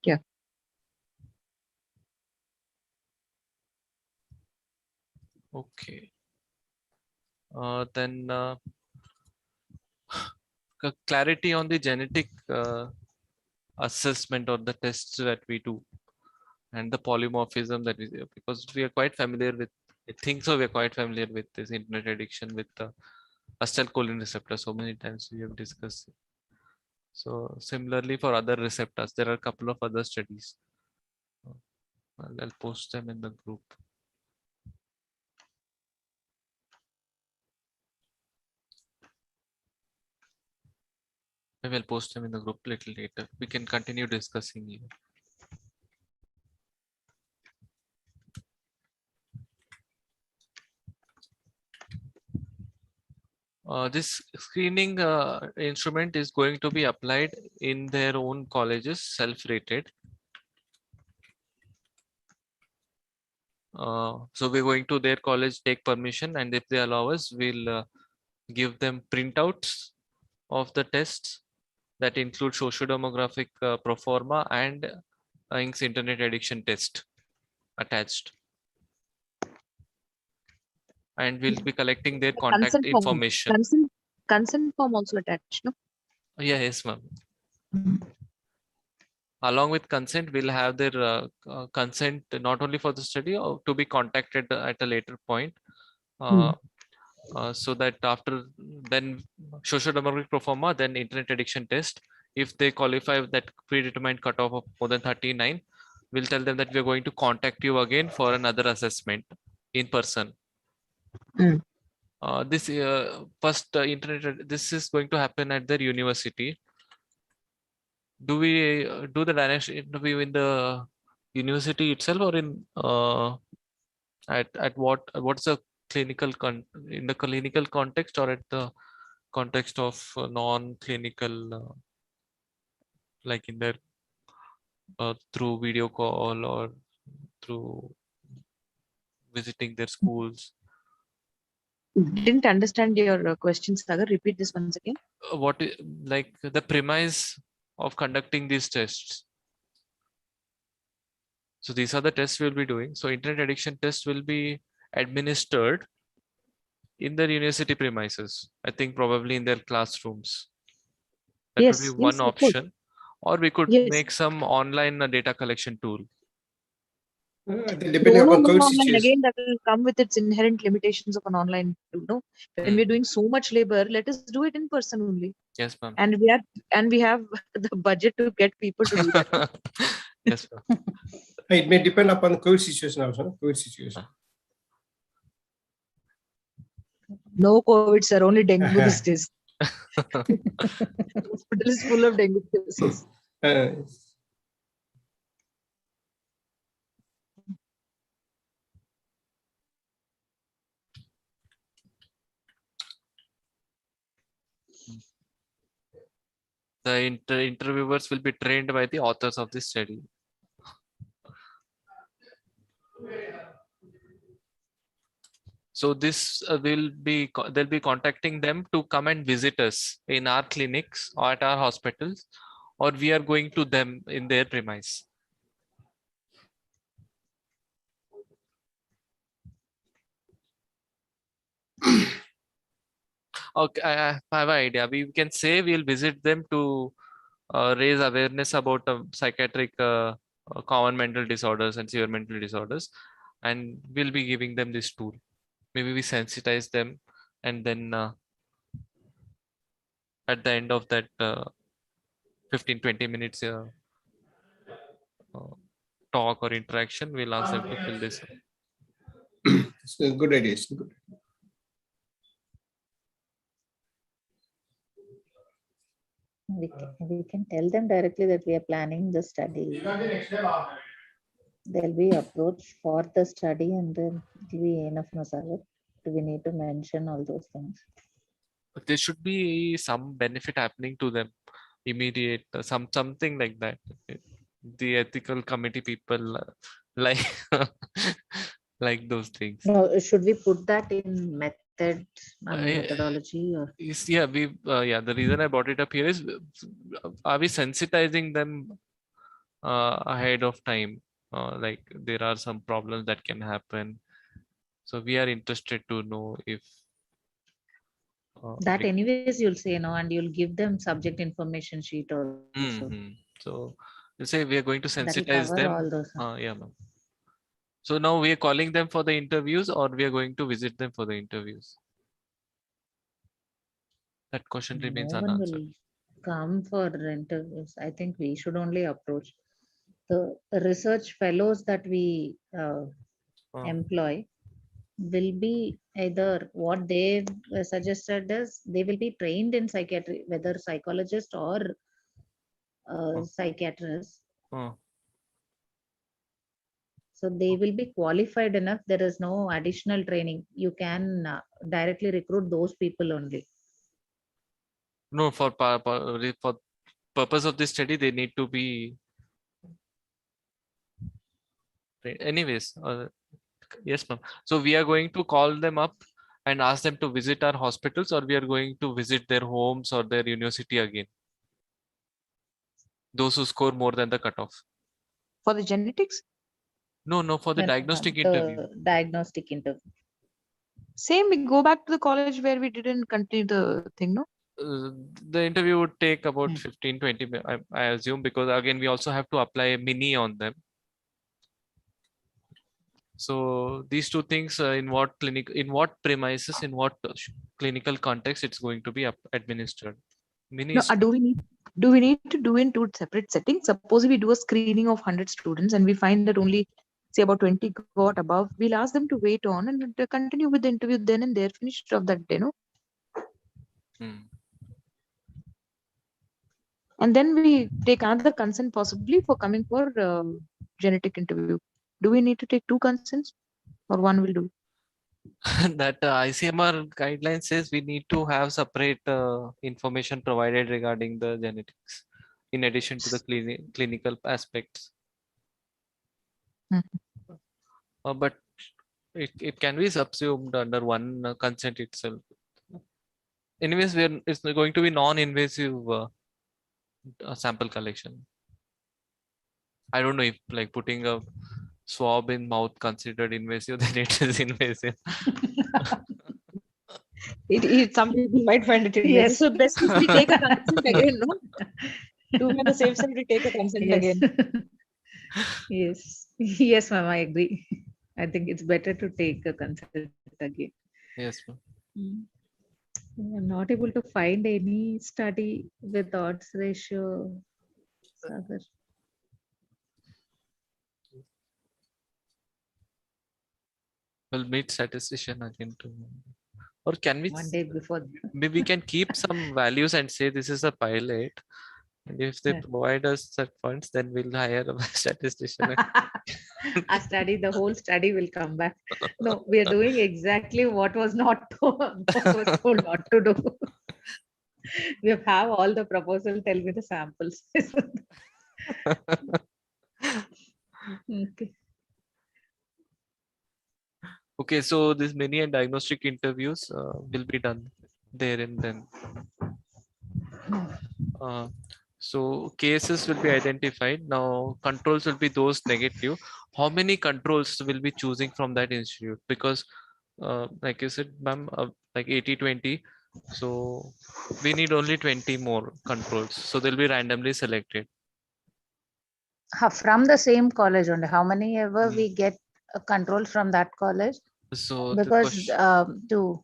Yeah.
Okay. Then clarity on the genetic assessment or the tests that we do and the polymorphism that we, because we are quite familiar with, I think so, we're quite familiar with this internet addiction with the acetylcholine receptor. So many times we have discussed it. So similarly for other receptors, there are a couple of other studies. I'll post them in the group. I will post them in the group a little later. We can continue discussing here. This screening instrument is going to be applied in their own colleges, self-rated. So we're going to their college, take permission, and if they allow us, we'll give them printouts of the tests that include socio-demographic proforma and INC's internet addiction test attached. And we'll be collecting their contact information.
Consent form also attached, no?
Yeah, yes, ma'am. Along with consent, we'll have their consent not only for the study or to be contacted at a later point. So that after then socio-demographic proforma, then internet addiction test. If they qualify that predetermined cutoff of more than 39, we'll tell them that we're going to contact you again for another assessment in person. This first internet, this is going to happen at their university. Do we do the Danish interview in the university itself or in at what's the clinical in the clinical context or at the context of non-clinical like in their through video call or through visiting their schools?
Didn't understand your question, Sagar. Repeat this once again.
What is like the premise of conducting these tests? So these are the tests we'll be doing. So internet addiction test will be administered in their university premises. I think probably in their classrooms. That would be one option. Or we could make some online data collection tool.
Depending upon COVID situation.
Again, that will come with its inherent limitations of an online tool. No? When we're doing so much labor, let us do it in person only.
Yes, ma'am.
And we have the budget to get people to do that.
Yes, ma'am.
It may depend upon the COVID situation also. COVID situation.
No COVID, sir. Only dengue these days. Hospital is full of dengue cases.
The interviewers will be trained by the authors of this study. So this they'll be contacting them to come and visit us in our clinics or at our hospitals, or we are going to them in their premise. Okay, I have an idea. We can say we'll visit them to raise awareness about psychiatric common mental disorders and severe mental disorders, and we'll be giving them this tool. Maybe we sensitize them, and then at the end of that 15-20 minutes talk or interaction, we'll ask them to fill this up.
It's a good idea. It's good.
We can tell them directly that we are planning the study. There'll be approach for the study, and then it will be enough, no, sir. Do we need to mention all those things?
But there should be some benefit happening to them, immediate, something like that. The ethical committee people like like those things.
No, should we put that in methodology or?
Yeah, the reason I brought it up here is, are we sensitizing them ahead of time? Like there are some problems that can happen, so we are interested to know if
that anyways you'll say no, and you'll give them subject information sheet also.
So you say we are going to sensitize them.
All those,
yeah, ma'am. So now we are calling them for the interviews, or we are going to visit them for the interviews? That question remains unanswered.
Will come for interviews. I think we should only approach the research fellows that we employ. Will be either what they suggested is they will be trained in psychiatry, whether psychologist or psychiatrist. So they will be qualified enough. There is no additional training. You can directly recruit those people only.
No, for purpose of this study, they need to be. Anyways, yes, ma'am. So we are going to call them up and ask them to visit our hospitals, or we are going to visit their homes or their university again? Those who score more than the cutoff.
For the genetics?
No, for the diagnostic interview.
Diagnostic interview.
Same, we go back to the college where we didn't continue the thing, no?
The interview would take about 15-20 minutes, I assume, because again, we also have to apply a mini on them. So these two things, in what premises, in what clinical context it's going to be administered.
No, do we need to do in two separate settings? Suppose we do a screening of 100 students and we find that only say about 20 got above, we'll ask them to wait on and continue with the interview then and there, finished of that day, no? And then we take another consent possibly for coming for genetic interview. Do we need to take two consents or one will do?
That ICMR guideline says we need to have separate information provided regarding the genetics in addition to the clinical aspects. But it can be subsumed under one consent itself. Anyways, it's going to be non-invasive sample collection. I don't know if like putting a swab in mouth considered invasive, then it is invasive.
Some people might find it invasive.
Yes.
So best if we take a consent again, no? To be on the safe side, we take a consent
Yes.
again.
Yes. Yes, ma'am, I agree. I think it's better to take a consent again.
Yes, ma'am.
I'm not able to find any study with odds ratio. Sagar.
We'll meet statistician again too. Or can we?
One day before.
Maybe we can keep some values and say this is a pilot. And if they provide us that funds, then we'll hire a statistician.
A study, the whole study will come back. No, we are doing exactly what was not told, what was told not to do. We have all the proposal. Tell me the samples. Okay.
Okay, so this many and diagnostic interviews will be done there and then. So cases will be identified. Now controls will be those negative. How many controls will be choosing from that institute? Because like you said, ma'am, like 80-20. So we need only 20 more controls. So they'll be randomly selected.
From the same college only. How many ever we get a control from that college?
So
because to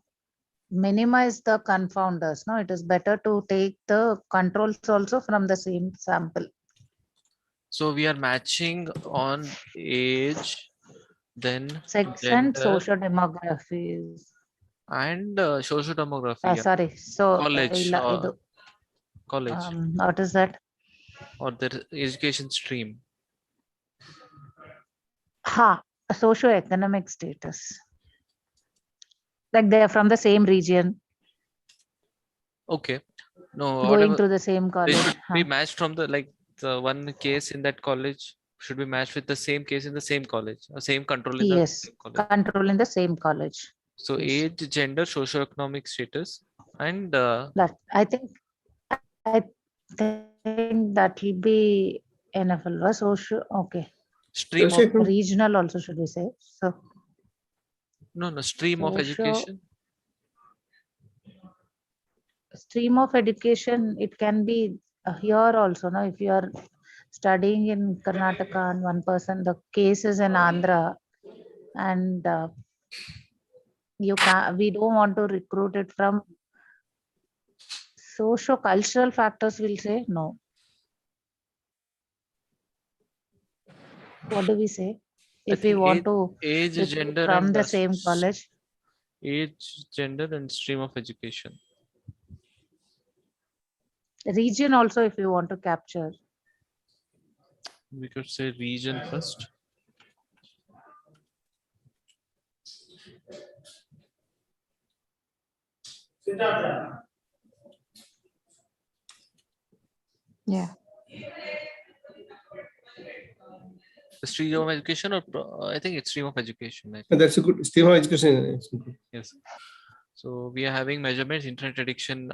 minimize the confounders, no, it is better to take the controls also from the same sample.
So we are matching on age, then
sex
gender,
and social demographies
and social demography.
Sorry, so
college, college.
What is that?
Or their education stream.
Socio-economic status. Like they are from the same region.
Okay. No.
Going to the same college.
They should be matched from the the one case in that college should be matched with the same case in the same college, same control in the same college.
Control in the same college.
So age, gender, socio-economic status, and
I think that will be enough. Social, okay.
Stream of
regional also should we say so?
No, stream of education.
Stream of education, it can be here also. No, if you are studying in Karnataka and one person, the case is in Andhra, and you can we don't want to recruit it from socio-cultural factors. Will say no. What do we say? If we want to
age, gender,
from
and
the same college.
Age, gender, and stream of education.
Region also, if you want to capture.
We could say region first.
Yeah.
The stream of education, or I think it's stream of education.
That's a good stream of education.
Yes. So we are having measurements, internet addiction,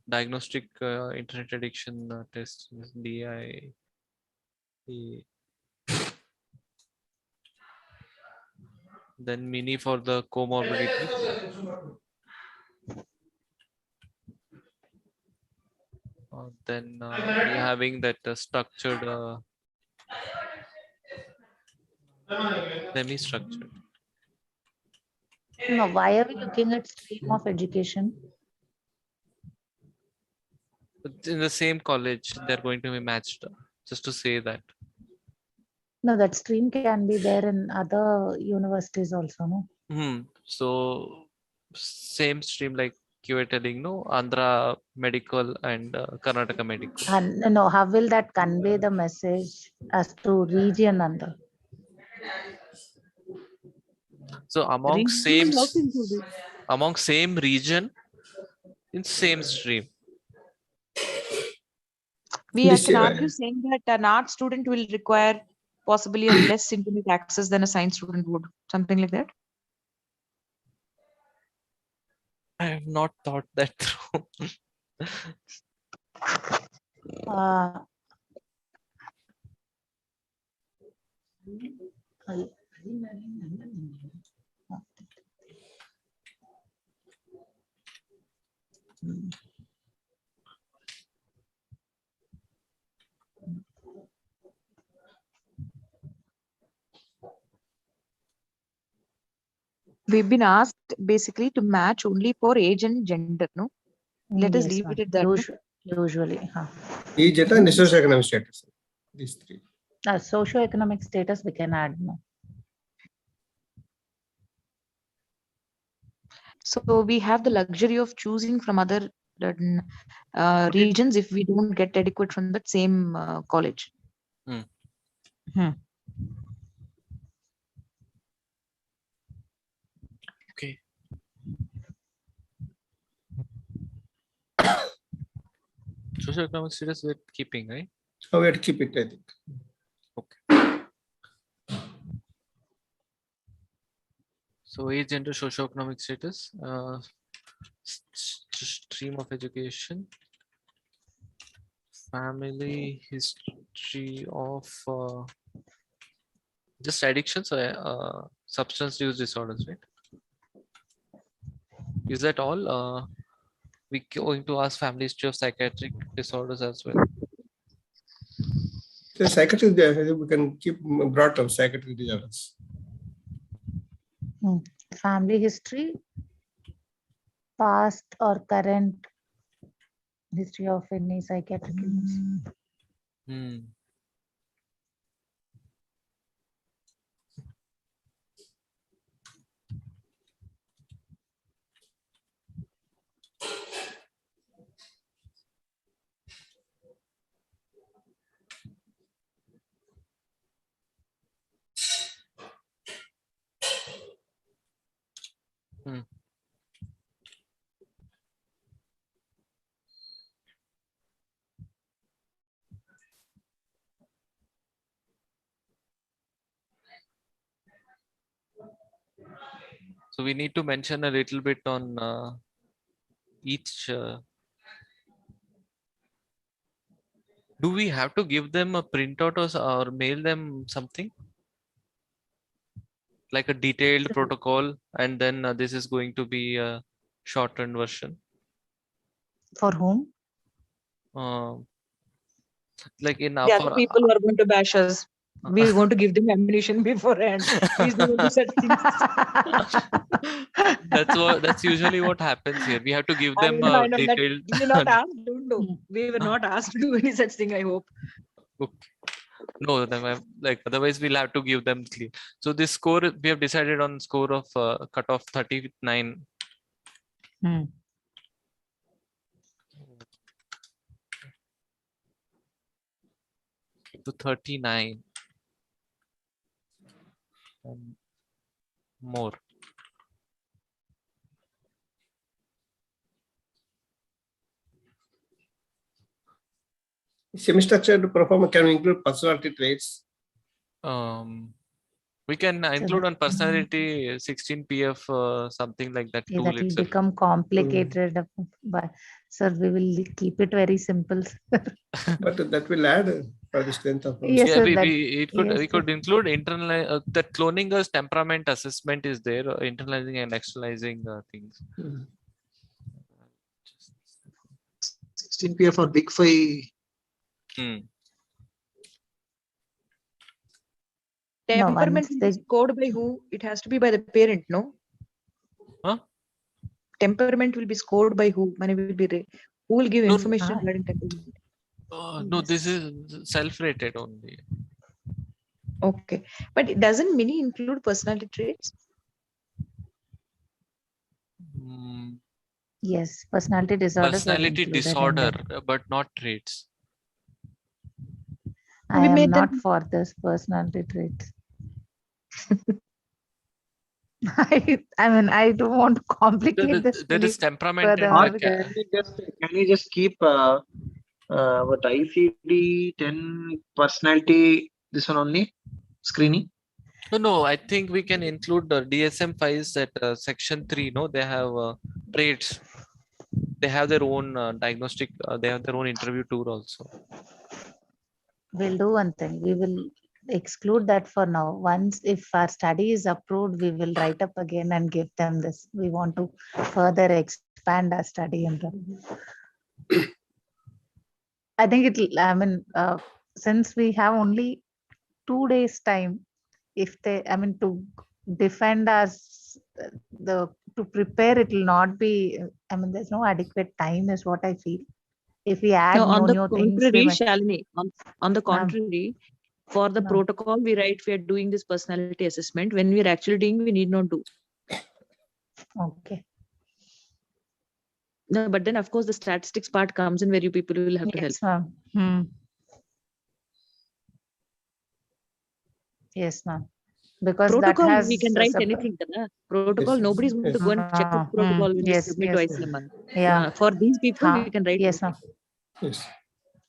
diagnostic internet addiction test, DI. Then mini for the comorbidity. Then we are having that structured, semi-structured.
No, why are we looking at stream of education?
In the same college, they're going to be matched, just to say that.
No, that stream can be there in other universities also, no?
So same stream like you were telling, no, Andhra medical and Karnataka medical.
And no, how will that convey the message as to region Andhra?
So among same region in same stream.
We can argue saying that an art student will require possibly a less internet access than a science student would, something like that.
I have not thought that through.
We've been asked basically to match only for age and gender, no? Let us leave it at that.
Usually.
Age and socioeconomic status. These three.
Socioeconomic status we can add. No?
So we have the luxury of choosing from other regions if we don't get adequate from that same college.
Okay. Socioeconomic status we're keeping, right?
Oh, we have to keep it, I think.
Okay. So age, gender, socioeconomic status, stream of education, family history of just addictions or substance use disorders, right? Is that all? We going to ask family history of psychiatric disorders as well.
The psychiatric, we can keep broad term psychiatric disorders.
Family history, past or current history of any psychiatric illness.
So we need to mention a little bit on each. Do we have to give them a printout or mail them something? Like a detailed protocol, and then this is going to be a shortened version.
For whom?
Like in
the other people who are going to bash us. We want to give them ammunition beforehand. Please don't do such things.
That's usually what happens here. We have to give them
I know
detailed.
That. You're not asked. Don't know. We were not asked to do any such thing, I hope.
Okay. No, like otherwise we'll have to give them clear. So this score, we have decided on score of cutoff 39. To 39 and more.
Semi-structured performer can include personality traits.
We can include on personality 16 PF something like that.
That will become complicated, but sir, we will keep it very simple.
But that will add for the strength of.
Yes,
yeah,
sir,
we could include internal that cloning as temperament assessment is there, internalizing and externalizing things.
16 PF for big 5.
Temperament is scored by who? It has to be by the parent, no?
Huh?
Temperament will be scored by who? Who will give information regarding temperament?
No, this is self-rated only.
Okay, but it doesn't mini include personality traits?
Yes, personality disorders.
Personality disorder, but not traits.
I am not for this personality traits. I don't want to complicate this.
There is temperament.
Can you just keep what ICD 10 personality, this one only screening?
No, I think we can include the DSM files at section 3. No, they have traits. They have their own diagnostic. They have their own interview tool also.
We'll do one thing. We will exclude that for now. Once if our study is approved, we will write up again and give them this. We want to further expand our study in them. I think it. I mean, since we have only 2 days time, if they, I mean, to defend us, to prepare, it will not be. I mean, there's no adequate time, is what I feel. If we add
No, on the
new things,
contrary, Shalini, on the
Ma'am.
contrary, for the
Ma'am.
protocol we write, we are doing this personality assessment. When we are actually doing, we need not do.
Okay.
No, but then of course the statistics part comes in where you people will have to help.
Yes, ma'am. Yes, ma'am. Because
Protocol,
that has
we can write anything. Protocol,
Yes,
nobody's going to
yes.
go and check the protocol when you
Yes,
submit
yes.
to ICMR.
Yeah.
For these people, we can write.
Yes, ma'am.
Yes.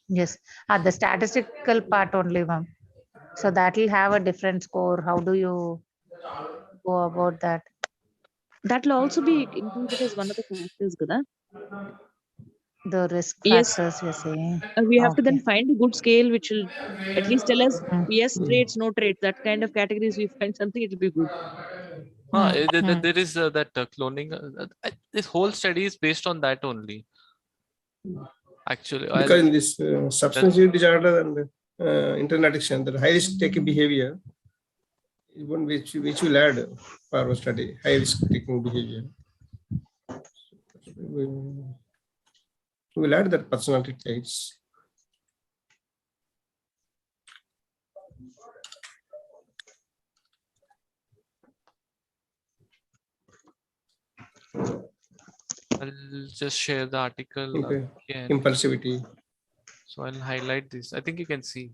Yes. The statistical part only, ma'am. So that will have a different score. How do you go about that?
That will also be included as one of the factors, Gada.
The risk
Yes.
factors, you're saying.
We have to then find a good scale which will at least tell us yes traits, no traits. That kind of categories, we find something, it will be good.
There is that cloning. This whole study is based on that only. Actually,
because in this substance use disorder and internet addiction, the high risk taking behavior is one which will add for our study. High risk taking behavior. We will add that personality traits.
I'll just share the article
Okay.
again.
Impulsivity.
So I'll highlight this. I think you can see.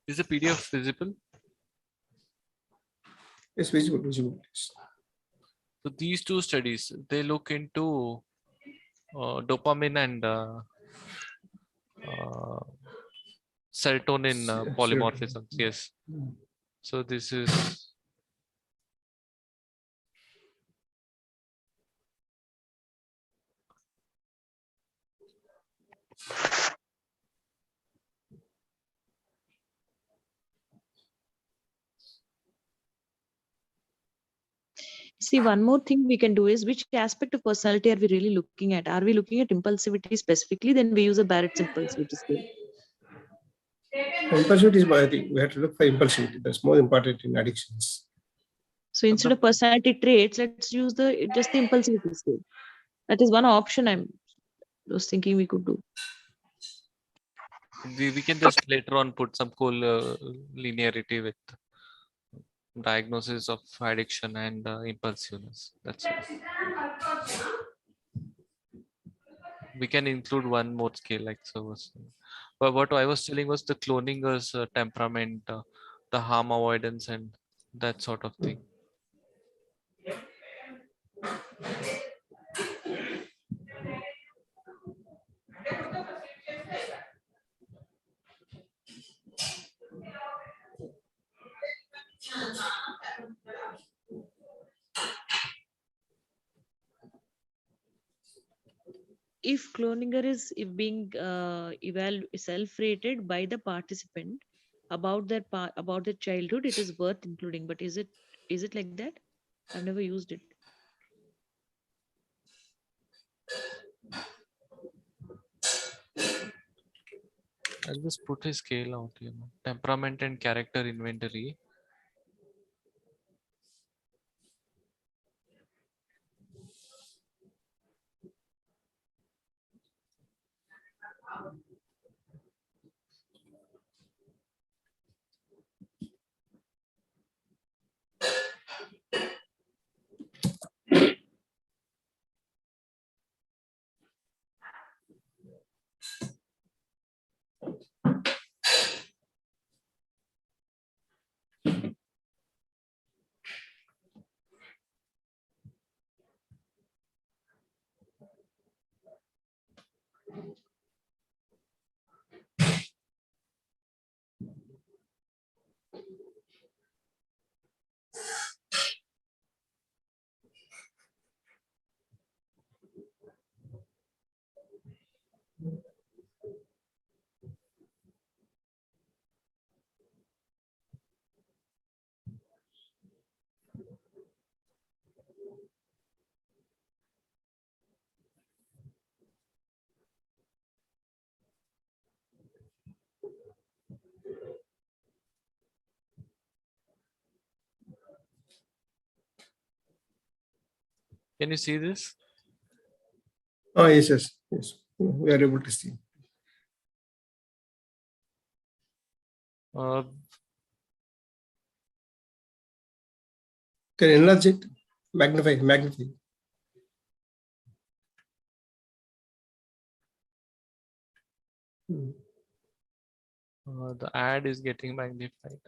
Is the PDF visible?
It's visible.
So these two studies, they look into dopamine and serotonin polymorphisms. Yes. So this is.
See, one more thing we can do is which aspect of personality are we really looking at? Are we looking at impulsivity specifically? Then we use a Barrett's impulsivity scale.
Impulsivity is, I think we have to look for impulsivity. That's more important in addictions.
So instead of personality traits, let's use just the impulsivity scale. That is one option I was thinking we could do.
We can just later on put some cool linearity with diagnosis of addiction and impulsiveness. That's it. We can include one more scale like so. But what I was telling was the cloning was temperament, the harm avoidance, and that sort of thing.
If Cloninger is being self-rated by the participant about their childhood, it is worth including. But is it like that? I've never used it.
I'll just put a scale out here. Temperament and character inventory. Can you see this?
Oh, yes, yes, yes. We are able to see. Can you enlarge it? Magnify.
The ad is getting magnified.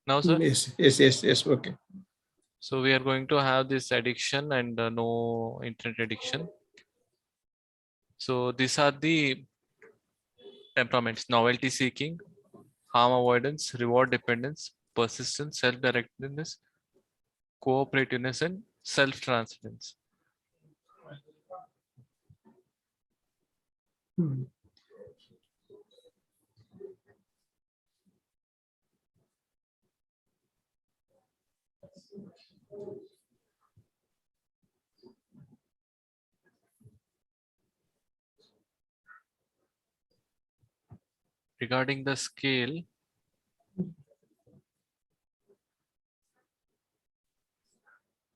Now, sir?
Yes. Okay.
So we are going to have this addiction and no internet addiction. So these are the temperaments: novelty seeking, harm avoidance, reward dependence, persistence, self-directedness, cooperativeness, and self-transcendence. Regarding the scale,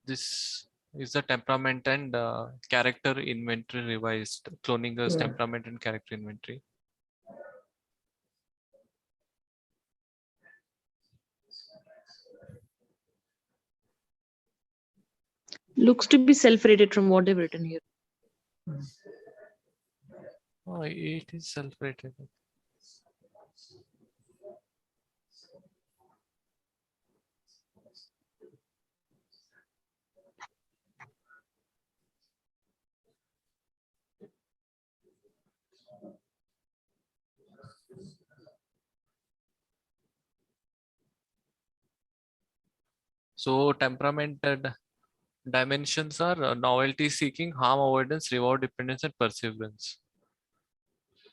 this is the temperament and character inventory revised, cloning the temperament and character inventory.
Looks to be self-rated from what they've written here.
Oh, it is self-rated. So temperamented dimensions are novelty seeking, harm avoidance, reward dependence, and perseverance.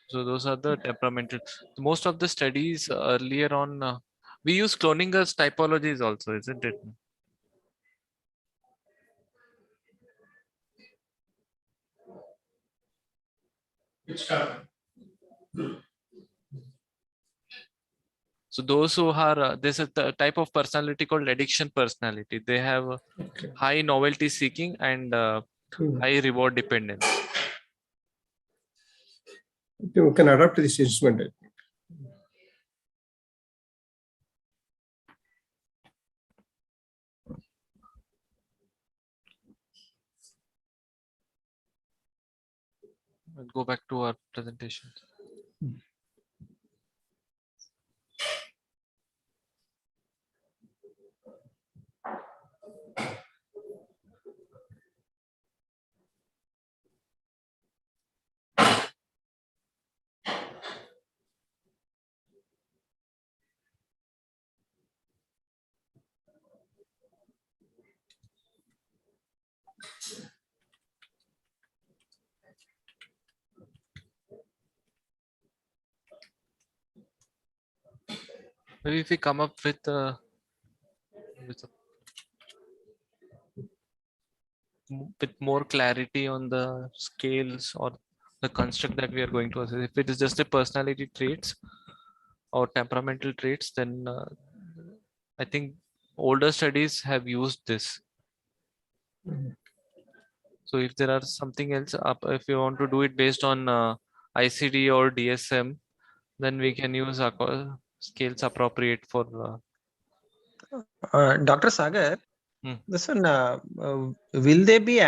So those are the temperamental. Most of the studies earlier on, we use cloning as typologies also, isn't it? So those who are, this is the type of personality called addiction personality. They have high novelty seeking and high reward dependence.
You can adapt this instrument.
We'll go back to our presentation. Maybe if we come up with more clarity on the scales or the construct that we are going to assess. If it is just a personality traits or temperamental traits, then I think older studies have used this. So if there are something else up, if you want to do it based on ICD or DSM, then we can use scales appropriate for.
Dr. Sagar, this one, will they be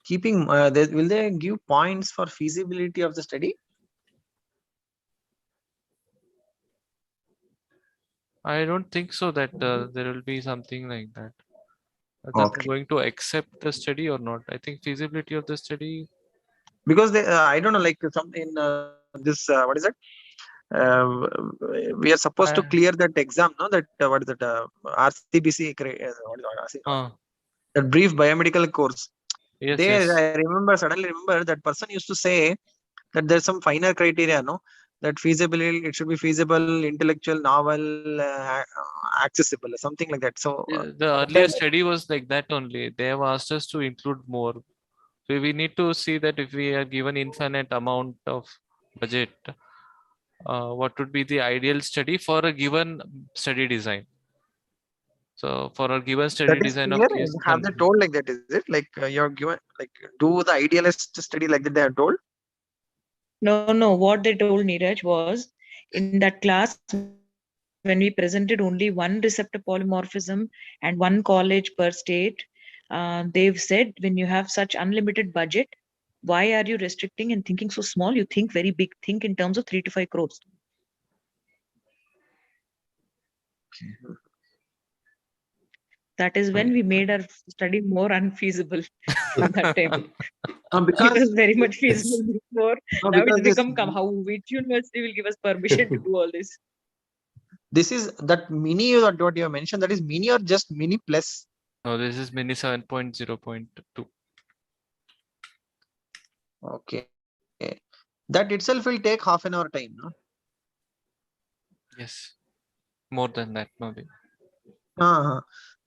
keeping? Will they give points for feasibility of the study?
I don't think so that there will be something like that. That they're going to accept the study or not. I think feasibility of the study.
Because they, I don't know, like some in this, what is it? We are supposed to clear that exam, no? That what is that? RCBC, that brief biomedical course.
Yes,
there,
yes.
I suddenly remember that person used to say that there's some finer criteria, no? That feasibility, it should be feasible, intellectual, novel, accessible, something like that. So
the earlier study was like that only. They have asked us to include more. So we need to see that if we are given infinite amount of budget, what would be the ideal study for a given study design. So for a given study
That is
design
clear.
of case
Have they told like that? Is it like you're given like do the idealist study like that? They have told.
No. What they told Neeraj was in that class when we presented only one receptor polymorphism and one college per state. They've said when you have such unlimited budget, why are you restricting and thinking so small? You think very big. Think in terms of 3 to 5 crores. That is when we made our study more unfeasible at that time. It was very much feasible before. Now it's become how which university will give us permission to do all this?
This is that mini or what you have mentioned. That is mini or just mini plus.
No, this is mini 7.0.2.
Okay. That itself will take half an hour time, no?
Yes, more than that maybe.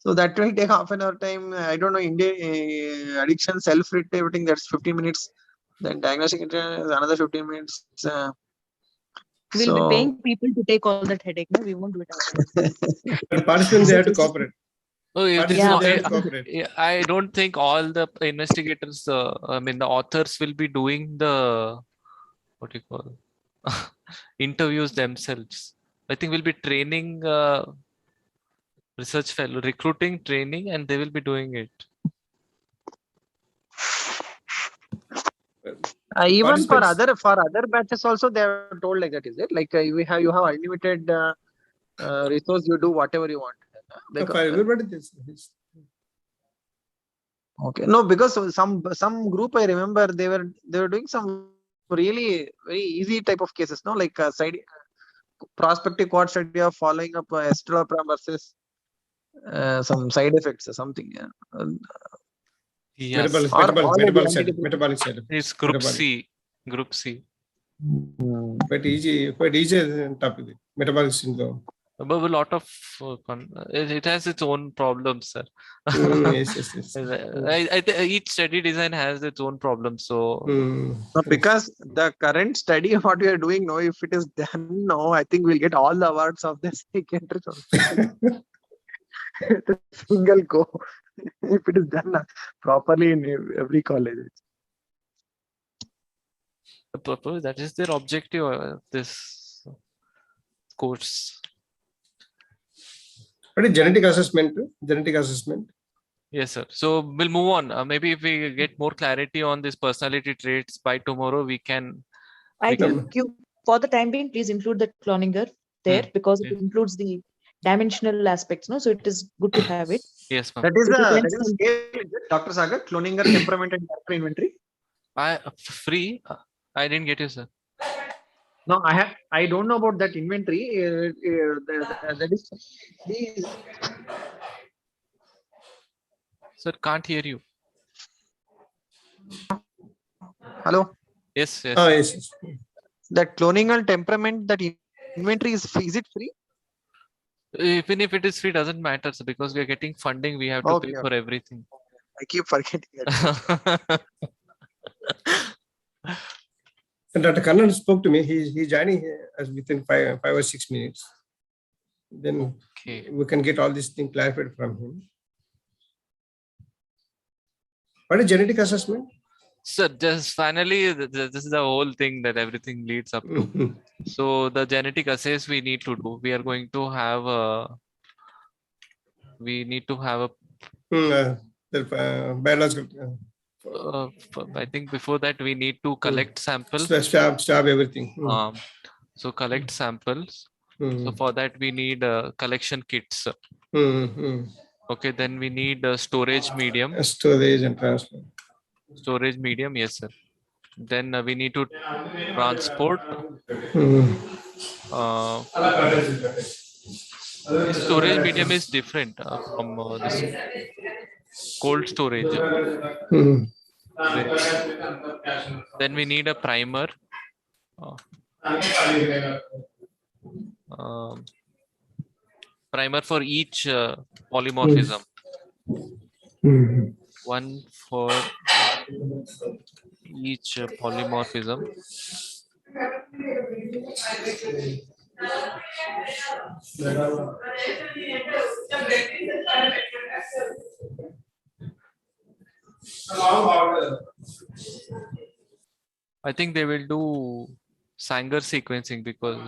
So that will take half an hour time. I don't know, addiction, self-read, everything, that's 15 minutes. Then diagnostic is another 15 minutes.
We'll be paying people to take all that headache. No, we won't do it ourselves.
But participants, they have to cooperate.
Oh, if this I don't think all the investigators, I mean the authors will be doing the what do you call interviews themselves. I think we'll be training research fellow, recruiting, training, and they will be doing it.
Even for other batches also they are told like that, is it? Like you have unlimited resource, you do whatever you want. Okay, no, because some group I remember they were doing some really very easy type of cases, no, like side prospective quad study of following up escitalopram versus some side effects or something.
Yes.
Metabolic side.
It's group C. Group C.
Quite easy topic. Metabolic syndrome.
But a lot of it has its own problems, sir.
Yes.
I think each study design has its own problems. So
because the current study what we are doing now, if it is done now, I think we'll get all the awards of the psychiatric. Single go if it is done properly in every college.
That is their objective of this course.
What is genetic assessment?
Yes, sir. So we'll move on. Maybe if we get more clarity on these personality traits by tomorrow, we can.
I think for the time being, please include the Cloninger there because it includes the dimensional aspects. No, so it is good to have it.
Yes, ma'am.
That is a scale, Dr. Sagar, Cloninger temperament and character inventory.
Free? I didn't get you, sir.
No, I don't know about that inventory. That is.
Sir, can't hear you.
Hello.
Yes.
Yes.
That cloningal temperament, that inventory is it free?
Even if it is free, doesn't matter, sir, because we are getting funding. We have to pay for everything.
I keep forgetting that.
And Dr. Kannan spoke to me. He's joining us within 5 or 6 minutes. Then we can get all these things clarified from him. What is genetic assessment?
Sir, just finally, this is the whole thing that everything leads up to. So the genetic assays we need to do. We are going to have a. We need to have a.
Biological.
I think before that we need to collect samples.
Swab everything.
So collect samples. So for that we need collection kits. Okay, then we need a storage medium.
Storage and transport.
Storage medium, yes, sir. Then we need to transport. Storage medium is different from this cold storage. Then we need a primer. Primer for each polymorphism. One for each polymorphism. I think they will do Sanger sequencing because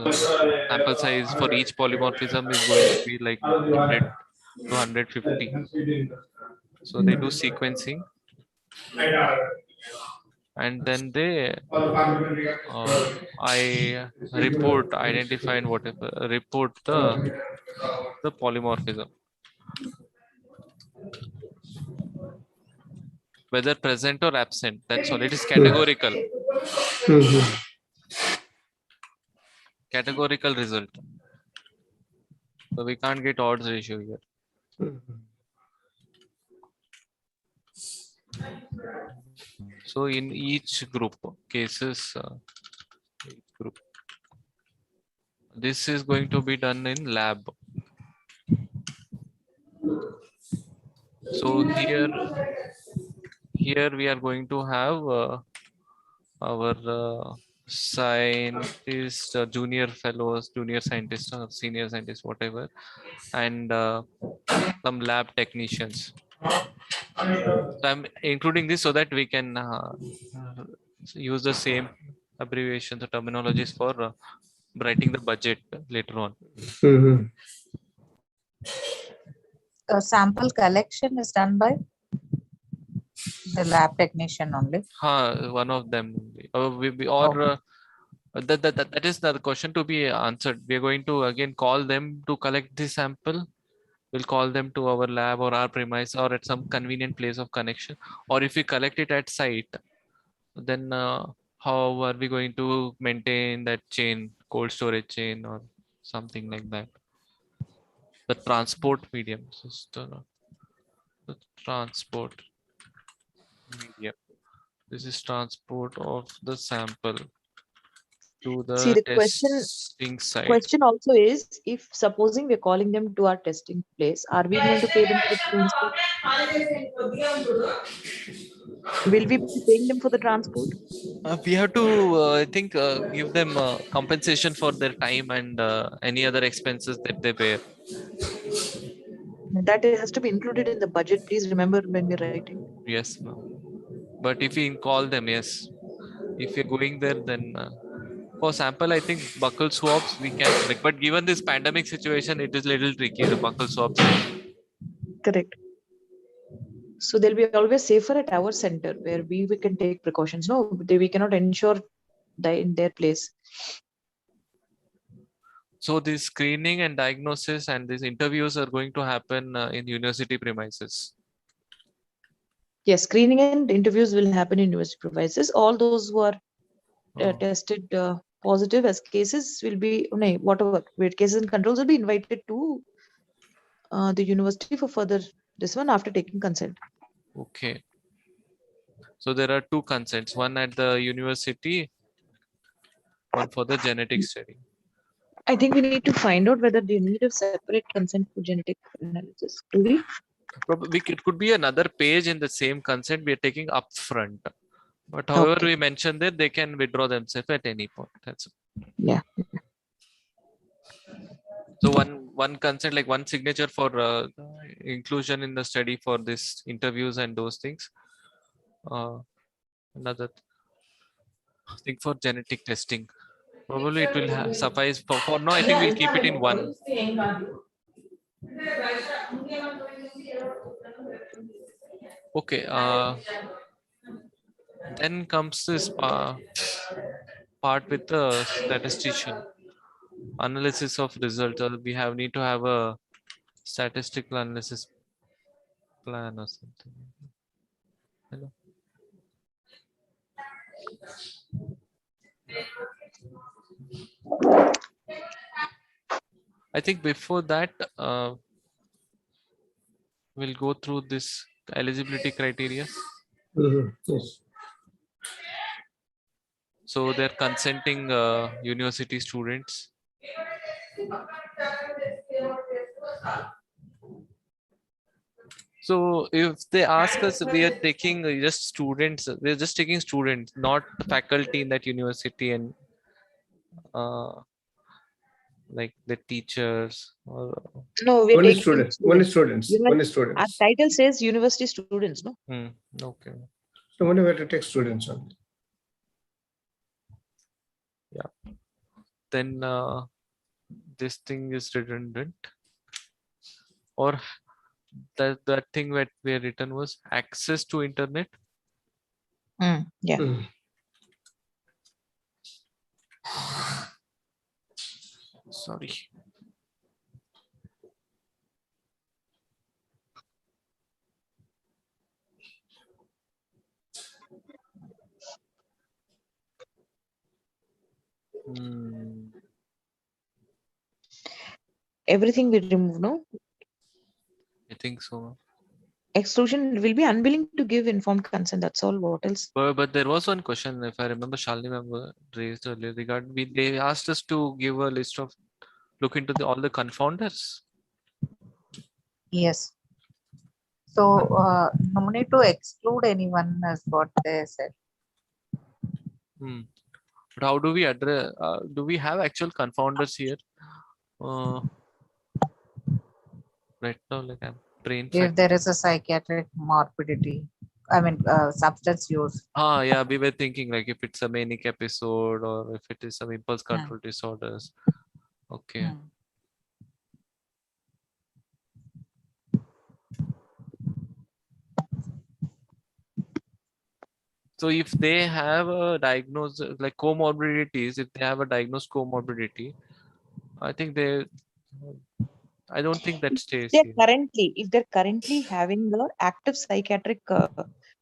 sample size for each polymorphism is going to be like 100 to 150. So they do sequencing, and then they I report, identify, and whatever report the polymorphism, whether present or absent. That's all. It is categorical. Categorical result. So we can't get odds ratio here. So in each group cases, this is going to be done in lab. So here we are going to have our scientists, junior fellows, junior scientists, or senior scientists, whatever, and some lab technicians. So I'm including this so that we can use the same abbreviations or terminologies for writing the budget later on.
Sample collection is done by the lab technician only.
One of them, that is the question to be answered. We are going to again call them to collect the sample. We'll call them to our lab or our premise or at some convenient place of connection. Or if we collect it at site, then how are we going to maintain that chain, cold storage chain or something like that? The transport medium system. The transport medium. This is transport of the sample to the testing site.
Question also is, if supposing we're calling them to our testing place, are we going to pay them for the transport? Will we be paying them for the transport?
We have to, I think, give them compensation for their time and any other expenses that they bear.
That has to be included in the budget. Please remember when we're writing.
Yes, but if we call them, yes. If you're going there, then for sample, I think buccal swabs we can collect. But given this pandemic situation, it is a little tricky, the buccal swabs.
Correct. So they'll be always safer at our center where we can take precautions. No, we cannot ensure that in their place.
So this screening and diagnosis and these interviews are going to happen in university premises.
Yes, screening and interviews will happen in university premises. All those who are tested positive as cases will be, whatever cases and controls will be invited to the university for further this one after taking consent.
Okay. So there are two consents, one at the university, one for the genetic study.
I think we need to find out whether they need a separate consent for genetic analysis. Do we?
Probably it could be another page in the same consent we are taking upfront. But however we mentioned that they can withdraw themselves at any point. That's it.
Yeah.
So one consent, like one signature for inclusion in the study for this interviews and those things. Another thing for genetic testing. Probably it will suffice for now. I think we'll keep it in one. Okay. Then comes this part with the statistician. Analysis of result. We need to have a statistical analysis plan or something. Hello. I think before that, we'll go through this eligibility criteria.
Yes.
So they're consenting university students. So if they ask us, we are taking just students, we're just taking students, not faculty in that university and like the teachers or
No, we're
Only
taking
students. Only students.
Univers-
Only
Our
students.
title says university students, no?
okay.
So only we have to take students only.
Yeah. Then this thing is redundant, or that thing that we had written was access to internet.
Yeah.
Sorry.
Everything we remove, no?
I think so.
Exclusion will be unwilling to give informed consent. That's all. What else?
But there was one question, if I remember, Shalini member raised earlier regarding they asked us to give a list of look into all the confounders.
Yes. So no need to exclude anyone is what they said.
But how do we address? Do we have actual confounders here? Right now, like I'm brain.
If there is a psychiatric morbidity, I mean substance use.
Yeah, we were thinking like if it's a manic episode or if it is some impulse control disorders. Okay. So if they have a diagnosis like comorbidities, if they have a diagnosed comorbidity, I think I don't think that stays here.
If they're currently having the active psychiatric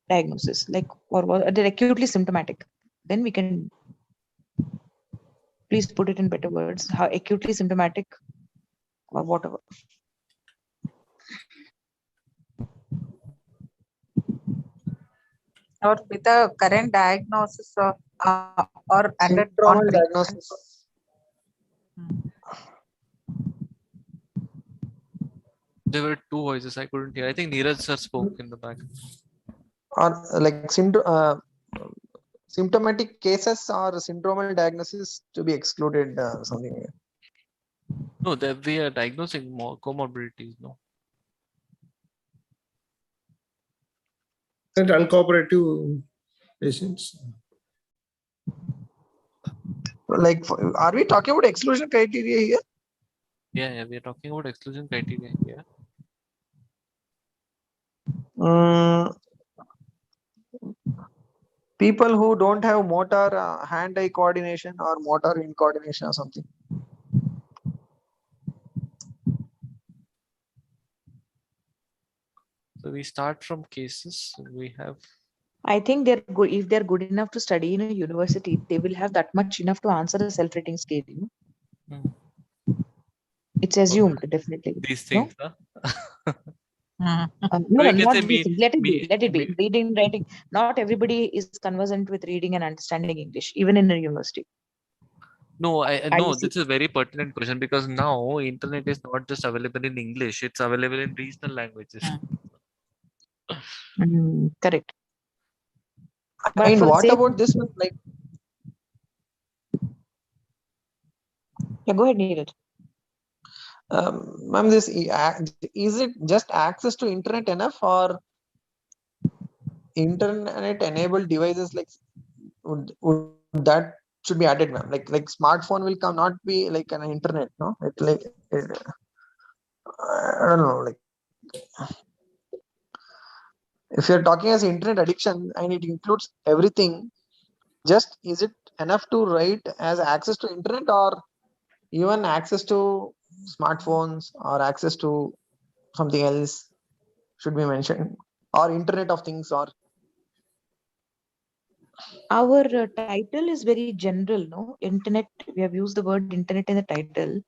diagnosis, like or they're acutely symptomatic, then we can please put it in better words. How acutely symptomatic or whatever.
Or with the current diagnosis of or under
syndromal diagnosis.
There were two voices I couldn't hear. I think Neeraj sir spoke in the back.
Or like symptomatic cases or syndromal diagnosis to be excluded, something.
No, we are diagnosing more comorbidities. No.
And uncooperative patients.
Like, are we talking about exclusion criteria here?
Yeah, we are talking about exclusion criteria here.
People who don't have motor hand-eye coordination or motor incoordination or something.
So we start from cases. We have.
I think they're good. If they're good enough to study in a university, they will have that much enough to answer the self-rating scale. You know? It's assumed, definitely.
These things,
no?
Huh?
No, not these things. Let it be. Let it be. Reading, writing. Not everybody is conversant with reading and understanding English, even in a university.
No, no. This is a very pertinent question because now internet is not just available in English; it's available in regional languages.
Correct.
But and what about this one? Like,
yeah, go ahead, Neeraj.
Ma'am, is it just access to internet enough, or internet-enabled devices like would that should be added, ma'am? Like smartphone will not be like an internet, no? I don't know. Like, if you're talking as internet addiction and it includes everything, just is it enough to write as access to internet, or even access to smartphones or access to something else should be mentioned, or internet of things? Or
our title is very general, no? Internet, we have used the word internet in the title.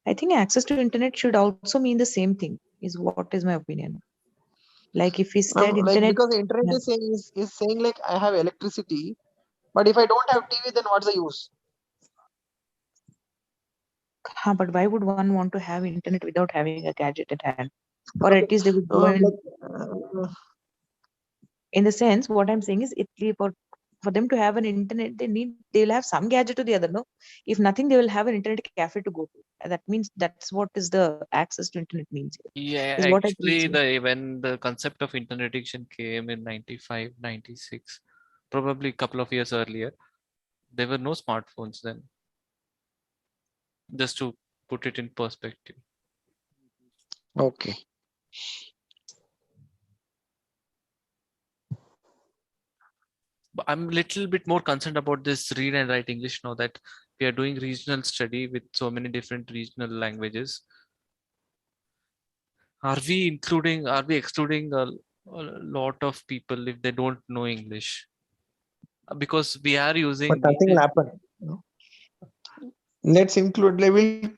I think access to internet should also mean the same thing, is what is my opinion. Like if we said internet,
like, because the internet is saying like I have electricity, but if I don't have TV, then what's the use?
But why would one want to have internet without having a gadget at hand? Or at least they would go in the sense, what I'm saying is it's about for them to have an internet, they'll have some gadget or the other. No, if nothing, they will have an internet cafe to go to. And that means that's what is the access to internet means.
Yeah,
is what
actually, when the concept of internet addiction came in 95, 96, probably a couple of years earlier, there were no smartphones then. Just to put it in perspective.
Okay.
But I'm a little bit more concerned about this read and write English now that we are doing regional study with so many different regional languages. Are we excluding a lot of people if they don't know English? Because we are using.
But nothing will happen. No? Let's include, they will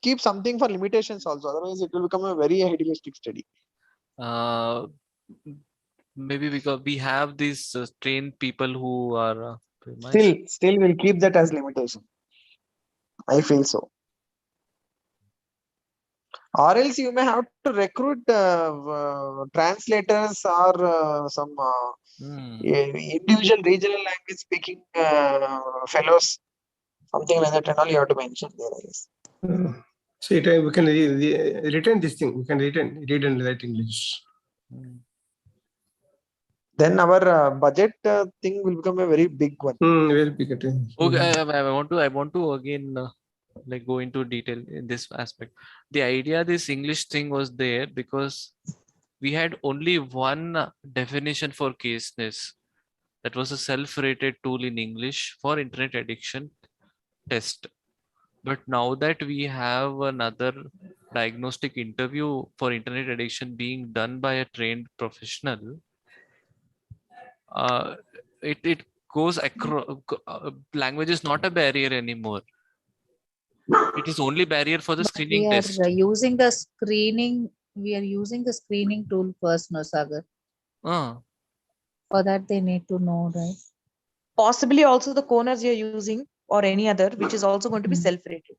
keep something for limitations also. Otherwise, it will become a very idealistic study.
Maybe because we have these trained people who are
still will keep that as limitation. I feel so. Or else you may have to recruit translators or some individual regional language speaking fellows, something like that, and all you have to mention there, I guess.
So we can retain this thing. We can read and write English.
Then our budget thing will become a very big one.
Very big.
Okay, I want to again like go into detail in this aspect. The idea this English thing was there because we had only one definition for caseness. That was a self-rated tool in English for internet addiction test. But now that we have another diagnostic interview for internet addiction being done by a trained professional, it goes across. Language is not a barrier anymore. It is only barrier for the screening test.
We are using the screening tool first, no, Sagar. For that they need to know, right?
Possibly also the corners you're using or any other, which is also going to be self-rated.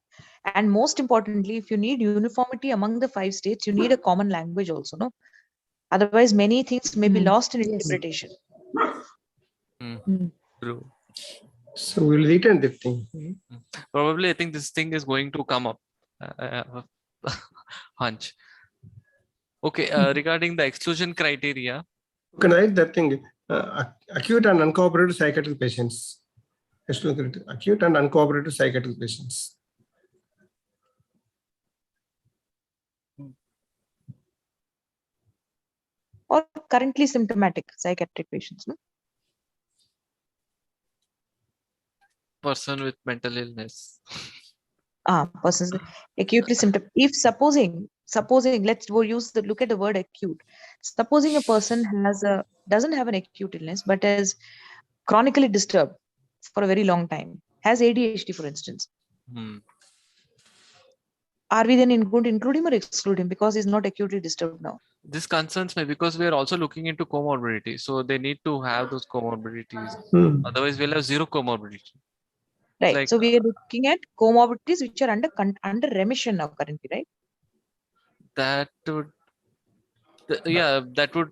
And most importantly, if you need uniformity among the 5 states, you need a common language also, no? Otherwise, many things may be lost in interpretation.
True.
So we'll return the thing.
Probably, I think this thing is going to come up. Hunch. Okay, regarding the exclusion criteria.
You can write that thing. Acute and uncooperative psychiatric patients. Acute and uncooperative psychiatric patients.
Or currently symptomatic psychiatric patients, no?
Person with mental illness.
Persons acutely symptom. If supposing, look at the word acute. Supposing a person doesn't have an acute illness, but is chronically disturbed for a very long time, has ADHD, for instance. Are we then going to include him or exclude him because he's not acutely disturbed now?
This concerns me because we are also looking into comorbidity. So they need to have those comorbidities. Otherwise, we'll have zero comorbidity.
Right. Like, so we are looking at comorbidities which are under remission now currently, right?
That would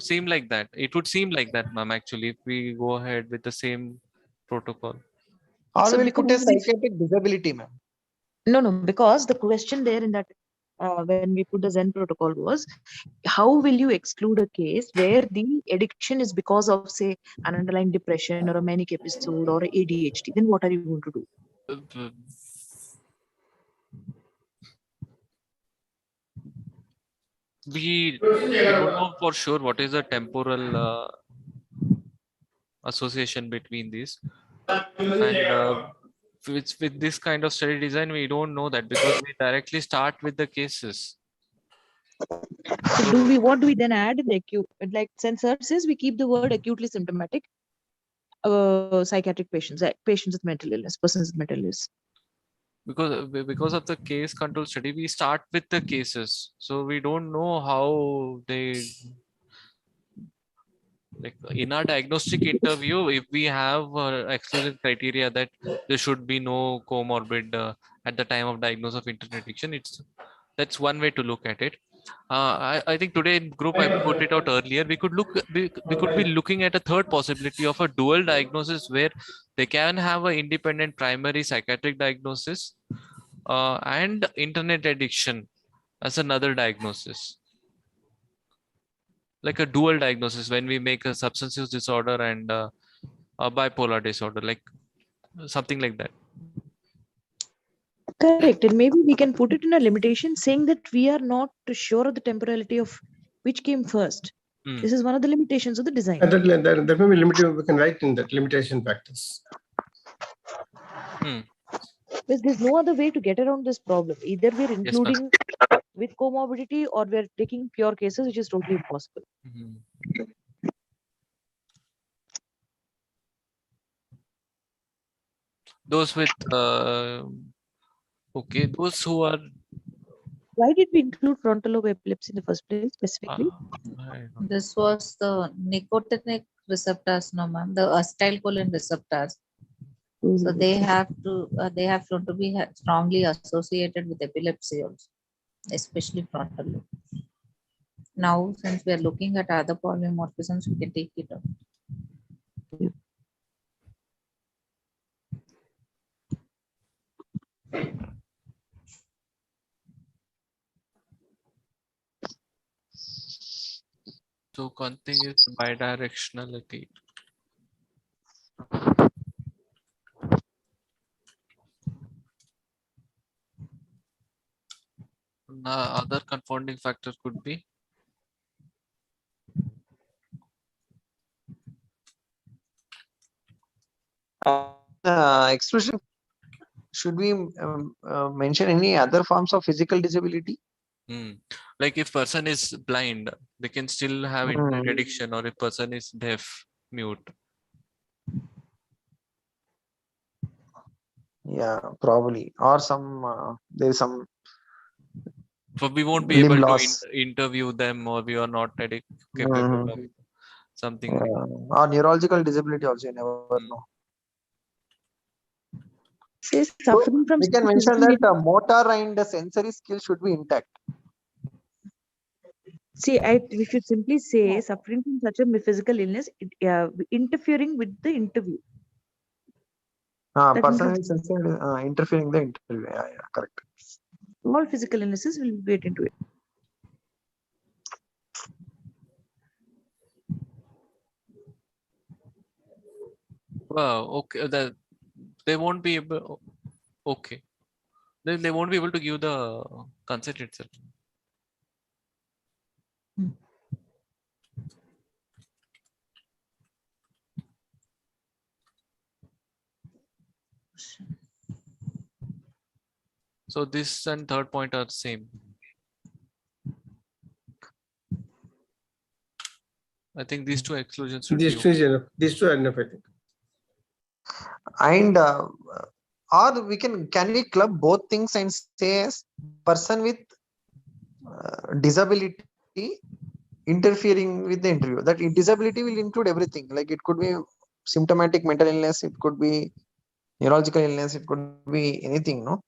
seem like that. It would seem like that, ma'am, actually, if we go ahead with the same protocol.
Or we'll put a psychiatric disability, ma'am.
No, because the question there in that when we put the Zen protocol was, how will you exclude a case where the addiction is because of, say, an underlying depression or a manic episode or ADHD? Then what are you going to do?
We don't know for sure what is the temporal association between these. And with this kind of study design, we don't know that because we directly start with the cases.
So what do we then add in the acute? Like Sensor says, we keep the word acutely symptomatic psychiatric patients, patients with mental illness, persons with mental illness.
Because of the case control study, we start with the cases. So we don't know how they, like in our diagnostic interview, if we have exclusion criteria that there should be no comorbid at the time of diagnosis of internet addiction, that's one way to look at it. I think today in group I put it out earlier. We could be looking at a third possibility of a dual diagnosis where they can have an independent primary psychiatric diagnosis and internet addiction as another diagnosis, like a dual diagnosis when we make a substance use disorder and a bipolar disorder, like something like that.
Correct. And maybe we can put it in a limitation saying that we are not sure of the temporality of which came first. This is one of the limitations of the design.
And that may be limited. We can write in that limitation factors.
Because there's no other way to get around this problem. Either we're including with comorbidity or we're taking pure cases, which is totally impossible.
Those with okay, those who are.
Why did we include frontal lobe epilepsy in the first place specifically?
This was the nicotinic receptors, no ma'am, the acetylcholine receptors. So they have shown to be strongly associated with epilepsy also, especially frontal lobe. Now, since we are looking at other polymorphisms, we can take it out.
So one thing is bidirectionality. Other confounding factor could be
exclusion. Should we mention any other forms of physical disability?
Like if person is blind, they can still have internet addiction, or if person is deaf, mute.
Yeah, probably. Or some there is some.
So we won't be able to interview them, or we are not capable of something.
Or neurological disability also, you never know.
Suffering from
we can mention that motor and the sensory skill should be intact.
See, we should simply say suffering from such a physical illness, interfering with the interview.
Person is interfering the interview. Yeah, correct.
All physical illnesses will get into it.
Wow. Okay. That they won't be able. Okay. They won't be able to give the consent itself. So this and third point are same. I think these two exclusions should
these two are enough, I think.
And or we can we club both things and say as person with disability interfering with the interview. That disability will include everything. Like it could be symptomatic mental illness, it could be neurological illness, it could be anything, no?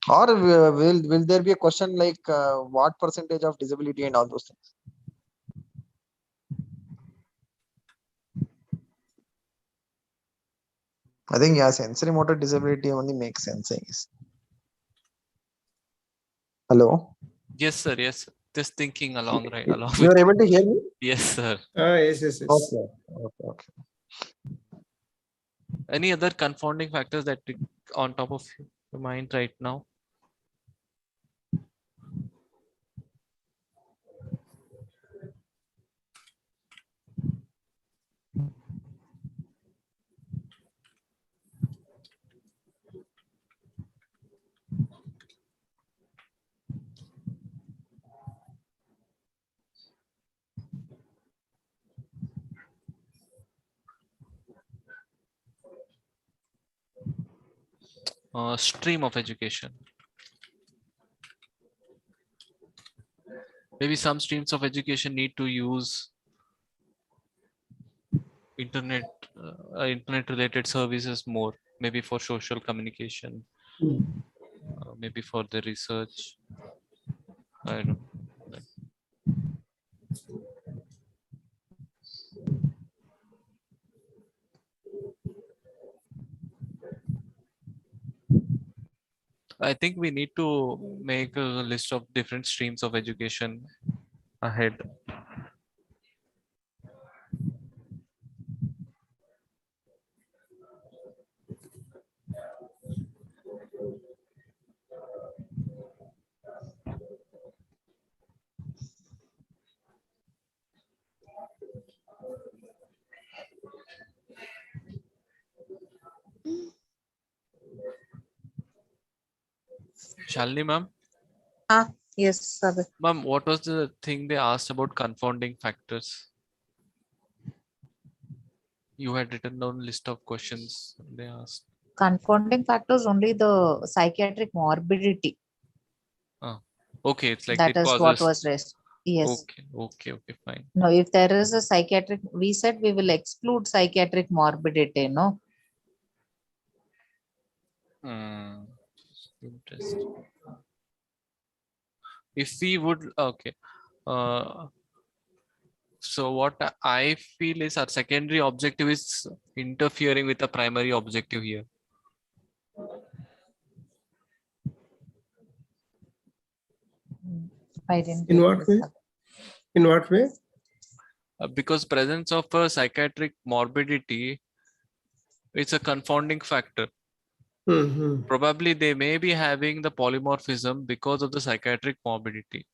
Or will there be a question like what percentage of disability and all those things? I think sensory motor disability only makes sense, I guess. Hello?
Yes, sir. Yes. Just thinking along.
You are able to hear me?
Yes, sir.
Yes.
Okay.
Any other confounding factors that on top of your mind right now? Stream of education. Maybe some streams of education need to use internet related services more, maybe for social communication, maybe for the research. I don't know. I think we need to make a list of different streams of education ahead. Shalini ma'am?
Yes, Sagar.
Ma'am, what was the thing they asked about confounding factors? You had written down a list of questions they asked.
Confounding factors only the psychiatric morbidity.
Okay, it's like
That
it
is
causes.
what was raised. Yes.
Okay, fine.
No, if there is a psychiatric, we said we will exclude psychiatric morbidity, no?
Interesting. If we would, okay. So what I feel is our secondary objective is interfering with the primary objective here.
I didn't.
In what way? In what way?
Because presence of a psychiatric morbidity, it's a confounding factor. Probably they may be having the polymorphism because of the psychiatric morbidity.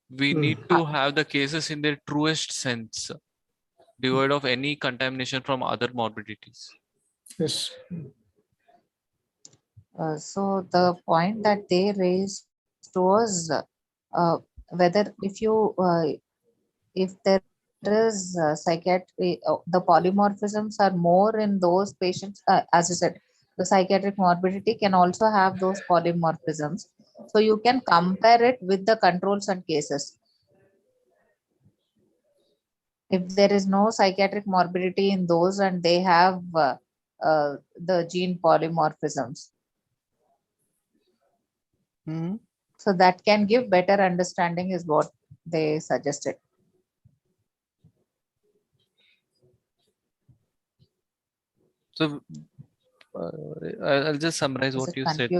We need to have the cases in their truest sense, devoid of any contamination from other morbidities.
Yes.
So the point that they raised was whether if there is psychiatry, the polymorphisms are more in those patients, as you said, the psychiatric morbidity can also have those polymorphisms. So you can compare it with the controls and cases. If there is no psychiatric morbidity in those and they have the gene polymorphisms. So that can give better understanding is what they suggested.
So I'll just summarize what you said.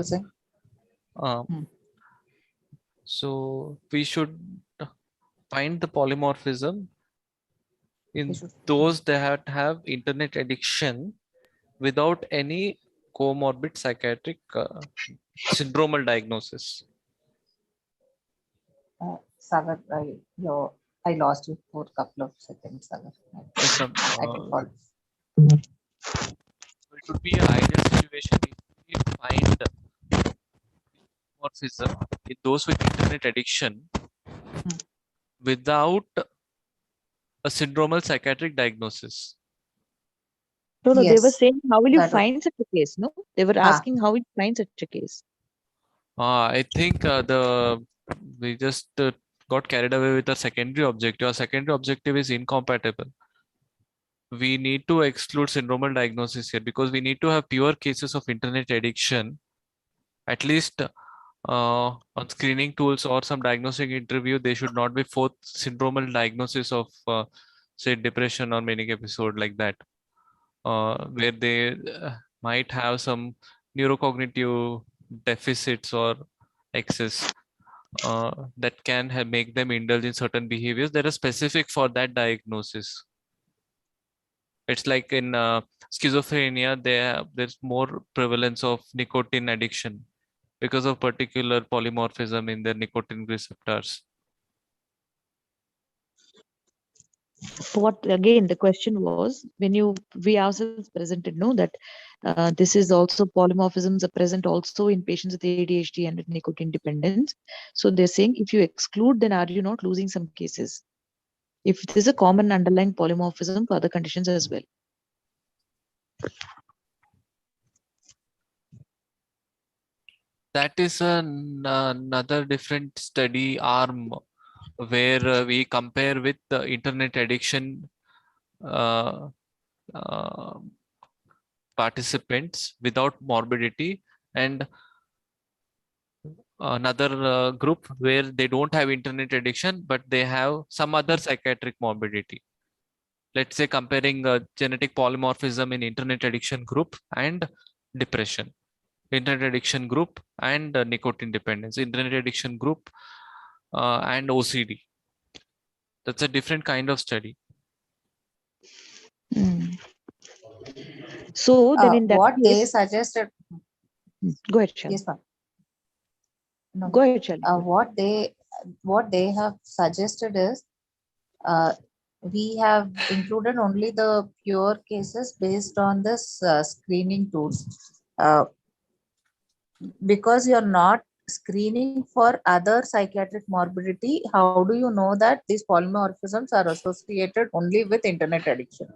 So we should find the polymorphism in those that have internet addiction without any comorbid psychiatric syndromal diagnosis.
Sagar, I lost you for a couple of seconds, Sagar.
Yes, ma'am.
I can follow.
It would be an ideal situation if we find polymorphism in those with internet addiction without a syndromal psychiatric diagnosis.
No, they were saying, how will you find such a case? No, they were asking how will you find such a case.
I think we just got carried away with our secondary objective. Our secondary objective is incompatible. We need to exclude syndromal diagnosis here because we need to have pure cases of internet addiction, at least on screening tools or some diagnostic interview. They should not be fourth syndromal diagnosis of say depression or manic episode like that, where they might have some neurocognitive deficits or excess that can make them indulge in certain behaviors that are specific for that diagnosis. It's like in schizophrenia, there's more prevalence of nicotine addiction because of particular polymorphism in their nicotine receptors.
What again the question was, when we ourselves presented that this is also polymorphisms are present also in patients with ADHD and with nicotine dependence. So they're saying if you exclude, then are you not losing some cases if there's a common underlying polymorphism for other conditions as well?
That is another different study arm where we compare with the internet addiction participants without morbidity, and another group where they don't have internet addiction, but they have some other psychiatric morbidity. Let's say comparing genetic polymorphism in internet addiction group and depression, internet addiction group and nicotine dependence, internet addiction group and OCD. That's a different kind of study.
So then in that
what they
case,
suggested.
Go ahead, Shalini.
Yes, ma'am. No.
Go ahead, Shalini.
What they have suggested is we have included only the pure cases based on this screening tools. Because you're not screening for other psychiatric morbidity, how do you know that these polymorphisms are associated only with internet addiction?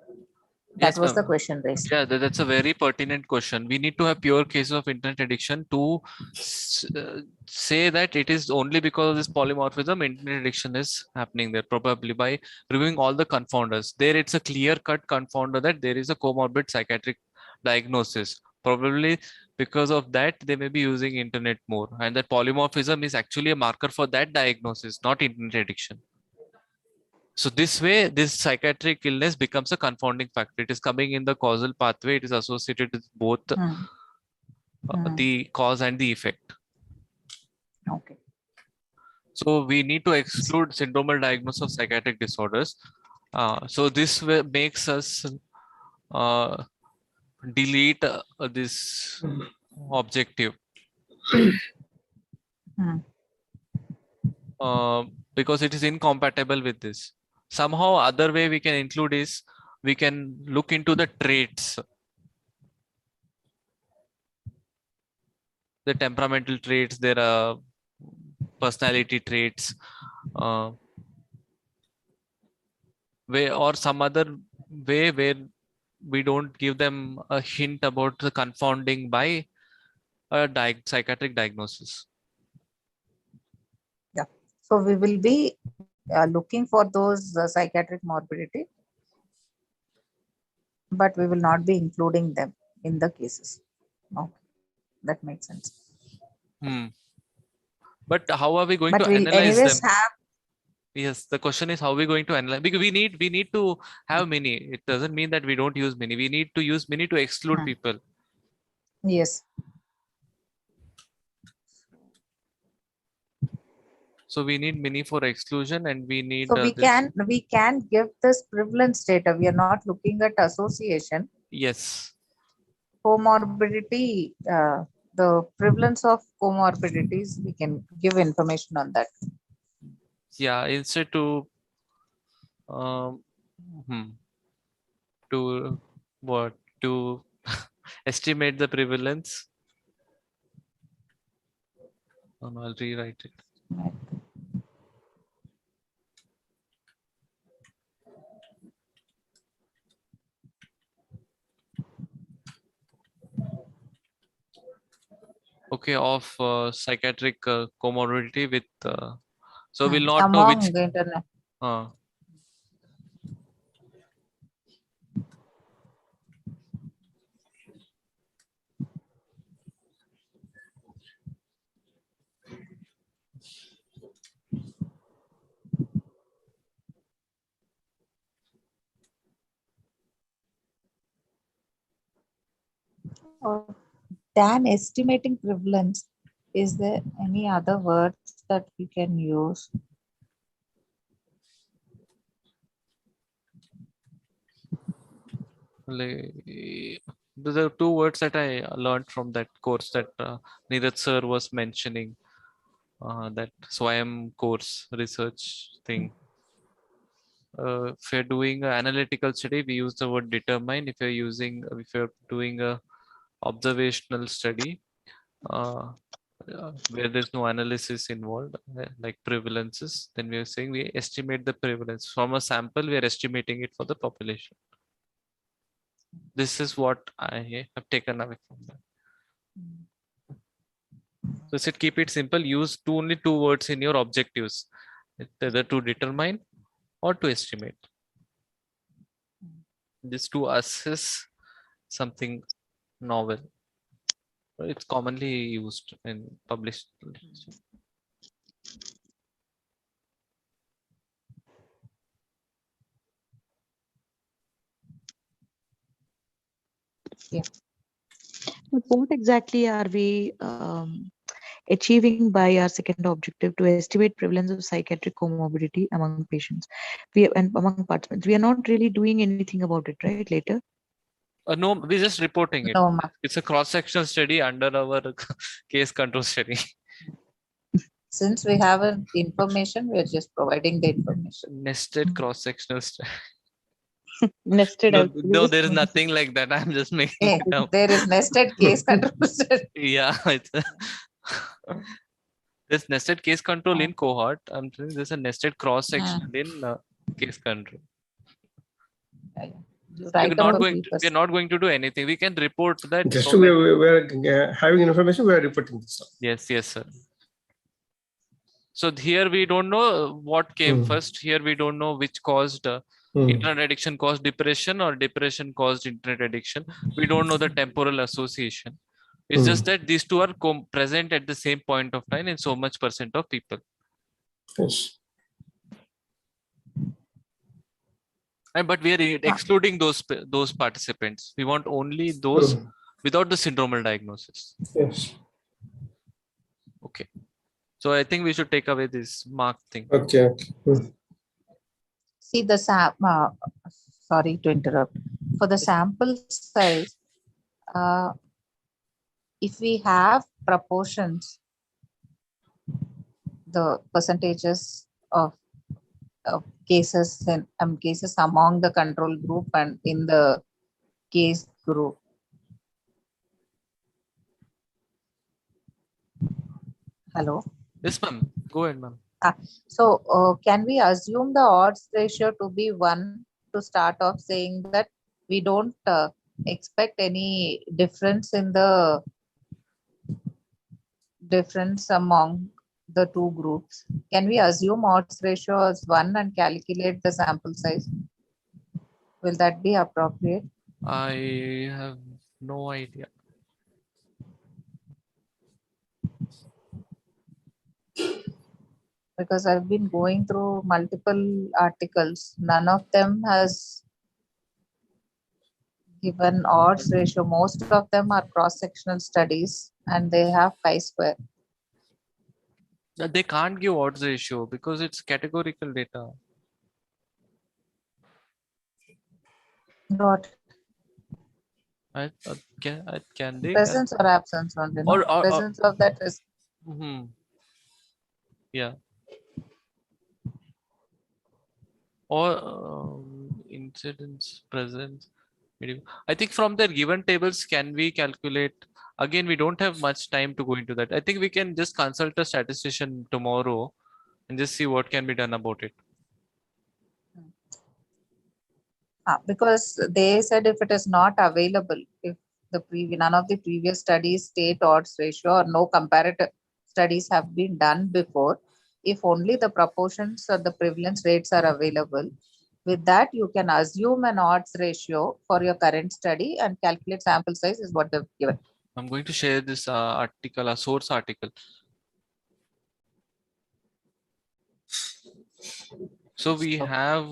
That was the question raised.
Yeah, that's a very pertinent question. We need to have pure cases of internet addiction to say that it is only because of this polymorphism internet addiction is happening there, probably by removing all the confounders. There it's a clear-cut confounder that there is a comorbid psychiatric diagnosis. Probably because of that, they may be using internet more. And that polymorphism is actually a marker for that diagnosis, not internet addiction. So this way, this psychiatric illness becomes a confounding factor. It is coming in the causal pathway. It is associated with both the cause and the effect.
Okay.
So we need to exclude syndromal diagnosis of psychiatric disorders. So this makes us delete this objective. Because it is incompatible with this. Somehow other way we can include is we can look into the traits, the temperamental traits, there are personality traits, way or some other way where we don't give them a hint about the confounding by a psychiatric diagnosis.
Yeah. So we will be looking for those psychiatric morbidity, but we will not be including them in the cases. Okay, that makes sense.
But how are we going to analyze them? Yes, the question is how are we going to analyze, because we need to have many. It doesn't mean that we don't use many. We need to use many to exclude people.
Yes.
So we need many for exclusion, and we need.
So we can give this prevalence data. We are not looking at association.
Yes.
Comorbidity, the prevalence of comorbidities, we can give information on that.
Yeah, instead to to estimate the prevalence. I'll rewrite it. Okay, of psychiatric comorbidity with so we'll not know which
internet. Than estimating prevalence, is there any other words that we can use?
Those are two words that I learned from that course that Neeraj sir was mentioning, that SWAYAM course research thing. If you're doing an analytical study, we use the word determine. If you're doing a observational study where there's no analysis involved, like prevalences, then we are saying we estimate the prevalence from a sample. We are estimating it for the population. This is what I have taken away from that. So keep it simple. Use only two words in your objectives, either to determine or to estimate. just to assess something novel. It's commonly used in published literature.
Yeah. But what exactly are we achieving by our second objective to estimate prevalence of psychiatric comorbidity among patients and among participants? We are not really doing anything about it, right? Later.
No, we're just reporting it.
No,
It's a cross-sectional study under our case control study.
since we have information, we are just providing the information.
Nested cross-sectional study.
Nested.
No, there is nothing like that. I'm just making it up.
There is nested case control study.
Yeah, there's nested case control in cohort. I'm saying there's a nested cross-sectional in case control. We're not going to do anything. We can report that.
Just we're having information, we are reporting this.
Yes, sir. So here we don't know what came first. Here we don't know which caused internet addiction caused depression or depression caused internet addiction. We don't know the temporal association. It's just that these two are present at the same point of time in so much % of people.
Yes.
But we are excluding those participants. We want only those without the syndromal diagnosis.
Yes.
Okay. So I think we should take away this mark thing.
Okay.
See the sorry to interrupt. For the sample size, if we have proportions, the percentages of cases and cases among the control group and in the case group. Hello.
Yes, ma'am. Go ahead, ma'am.
So can we assume the odds ratio to be 1 to start off, saying that we don't expect any difference in the difference among the two groups? Can we assume odds ratio as 1 and calculate the sample size? Will that be appropriate?
I have no idea.
Because I've been going through multiple articles. None of them has given odds ratio. Most of them are cross-sectional studies and they have chi-square.
They can't give odds ratio because it's categorical data.
What?
Can they?
Presence or absence only. No? Presence of that is.
Yeah. Or incidence, presence. I think from their given tables, can we calculate? Again, we don't have much time to go into that. I think we can just consult a statistician tomorrow and just see what can be done about it.
Because they said if it is not available, if none of the previous studies state odds ratio or no comparative studies have been done before, if only the proportions or the prevalence rates are available, with that you can assume an odds ratio for your current study and calculate sample size is what they've given.
I'm going to share this article, a source article. So we have,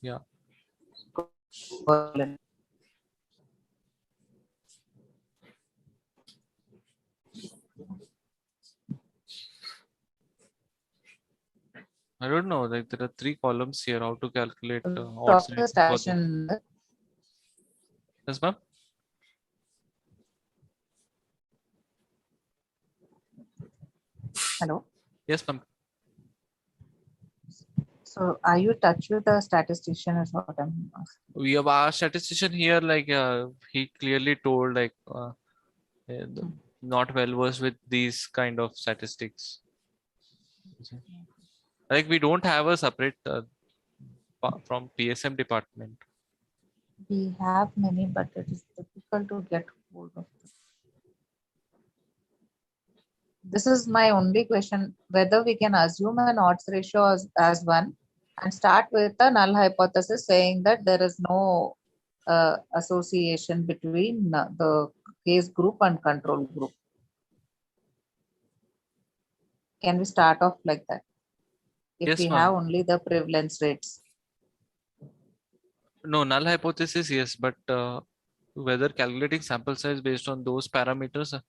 yeah. I don't know, like there are 3 columns here, how to calculate odds ratio. Yes, ma'am?
Hello?
Yes, ma'am.
So are you in touch with the statistician is what I'm asking?
We have our statistician here, like he clearly told like not well versed with these kind of statistics. Like we don't have a separate from PSM department.
We have many, but it is difficult to get hold of. This is my only question, whether we can assume an odds ratio as 1 And start with the null hypothesis saying that there is no association between the case group and control group. Can we start off like that? If
Yes,
we have only the prevalence rates.
No, null hypothesis, yes, but whether calculating sample size based on those parameters.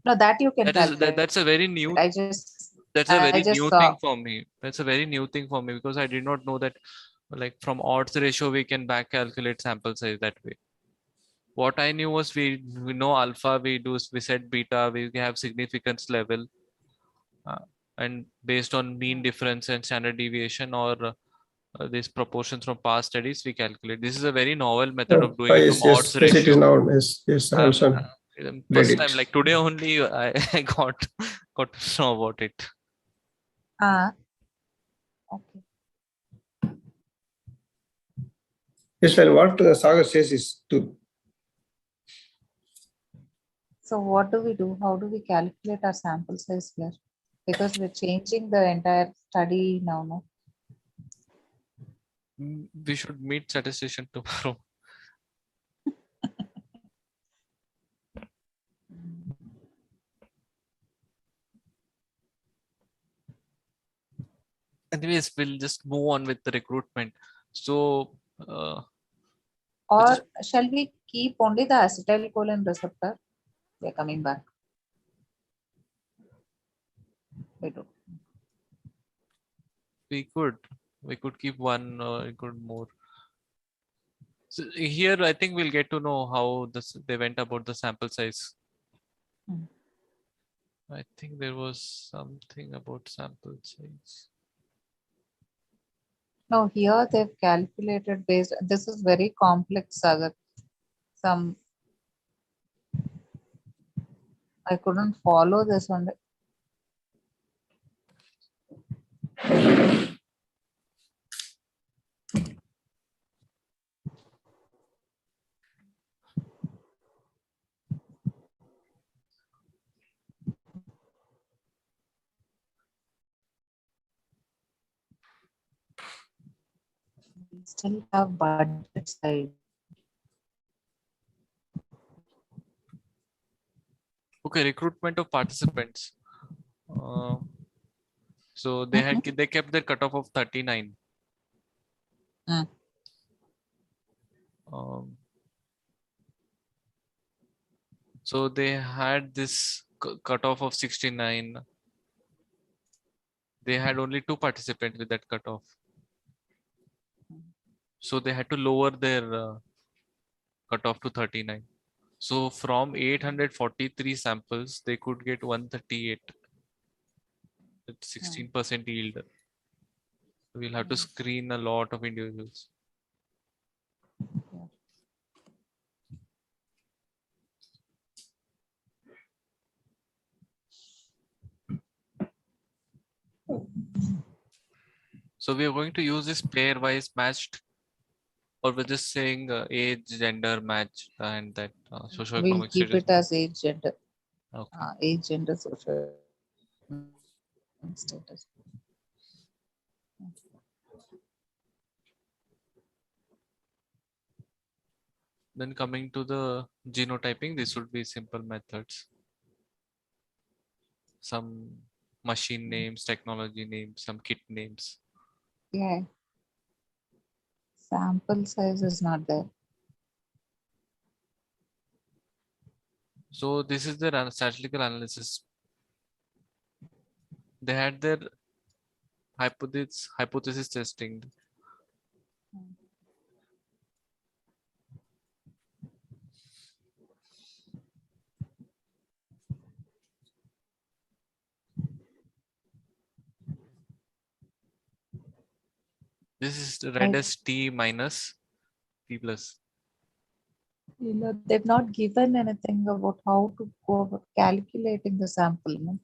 No, that you can calculate.
That's a very new. That's a very new thing for me. That's a very new thing for me because I did not know that, like from odds ratio we can back calculate sample size that way. What I knew was we know alpha, we set beta, we have significance level, and based on mean difference and standard deviation or these proportions from past studies, we calculate. This is a very novel method of doing it from odds ratio.
It is now. Yes, I also
first time, like today only, I got to know about it.
Okay.
Yes, and what Sagar says is true.
So what do we do? How do we calculate our sample size here? Because we're changing the entire study now, no?
We should meet statistician tomorrow. Anyways, we'll just move on with the recruitment. So,
or shall we keep only the acetylcholine receptor? They're coming back.
We could keep one or could more. So here, I think we'll get to know how they went about the sample size. I think there was something about sample size.
No, here they've calculated based. This is very complex, Sagar. I couldn't follow this one. We still have budget side.
Okay, recruitment of participants. So they kept their cutoff of 39. So they had this cutoff of 69. They had only 2 participants with that cutoff. So they had to lower their cutoff to 39. So from 843 samples, they could get 138. That's 16% yield. We'll have to screen a lot of individuals. So we are going to use this pair-wise matched, or we're just saying age, gender match, and that socioeconomic
We'll keep
status.
it as age, gender.
Okay.
Age, gender, social status.
Then coming to the genotyping, this would be simple methods. Some machine names, technology names, some kit names.
Yeah. Sample size is not there.
So this is their statistical analysis. They had their hypothesis testing. This is read as T minus T plus.
They've not given anything about how to go about calculating the sample. No?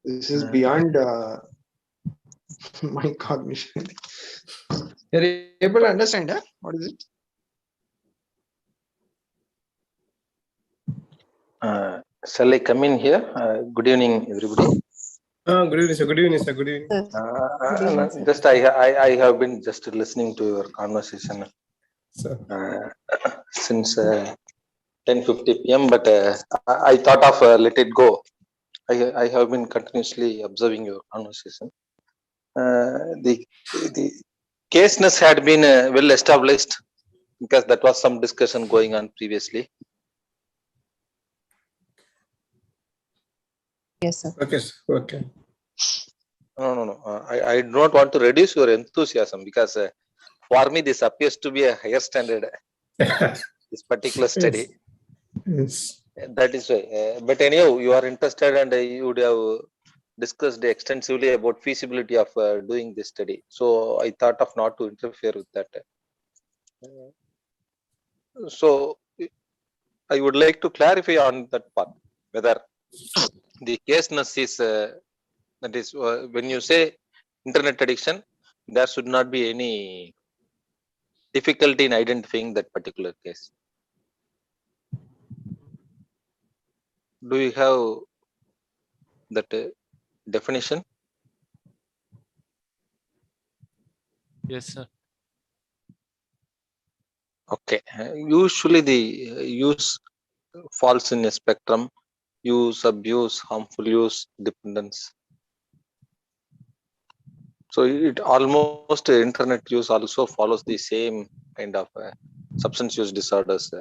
This is beyond my cognition. You're able to understand, huh? What is it?
Shall I come in here? Good evening, everybody.
Good evening, sir. Good evening, sir. Good evening.
Just I have been just listening to your conversation since 10:50 p.m. But I thought of let it go. I have been continuously observing your conversation. The caseness had been well established because that was some discussion going on previously.
Yes, sir.
Okay, sir. Okay.
No. I do not want to reduce your enthusiasm because for me this appears to be a higher standard. This particular study.
Yes.
That is why. But anyhow, you are interested and you would have discussed extensively about feasibility of doing this study. So I thought of not to interfere with that. So I would like to clarify on that part whether the caseness is that is when you say internet addiction, there should not be any difficulty in identifying that particular case. Do you have that definition?
Yes, sir.
Okay. Usually the use falls in a spectrum: use, abuse, harmful use, dependence. So it almost internet use also follows the same kind of substance use disorders.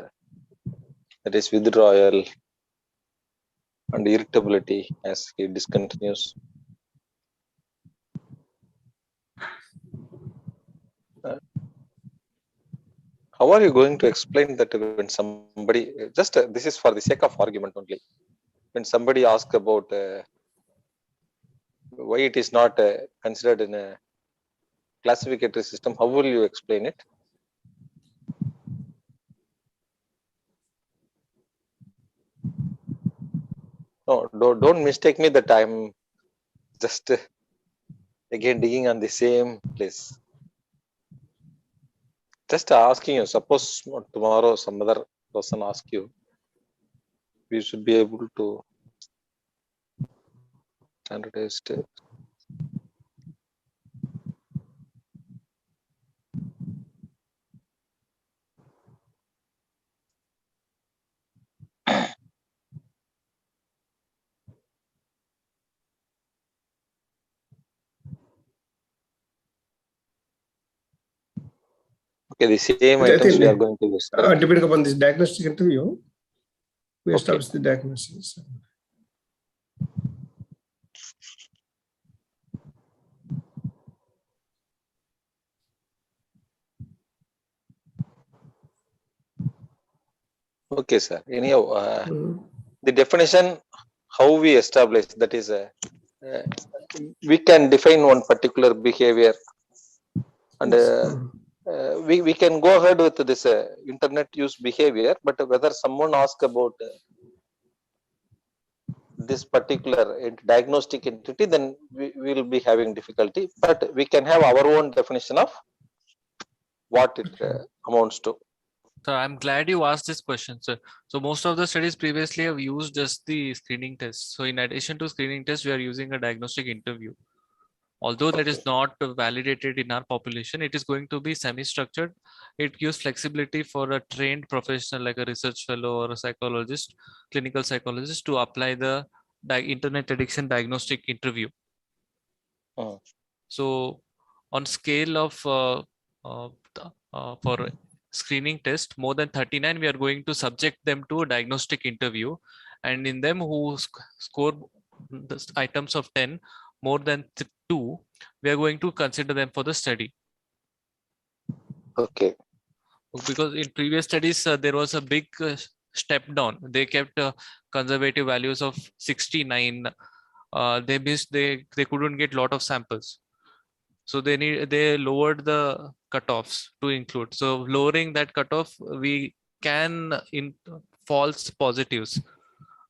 That is withdrawal and irritability as he discontinues. How are you going to explain that when somebody just this is for the sake of argument only? When somebody asks about why it is not considered in a classificatory system, how will you explain it? No, don't mistake me that I'm just again digging on the same place. Just asking you, suppose tomorrow some other person asks you, we should be able to standardize it. Okay, the same items we are going to use.
Depending upon this diagnostic interview, we establish the diagnosis.
Okay, sir. Anyhow, the definition, how we establish that is, we can define one particular behavior, and we can go ahead with this internet use behavior. But whether someone asks about this particular diagnostic entity, then we will be having difficulty. But we can have our own definition of what it amounts to.
So I'm glad you asked this question, sir. So most of the studies previously have used just the screening test. So in addition to screening test, we are using a diagnostic interview. Although that is not validated in our population, it is going to be semi-structured. It gives flexibility for a trained professional like a research fellow or a psychologist, clinical psychologist, to apply the internet addiction diagnostic interview. So on scale of for screening test, more than 39, we are going to subject them to a diagnostic interview, and in them who score the items of 10 more than 2, we are going to consider them for the study.
Okay.
Because in previous studies there was a big step down. They kept conservative values of 69. They missed, they couldn't get lot of samples, so they lowered the cutoffs to include. So lowering that cutoff, we can in false positives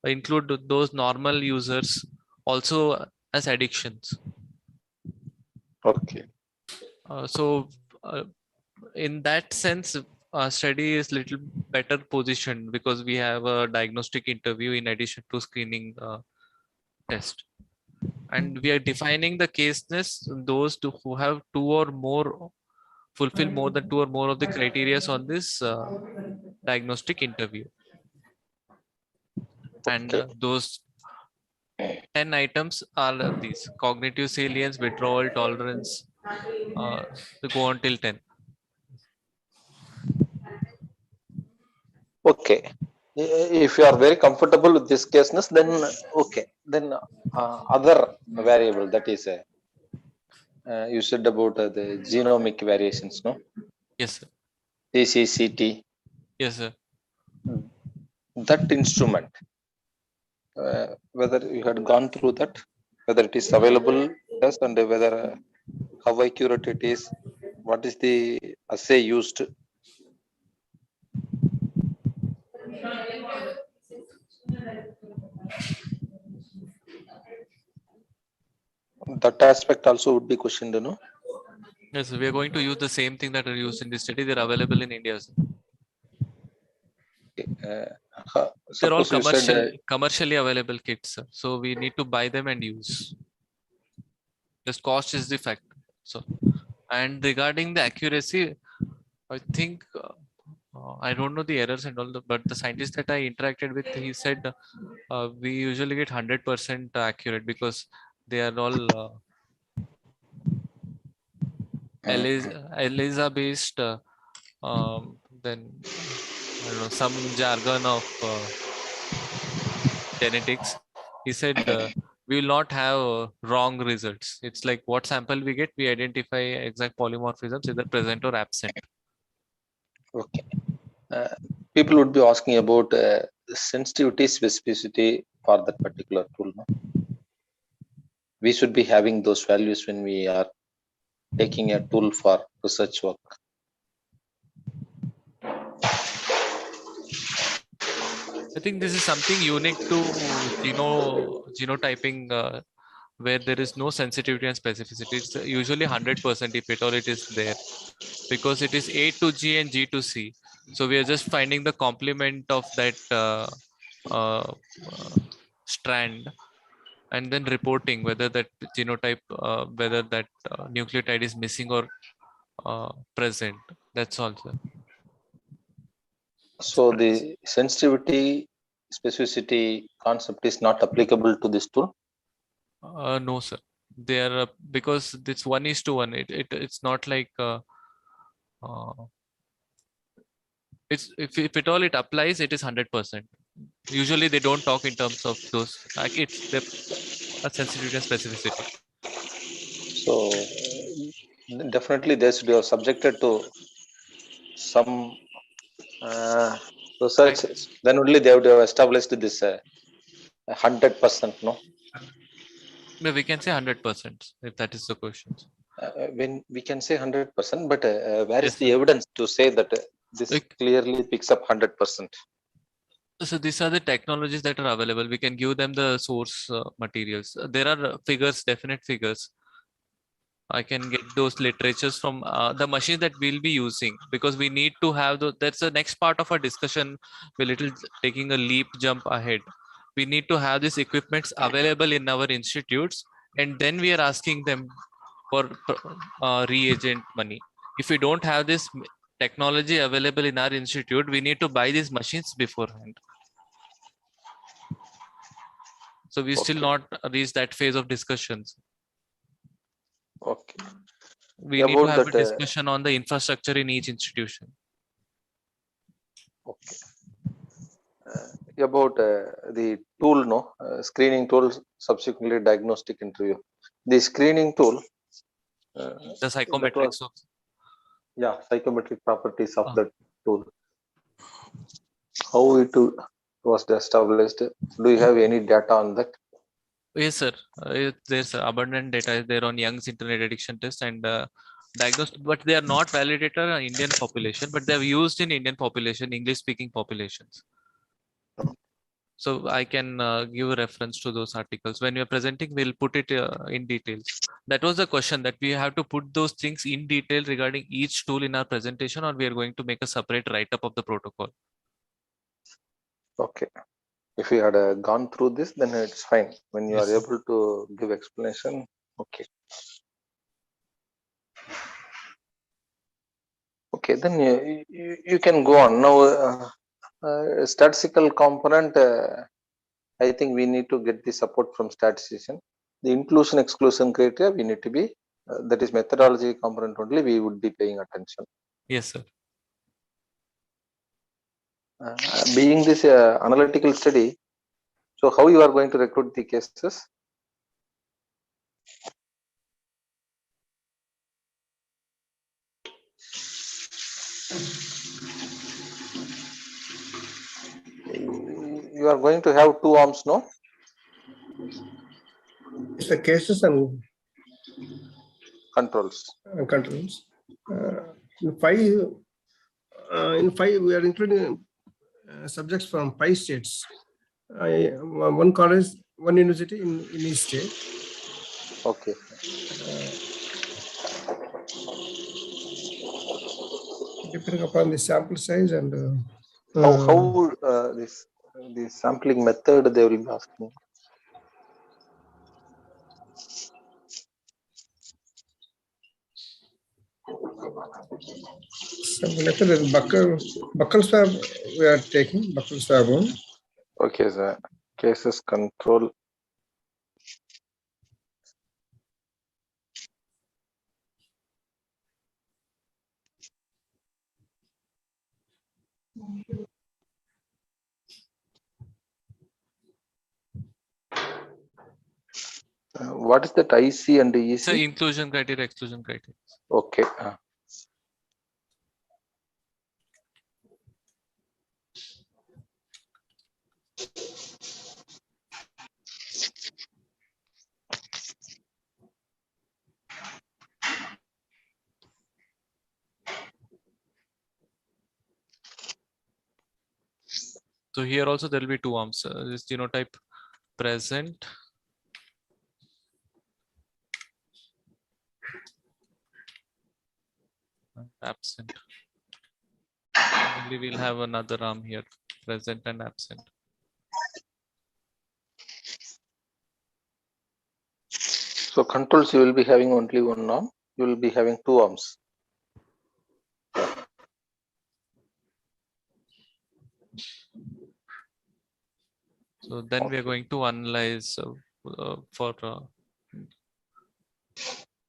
include those normal users also as addictions.
Okay.
So in that sense, study is little better positioned because we have a diagnostic interview in addition to screening test, and we are defining the caseness those who have fulfill more than 2 or more of the criteria on this diagnostic interview. And those 10 items are these: cognitive salience, withdrawal, tolerance, to go on till 10.
Okay. If you are very comfortable with this caseness, then okay. Then other variable, that is you said about the genomic variations, no?
Yes, sir.
CCCT.
Yes, sir.
That instrument, whether you had gone through that, whether it is available, yes, and whether how accurate it is, what is the assay used? That aspect also would be questioned, no?
Yes, we are going to use the same thing that are used in this study. They're available in India. They're all commercially available kits, sir. So we need to buy them and use. Just cost is the factor. So, and regarding the accuracy, I think I don't know the errors and all, but the scientist that I interacted with, he said we usually get 100% accurate because they are all ELISA based. Then I don't know, some jargon of genetics. He said we will not have wrong results. It's like what sample we get, we identify exact polymorphisms either present or absent.
Okay. People would be asking about sensitivity, specificity for that particular tool. No? We should be having those values when we are taking a tool for research work.
I think this is something unique to genotyping, where there is no sensitivity and specificity. It's usually 100% if at all it is there, because it is A to G and G to C. So we are just finding the complement of that strand and then reporting whether that genotype, whether that nucleotide is missing or present. That's all, sir.
So the sensitivity, specificity concept is not applicable to this tool?
No, sir. They are because it's 1:1. It's not like it's if at all it applies, it is 100%. Usually they don't talk in terms of those. Like it's the sensitivity and specificity.
So definitely they should be subjected to some research. Then only they would have established this 100%. No.
We can say 100% if that is the question.
When we can say 100%, but where is the evidence to say that this clearly picks up 100%?
So these are the technologies that are available. We can give them the source materials. There are figures, definite figures. I can get those literatures from the machines that we'll be using, because we need to have that's the next part of our discussion. We're little taking a leap jump ahead. We need to have these equipments available in our institutes, and then we are asking them for reagent money. If we don't have this technology available in our institute, we need to buy these machines beforehand. So we still not reached that phase of discussions.
Okay.
We need to have a discussion on the infrastructure in each institution.
Okay. About the tool, no screening tool, subsequently diagnostic interview. The screening tool,
the psychometrics of
psychometric properties of the tool. How it was established? Do you have any data on that?
Yes, sir. There's abundant data there on Young's internet addiction test and diagnosed, but they are not validated in Indian population, but they are used in Indian population, English speaking populations. So I can give a reference to those articles. When you're presenting, we'll put it in details. That was the question, that we have to put those things in detail regarding each tool in our presentation, or we are going to make a separate write-up of the protocol.
Okay. If you had gone through this, then it's fine. When you
Yes.
are able to give explanation, okay. Okay, then you can go on. Now, statistical component, I think we need to get the support from statistician. The inclusion exclusion criteria, we need to be, that is methodology component only, we would be paying attention.
Yes, sir.
Being this analytical study, so how you are going to recruit the cases? You are going to have 2 arms, no?
It's the cases and
Controls.
Controls. In five, we are including subjects from 5 states. One college, one university in each state.
Okay.
Depending upon the sample size and
how this the sampling method they will be asking.
Sample method is buccal swab. We are taking buccal swab one.
Okay, sir. Cases control. What is that IC and EC?
So inclusion criteria, exclusion criteria.
Okay.
So here also there will be 2 arms. This genotype present. Absent. Only we'll have another arm here, present and absent.
So controls, you will be having only 1 arm. You will be having 2 arms.
So then we are going to analyze for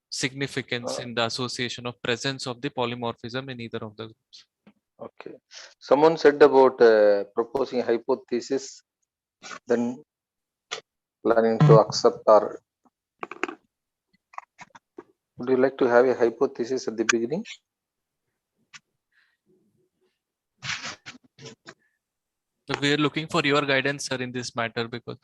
significance in the association of presence of the polymorphism in either of the groups.
Okay. Someone said about proposing hypothesis, then learning to accept, or would you like to have a hypothesis at the beginning?
We are looking for your guidance, sir, in this matter, because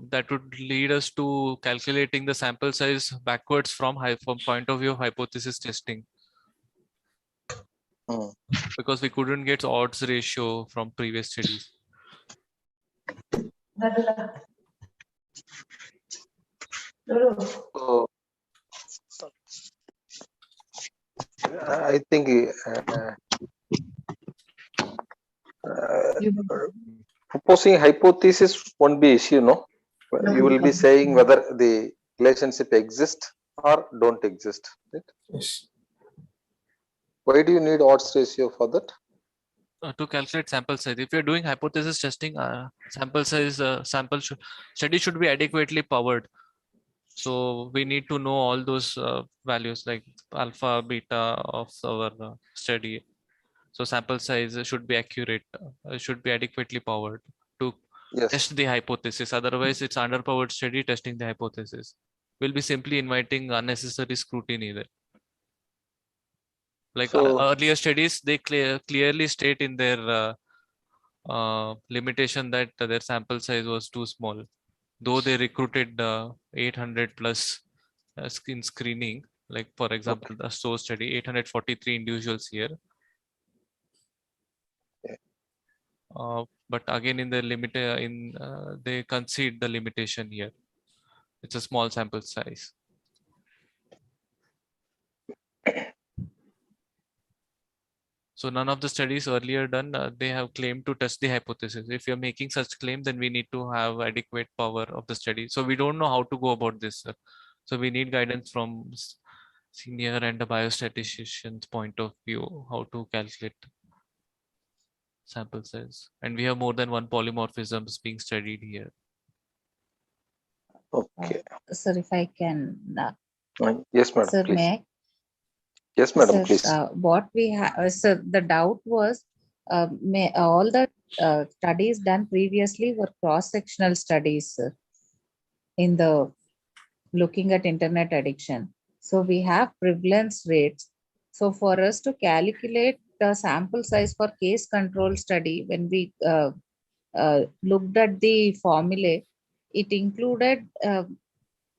that would lead us to calculating the sample size backwards from point of view of hypothesis testing. Because we couldn't get odds ratio from previous studies.
So, I think proposing hypothesis won't be issue, no? You will be saying whether the relationship exists or don't exist, right?
Yes.
Why do you need odds ratio for that?
To calculate sample size. If you're doing hypothesis testing, sample size study should be adequately powered. So we need to know all those values like alpha, beta of our study. So sample size should be accurate, should be adequately powered to test the hypothesis. Otherwise, it's underpowered study testing the hypothesis. We'll be simply inviting unnecessary scrutiny there. Like earlier studies, they clearly state in their limitation that their sample size was too small. Though they recruited 800 plus in screening, like for example, the source study, 843 individuals here. but again in the limit they concede the limitation here. It's a small sample size. So none of the studies earlier done, they have claimed to test the hypothesis. If you're making such claim, then we need to have adequate power of the study. So we don't know how to go about this, sir. So we need guidance from senior and a biostatistician's point of view, how to calculate sample size. And we have more than one polymorphisms being studied here.
Okay.
Sir, if I can.
Yes, madam.
Sir,
please.
may I?
Yes, madam.
Sir,
Please.
what we have, sir, the doubt was, all the studies done previously were cross-sectional studies, sir, in the looking at internet addiction. So we have prevalence rates. So for us to calculate the sample size for case control study, when we looked at the formulae, it included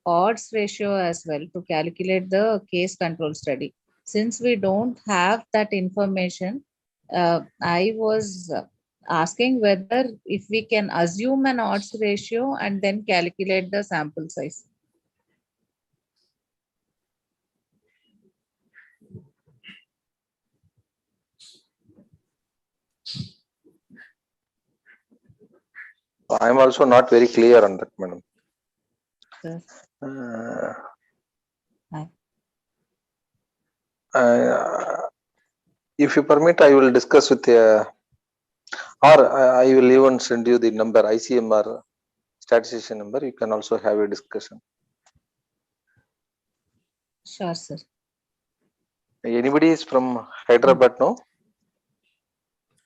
odds ratio as well to calculate the case control study. Since we don't have that information, I was asking whether if we can assume an odds ratio and then calculate the sample size.
I'm also not very clear on that, madam.
Sir.
If you permit, I will discuss with or I will even send you the number, ICMR statistician number. You can also have a discussion.
Sure, sir.
Anybody is from Hyderabad, no?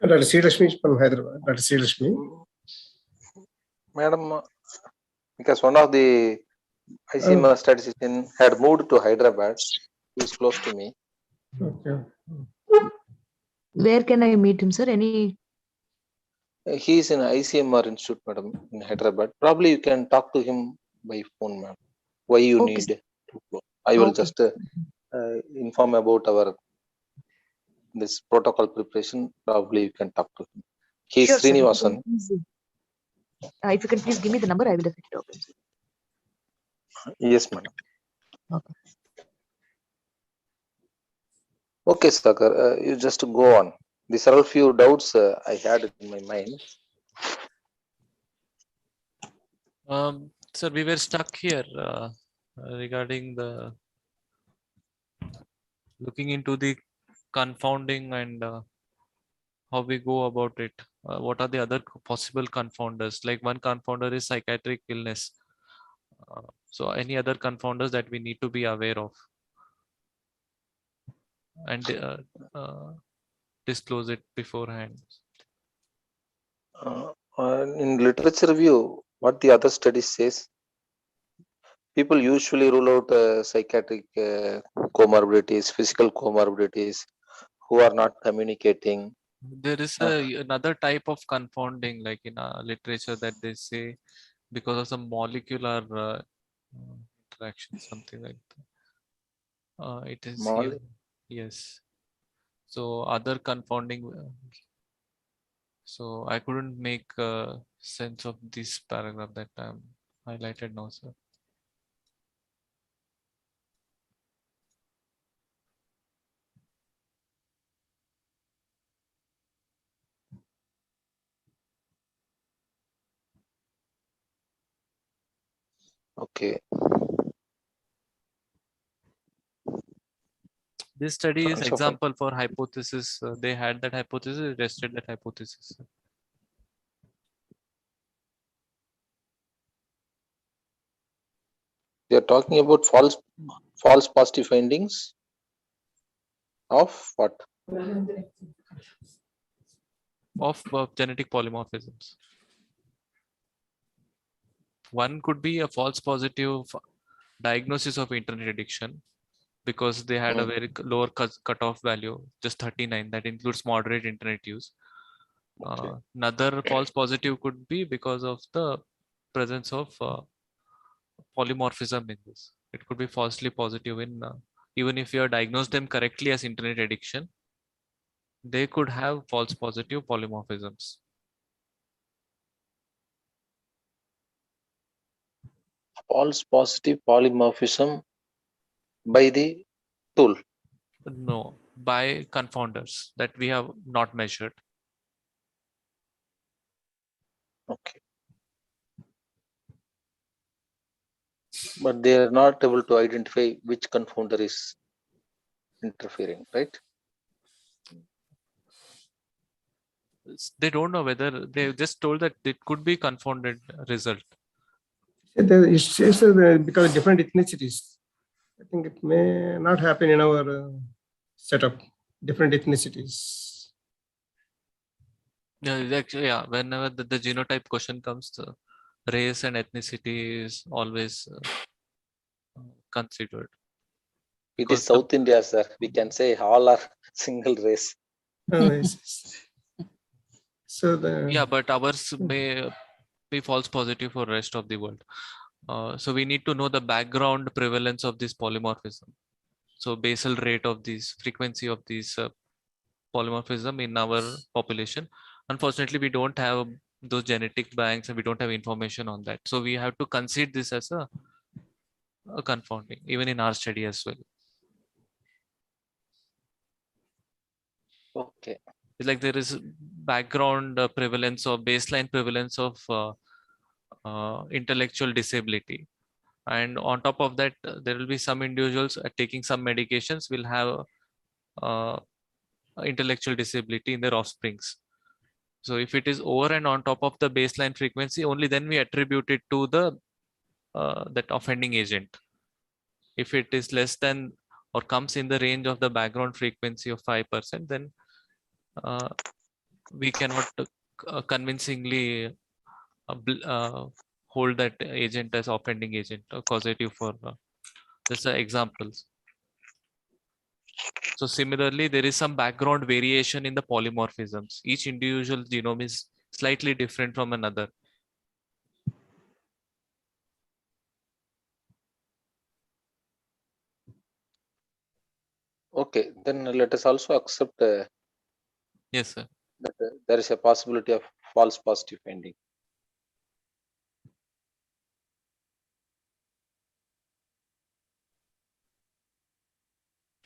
Dr. C. Lakshmi is from Hyderabad. Dr. C. Lakshmi.
Madam, because one of the ICMR statistician had moved to Hyderabad. He is close to me.
Okay.
Where can I meet him, sir? Any?
He is in ICMR Institute, madam, in Hyderabad. Probably you can talk to him by phone, madam. Why you need to go? I will just inform about our this protocol preparation. Probably you can talk to him. He is Srinivasan.
If you can please give me the number, I will definitely talk to him.
Yes, madam.
Okay.
Okay, Sagar, you just go on. These are a few doubts I had in my mind.
Sir, we were stuck here regarding the looking into the confounding and how we go about it. What are the other possible confounders? Like one confounder is psychiatric illness. So any other confounders that we need to be aware of and disclose it beforehand.
In literature review, what the other studies says, people usually rule out psychiatric comorbidities, physical comorbidities, who are not communicating.
There is another type of confounding, like in literature, that they say because of some molecular interaction, something like that. It is here. Yes. So other confounding. So I couldn't make sense of this paragraph that I'm highlighted now, sir.
Okay.
This study is example for hypothesis. They had that hypothesis, tested that hypothesis.
They are talking about false positive findings of what?
Of genetic polymorphisms. One could be a false positive diagnosis of internet addiction because they had a very lower cutoff value, just 39. That includes moderate internet use. Another false positive could be because of the presence of polymorphism in this. It could be falsely positive in even if you diagnose them correctly as internet addiction, they could have false positive polymorphisms.
false positive polymorphism by the tool?
No, by confounders that we have not measured.
Okay. But they are not able to identify which confounder is interfering, right?
They don't know whether they just told that it could be confounded result.
It says because of different ethnicities. I think it may not happen in our setup, different ethnicities.
Yeah, actually, yeah. Whenever the genotype question comes, the race and ethnicity is always considered.
It is South India, sir. We can say all are single race.
Oh, yes. So
yeah, but ours may be false positive for rest of the world. So we need to know the background prevalence of this polymorphism. So basal rate of this frequency of this polymorphism in our population. Unfortunately, we don't have those genetic banks and we don't have information on that. So we have to consider this as a confounding, even in our study as well.
Okay.
It's like there is background prevalence or baseline prevalence of intellectual disability. And on top of that, there will be some individuals taking some medications will have intellectual disability in their offsprings. So if it is over and on top of the baseline frequency, only then we attribute it to the that offending agent. If it is less than or comes in the range of the background frequency of 5%, then we cannot convincingly hold that agent as offending agent or causative for just examples. So similarly, there is some background variation in the polymorphisms. Each individual genome is slightly different from another.
Okay, then let us also accept
yes, sir.
That there is a possibility of false positive finding.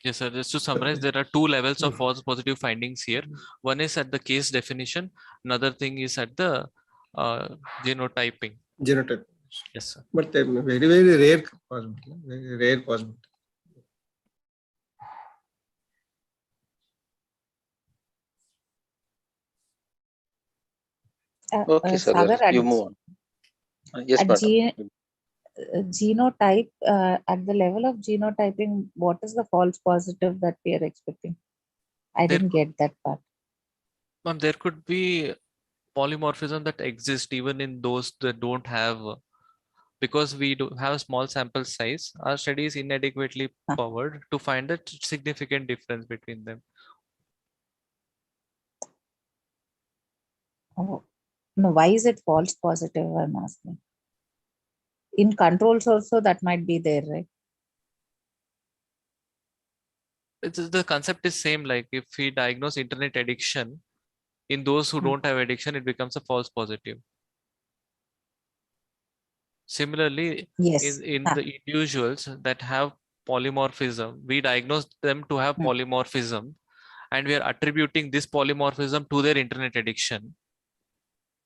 Yes, sir. Just to summarize, there are two levels of false positive findings here. One is at the case definition. Another thing is at the genotyping.
Genotype.
Yes, sir.
But very, very rare possibility. Very rare possibility.
Okay, sir.
Sagar,
You move on. Yes, madam.
Genotype, at the level of genotyping, what is the false positive that we are expecting? I didn't get that part.
Ma'am, there could be polymorphism that exists even in those that don't have, because we do have a small sample size, our study is inadequately powered to find a significant difference between them.
Oh, no, why is it false positive? I'm asking. In controls also that might be there, right?
The concept is same. Like if we diagnose internet addiction in those who don't have addiction, it becomes a false positive. Similarly,
yes,
in the individuals that have polymorphism, we diagnose them to have polymorphism, and we are attributing this polymorphism to their internet addiction.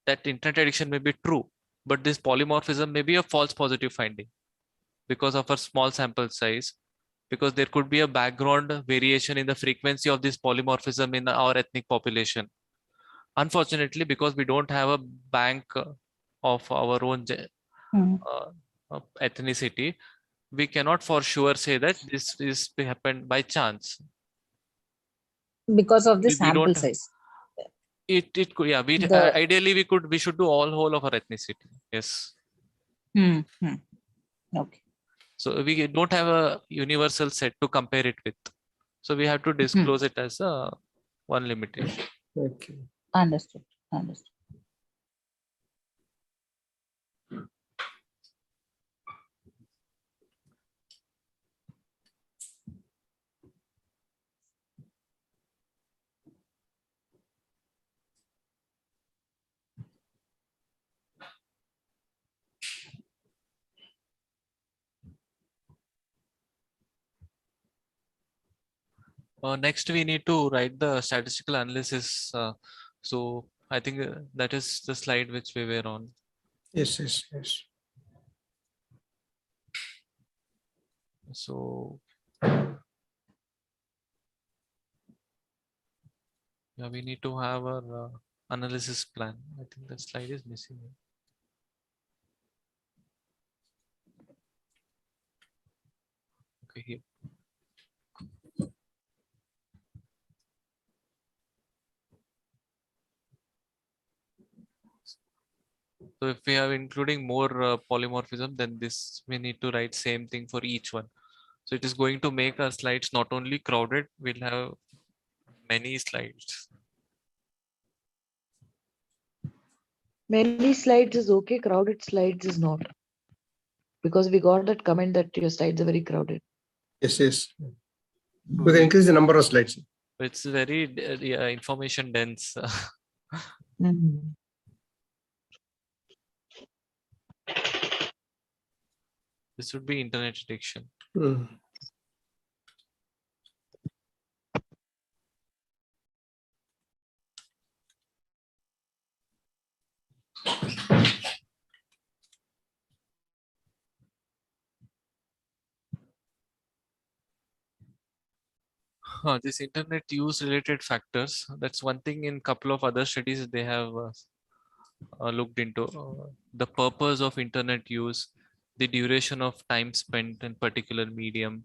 That internet addiction may be true, but this polymorphism may be a false positive finding because of a small sample size, because there could be a background variation in the frequency of this polymorphism in our ethnic population. Unfortunately, because we don't have a bank of our own ethnicity, we cannot for sure say that this is happened by chance.
Because of the sample size.
It could, yeah. Ideally we should do all whole of our ethnicity. Yes.
Okay.
So we don't have a universal set to compare it with. So we have to disclose it as a one limitation.
Okay.
Understood.
Next, we need to write the statistical analysis. So I think that is the slide which we were on.
Yes.
So yeah, we need to have our analysis plan. I think the slide is missing. Okay, here. So if we are including more polymorphism, then this we need to write same thing for each one. So it is going to make our slides not only crowded, we'll have many slides.
Many slides is okay, crowded slides is not. Because we got that comment that your slides are very crowded.
Yes. We can increase the number of slides.
It's very information dense. This would be internet addiction. This internet use related factors, that's one thing. In couple of other studies they have looked into the purpose of internet use, the duration of time spent in particular medium.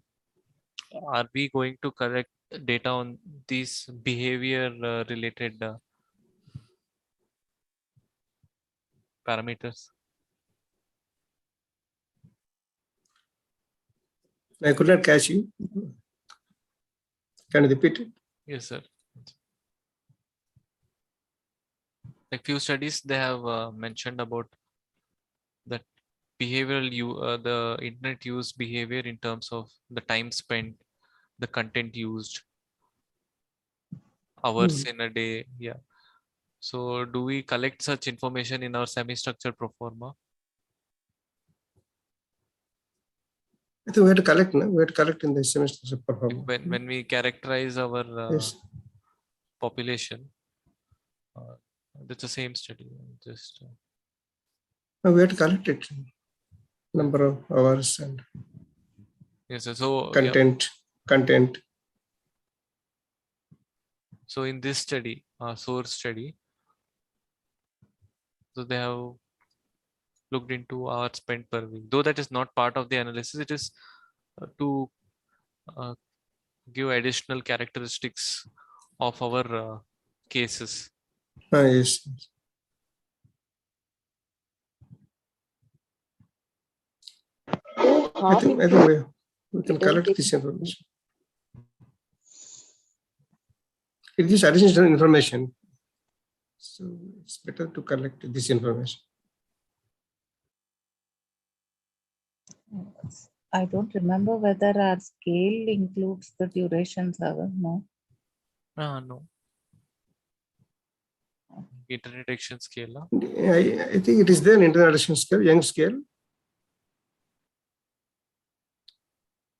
Are we going to collect data on these behavior related parameters?
I could not catch you. Can you repeat it?
Yes, sir. Like few studies they have mentioned about that behavioral the internet use behavior in terms of the time spent, the content used, hours in a day. Yeah. So do we collect such information in our semi-structured pro forma?
I think we have to collect, no? We have to collect in the semester performance.
When we characterize our population, that's the same study. Just
no, we have to collect it. Number of hours and
yes, so
content.
So in this study, source study, so they have looked into hours spent per week. Though that is not part of the analysis, it is to give additional characteristics of our cases.
Yes. I think we can collect this information. It gives additional information, so it's better to collect this information.
I don't remember whether our scale includes the duration, Sagar. No.
No. Internet addiction scale.
I think it is there in internet addiction scale, young scale.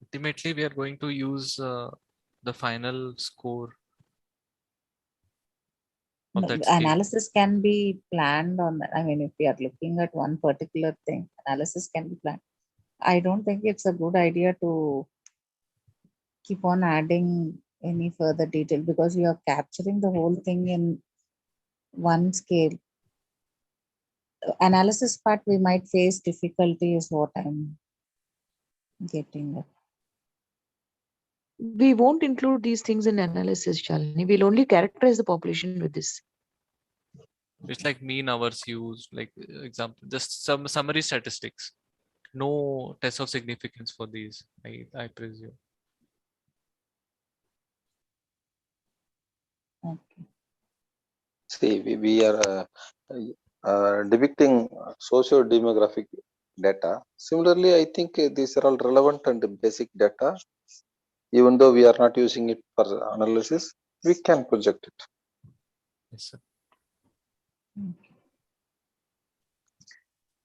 Ultimately, we are going to use the final score.
No, analysis can be planned on that. I mean, if we are looking at one particular thing, analysis can be planned. I don't think it's a good idea to keep on adding any further detail because you are capturing the whole thing in one scale. Analysis part, we might face difficulty is what I'm getting at.
We won't include these things in analysis, Shalini. We'll only characterize the population with this.
It's like mean hours used, like example, just some summary statistics. No test of significance for these, I presume.
Okay.
See, we are depicting socio-demographic data. Similarly, I think these are all relevant and basic data. Even though we are not using it for analysis, we can project it.
Yes, sir.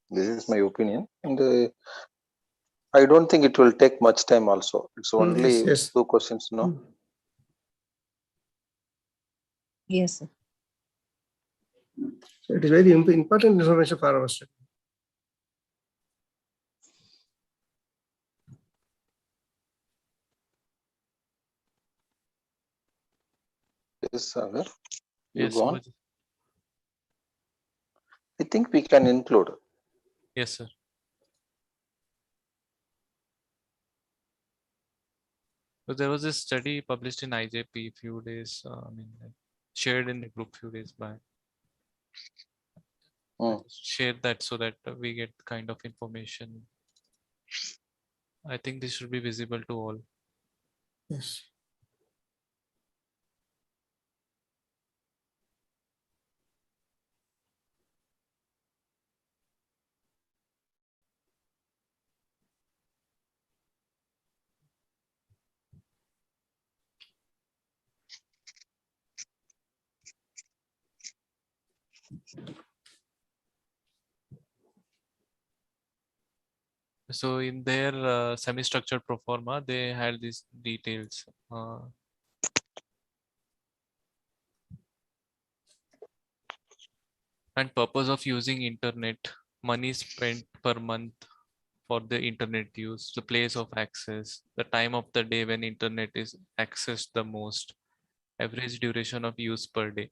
This is my opinion, and I don't think it will take much time also. It's only 2 questions, no?
Yes, sir.
So it is very important information for our study.
Yes, Sagar. You
Yes,
go on. I think we can include.
Yes, sir. So there was a study published in IJP few days, shared in the group few days back. Share that so that we get kind of information. I think this should be visible to all.
Yes.
So in their semi-structured proforma, they had these details. And purpose of using internet, money spent per month for the internet use, the place of access, the time of the day when internet is accessed the most, average duration of use per day.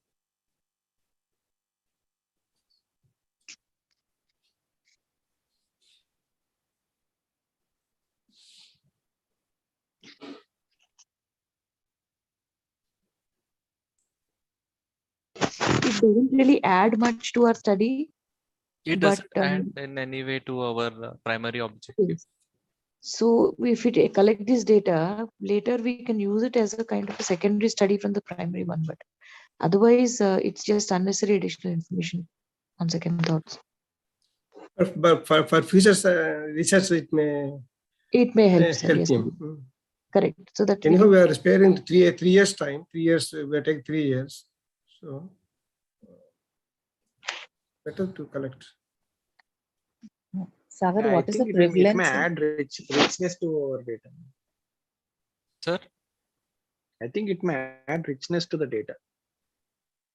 It doesn't really add much to our study.
It doesn't add in any way to our primary objective.
Yes. So if we collect this data, later we can use it as a kind of a secondary study from the primary one. But otherwise, it's just unnecessary additional information on second thoughts.
But for future research, it may
help, sir.
help
Yes,
him.
Correct. So that
anyhow, we are sparing 3 years time. 3 years, we will take 3 years. So better to collect.
Sagar,
Yeah,
what is the
it
prevalence?
may add richness to our data.
Sir?
I think it may add richness to the data.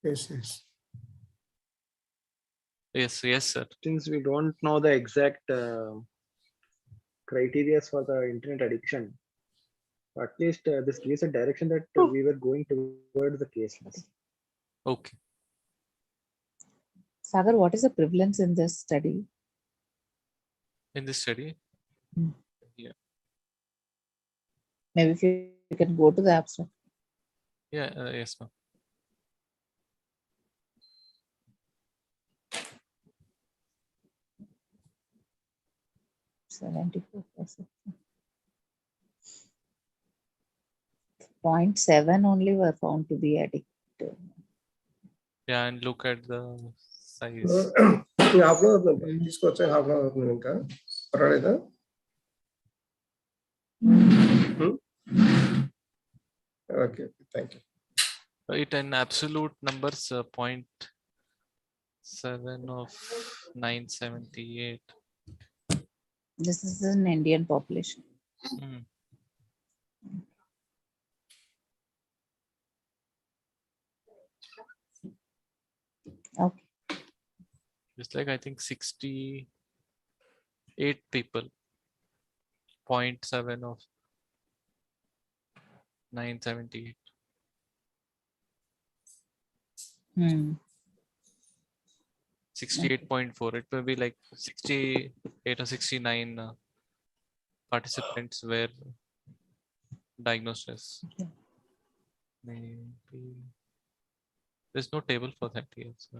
Yes, yes.
Yes, sir.
Since we don't know the exact criteria for the internet addiction, at least this gives a direction that we were going towards the caseless.
Okay.
Sagar, what is the prevalence in this study?
In this study? Yeah.
Maybe if you can go to the abstract.
Yeah, yes, ma'am. %. 0.7 only were found to be addictive. Yeah, and look at the size.
Half an hour తీసుకొచ్చా half an hour ఇంకా పర్వాలేదా? Okay, thank you.
It in absolute numbers 0.7 of 978.
This is an Indian population. Okay.
It's like I think 68 people. 0.7 of 978. 68.4. It will be like 68 or 69 participants were diagnosed as. Maybe there's no table for that here. So.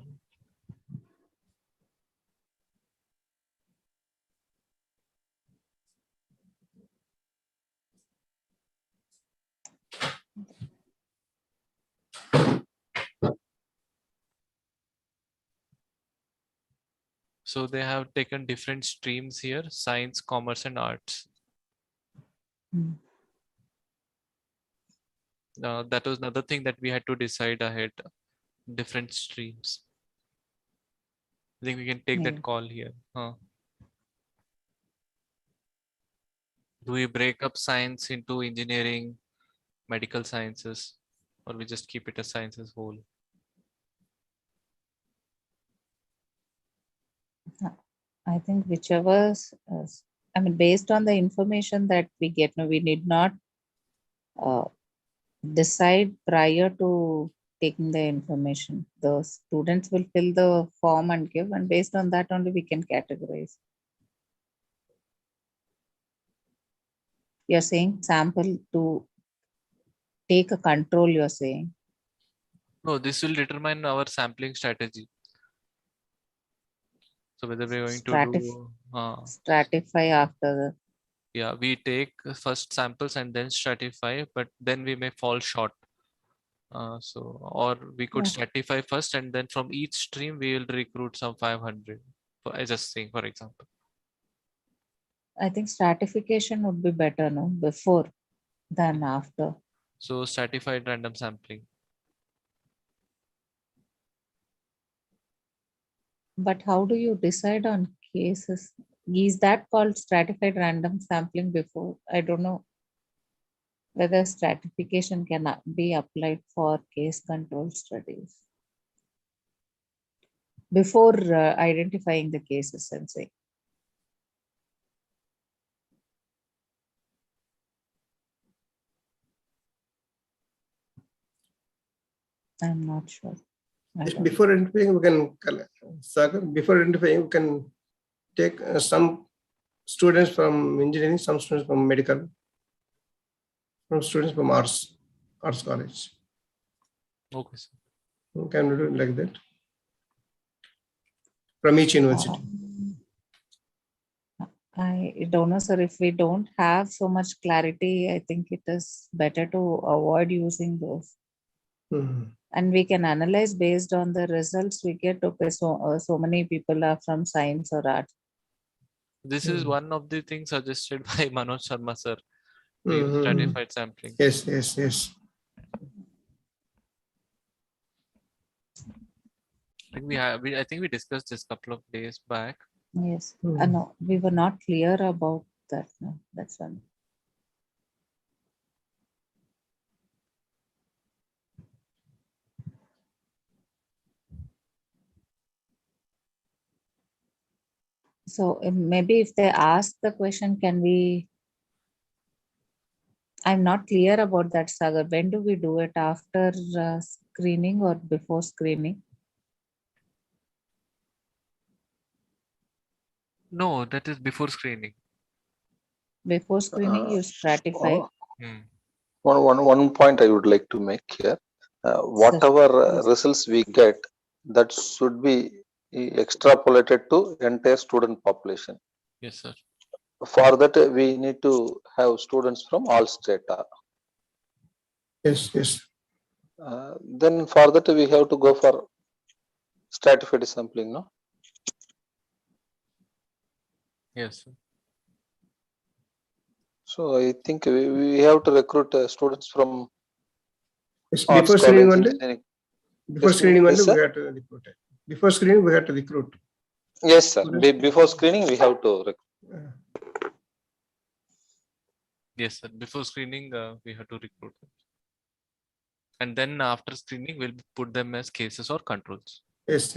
So they have taken different streams here: science, commerce, and arts. That was another thing that we had to decide ahead. Different streams. I think we can take that call here. Do we break up science into engineering, medical sciences, or we just keep it as sciences whole?
I think whichever, I mean, based on the information that we get, we need not decide prior to taking the information. The students will fill the form and give, and based on that only we can categorize. You're saying sample to take a control, you're saying?
No, this will determine our sampling strategy. So whether we're going to do
stratify after the.
Yeah, we take first samples and then stratify, but then we may fall short. Or we could stratify first, and then from each stream we will recruit some 500. I just saying, for example.
I think stratification would be better, no, before than after.
So stratified random sampling.
But how do you decide on cases? Is that called stratified random sampling before? I don't know whether stratification can be applied for case control studies. Before identifying the cases, I'm saying. I'm not sure.
Before identifying, we can, Sagar, before identifying, we can take some students from engineering, some students from medical, some students from arts college.
Okay, sir.
Can we do it like that? From each university.
I don't know, sir. If we don't have so much clarity, I think it is better to avoid using those. And we can analyze based on the results we get. Okay, so many people are from science or art.
This is one of the things suggested by Manoj Sharma, sir. Stratified sampling.
Yes.
I think we discussed this a couple of days back.
Yes. No, we were not clear about that. No, that's one. So maybe if they ask the question, can we? I'm not clear about that, Sagar. When do we do it? After screening or before screening?
No, that is before screening.
Before screening, you stratify.
One point I would like to make here. Whatever results we get, that should be extrapolated to entire student population.
Yes, sir.
For that, we need to have students from all strata.
Yes.
Then for that, we have to go for stratified sampling, no?
Yes, sir.
So I think we have to recruit students from
before screening only. Before screening only,
yes,
we have to recruit. Before screening, we have to recruit.
Yes, sir. Before screening, we have to recruit.
Yes, sir. Before screening, we have to recruit them. And then after screening, we'll put them as cases or controls.
Yes.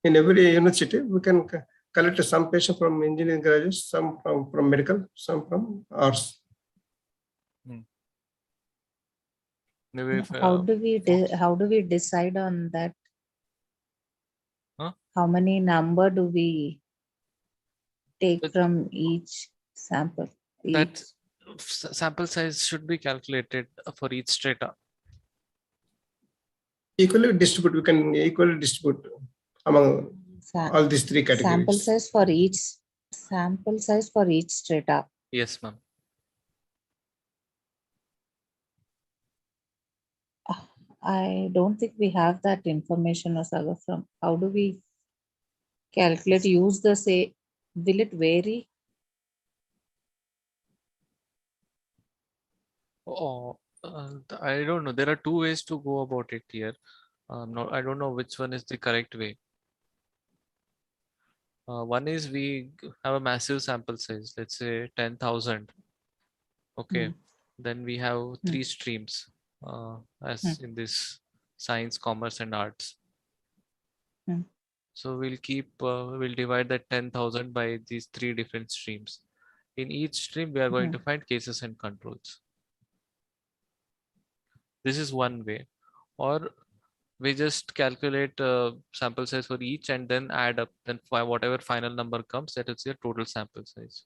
In every university, we can collect some patients from engineering graduates, some from medical, some from arts.
Maybe if,
how do we decide on that?
Huh?
How many number do we take from each sample?
That sample size should be calculated for each strata.
Equally distribute. We can equally distribute among all these three categories.
Sample size for each strata.
Yes, ma'am.
I don't think we have that information, Osaga. From how do we calculate? Use the say. Will it vary?
I don't know. There are two ways to go about it here. I don't know which one is the correct way. One is we have a massive sample size, let's say 10,000. Okay. Then we have 3 streams. as in this science, commerce, and arts. So we'll divide that 10,000 by these 3 different streams. In each stream, we are going to find cases and controls. This is one way. Or we just calculate sample size for each and then add up. Then whatever final number comes, that is your total sample size.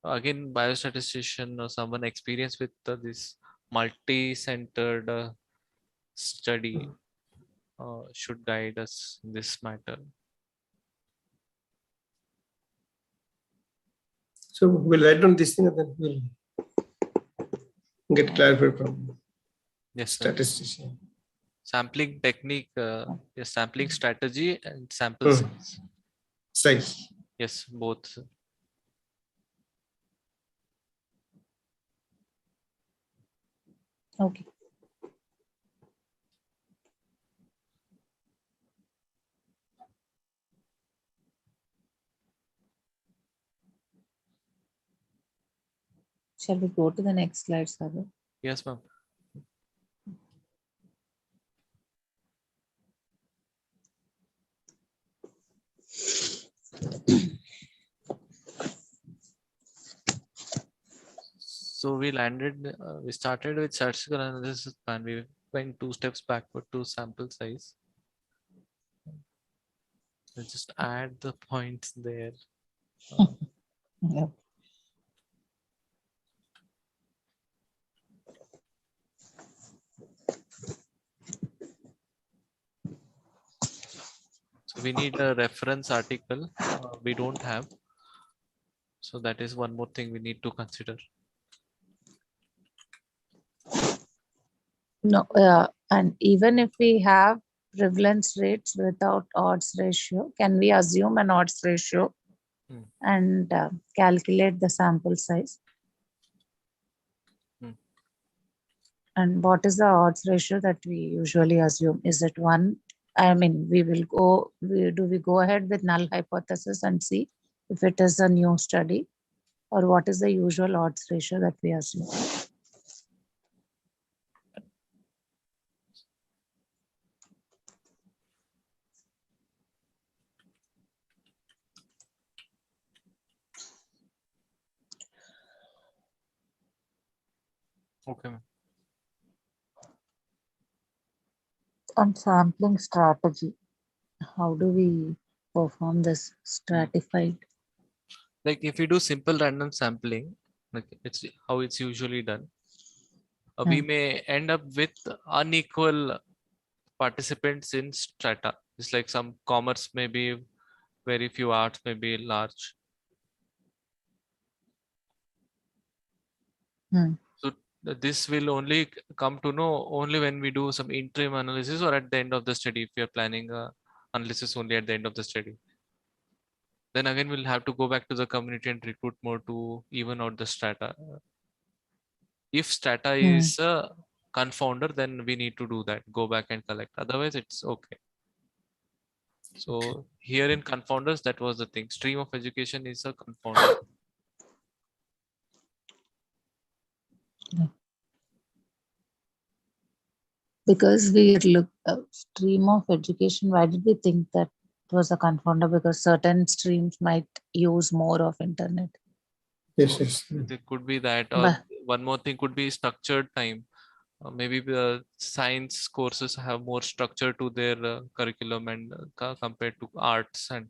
Again, biostatistician or someone experienced with this multi-centered study should guide us in this matter.
So we'll write down this thing and then we'll get clarified from statistician.
Sampling technique, yes, sampling strategy and sample
size.
Yes, both.
Okay. Shall we go to the next slide, Sagar?
Yes, ma'am. So we started with statistical analysis and we went 2 steps backward to sample size. Let's just add the points there.
Yeah.
So we need a reference article. We don't have. So that is one more thing we need to consider.
No, and even if we have prevalence rates without odds ratio, can we assume an odds ratio and calculate the sample size? And what is the odds ratio that we usually assume? Is it 1? I mean, do we go ahead with null hypothesis and see if it is a new study, or what is the usual odds ratio that we assume?
Okay.
On sampling strategy, how do we perform this stratified?
Like if we do simple random sampling, like it's how it's usually done, we may end up with unequal participants in strata. It's like some commerce may be very few, arts may be large. So this will only come to know only when we do some interim analysis or at the end of the study, if we are planning analysis only at the end of the study. Then again, we'll have to go back to the community and recruit more to even out the strata. If strata is a confounder, then we need to do that, go back and collect. Otherwise, it's okay. So here in confounders, that was the thing. Stream of education is a confounder.
Because we look stream of education, why did we think that it was a confounder? Because certain streams might use more of internet.
Yes.
It could be that, or one more thing could be structured time. Maybe the science courses have more structure to their curriculum and compared to arts, and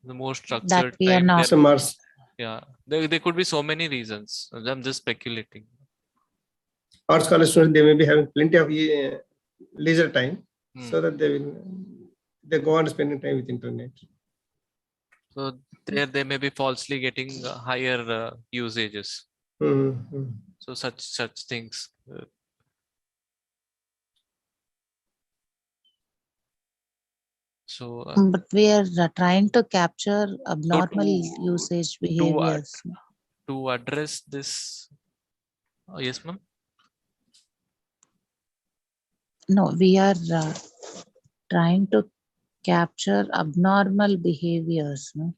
the more structured time. Yeah, there could be so many reasons. I'm just speculating.
Arts college students, they may be having plenty of leisure time, so that they go on spending time with internet.
So there they may be falsely getting higher usages. So such things.
But we are trying to capture abnormal usage behaviors.
To address this, yes, ma'am.
No, we are trying to capture abnormal behaviors. No?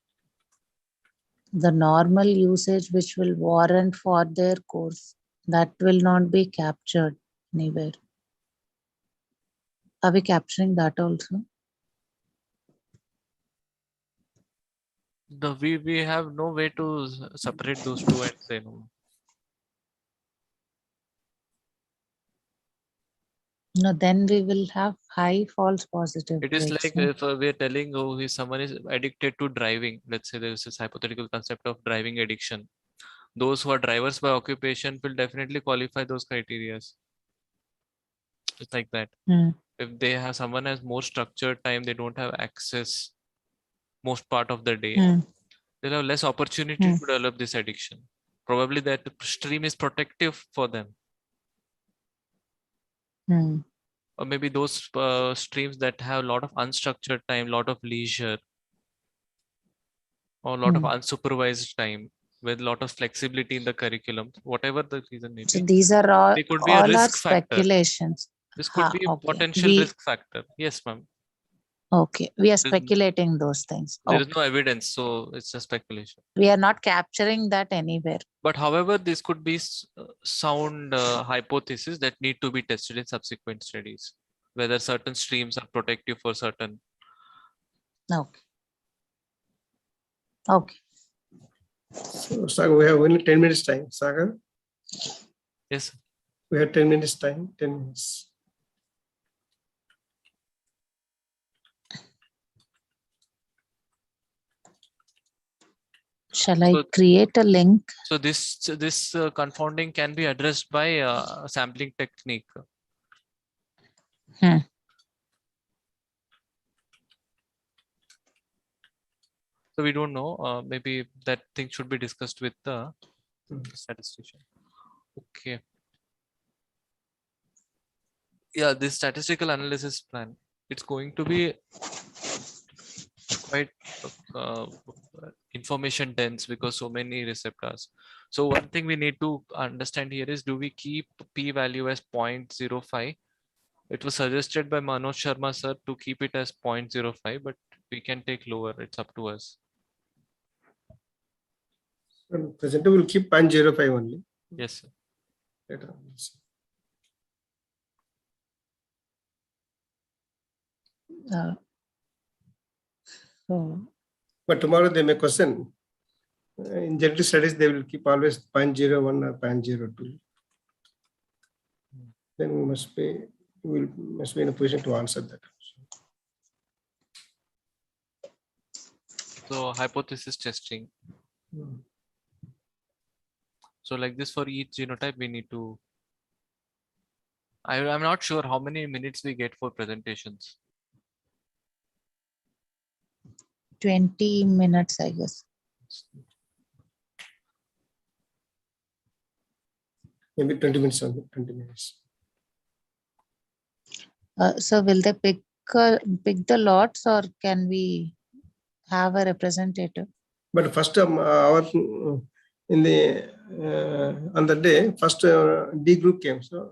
the normal usage which will warrant for their course, that will not be captured anywhere. Are we capturing that also?
We have no way to separate those two and say no.
No, then we will have high false positive.
It is
rates,
like
no?
if we're telling, oh, someone is addicted to driving. Let's say there is this hypothetical concept of driving addiction. Those who are drivers by occupation will definitely qualify those criteria. It's like that. If they have someone has more structured time, they don't have access most part of the day. They'll have less opportunity to develop this addiction. Probably that stream is protective for them. Or maybe those streams that have a lot of unstructured time, lot of leisure, or a lot of unsupervised time with a lot of flexibility in the curriculum, whatever the reason may be.
So these are all,
they could be a risk factor.
Speculations.
This could be a potential risk factor. Yes, ma'am.
Okay, we are speculating those things.
There is no evidence, so it's a speculation.
We are not capturing that anywhere.
But however, this could be sound hypothesis that need to be tested in subsequent studies, whether certain streams are protective for certain.
Okay. Okay.
So, Sagar, we have only 10 minutes time. Sagar?
Yes.
We have 10 minutes time. 10 minutes.
Shall I create a link?
So this confounding can be addressed by a sampling technique. So we don't know. Maybe that thing should be discussed with the statistician. Okay. Yeah, this statistical analysis plan, it's going to be quite information dense because so many receptors. So one thing we need to understand here is, do we keep p-value as 0.05? It was suggested by Manoj Sharma sir to keep it as 0.05, but we can take lower. It's up to us.
Presently, we'll keep 0.05 only.
Yes, sir.
But tomorrow they may question. In genetic studies, they will keep always 0.01 or 0.02. Then we must be in a position to answer that.
So hypothesis testing. So like this for each genotype, we need to. I'm not sure how many minutes we get for presentations.
20 minutes, I guess.
Maybe 20 minutes only. 20 minutes.
So will they pick the lots, or can we have a representative?
But first, our in the on the day, first D group came. So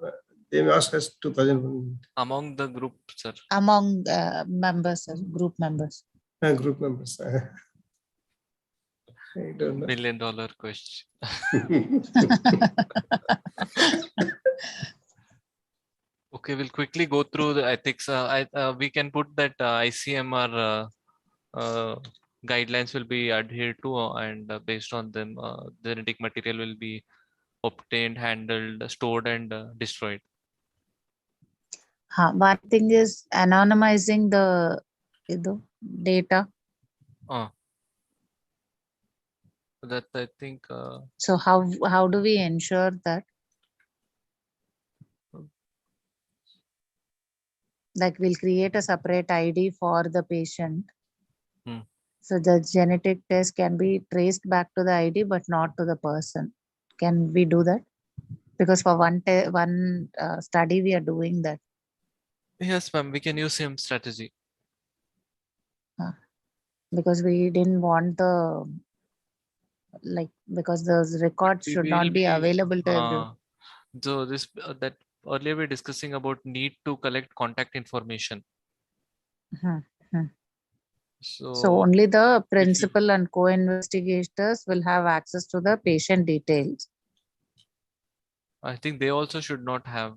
they asked us 2,000.
Among the group, sir.
Among members, sir, group members.
Group members. I don't know.
$1 million question. Okay, we'll quickly go through the ethics. We can put that ICMR guidelines will be adhered to, and based on them, genetic material will be obtained, handled, stored, and destroyed.
One thing is anonymizing the data.
That I think.
So how do we ensure that? Like we'll create a separate ID for the patient. So the genetic test can be traced back to the ID, but not to the person. Can we do that? Because for one study, we are doing that.
Yes, ma'am. We can use same strategy.
Because we didn't want because those records should not be available to everyone.
So this that earlier we were discussing about need to collect contact information.
So only the principal and co-investigators will have access to the patient details.
I think they also should not have.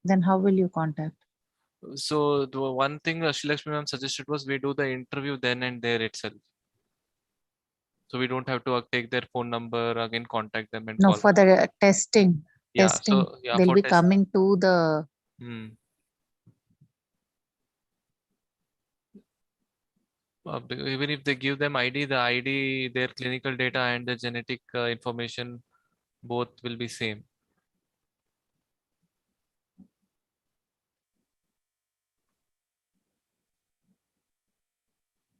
Then how will you contact?
So the one thing Ashilakshmi ma'am suggested was we do the interview then and there itself. So we don't have to take their phone number again, contact them and
No,
call.
for the testing.
Yeah,
Testing.
so yeah,
They'll
for
be
test.
coming to the.
Even if they give them ID, the ID, their clinical data and the genetic information, both will be same.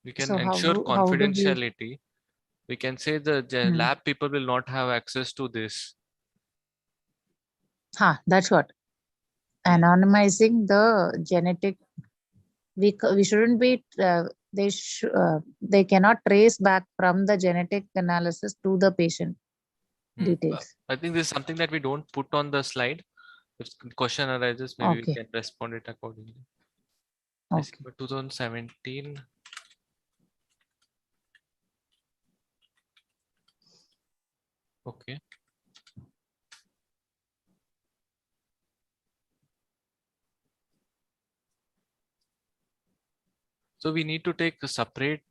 We can ensure confidentiality. We can say the lab people will not have access to this.
That's what. Anonymizing the genetic. We shouldn't be. They cannot trace back from the genetic analysis to the patient details.
I think this is something that we don't put on the slide. If question arises, maybe we can respond it accordingly.
Okay.
2017. Okay. So we need to take a separate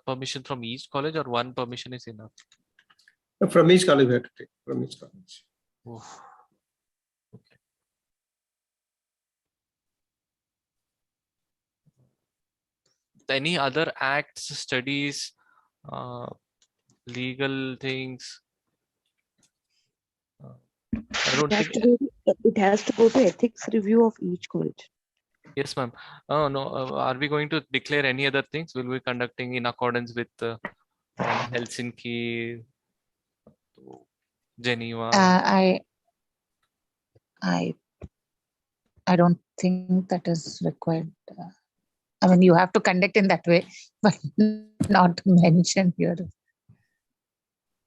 permission from each college, or one permission is enough?
From each college we have to take, from each college.
Oof. Okay. Any other acts, studies, legal things? I don't think
it has to go to ethics review of each college.
Yes, ma'am. Oh no, are we going to declare any other things? Will we be conducting in accordance with Helsinki, Geneva?
I don't think that is required. I mean, you have to conduct in that way, but not mention here.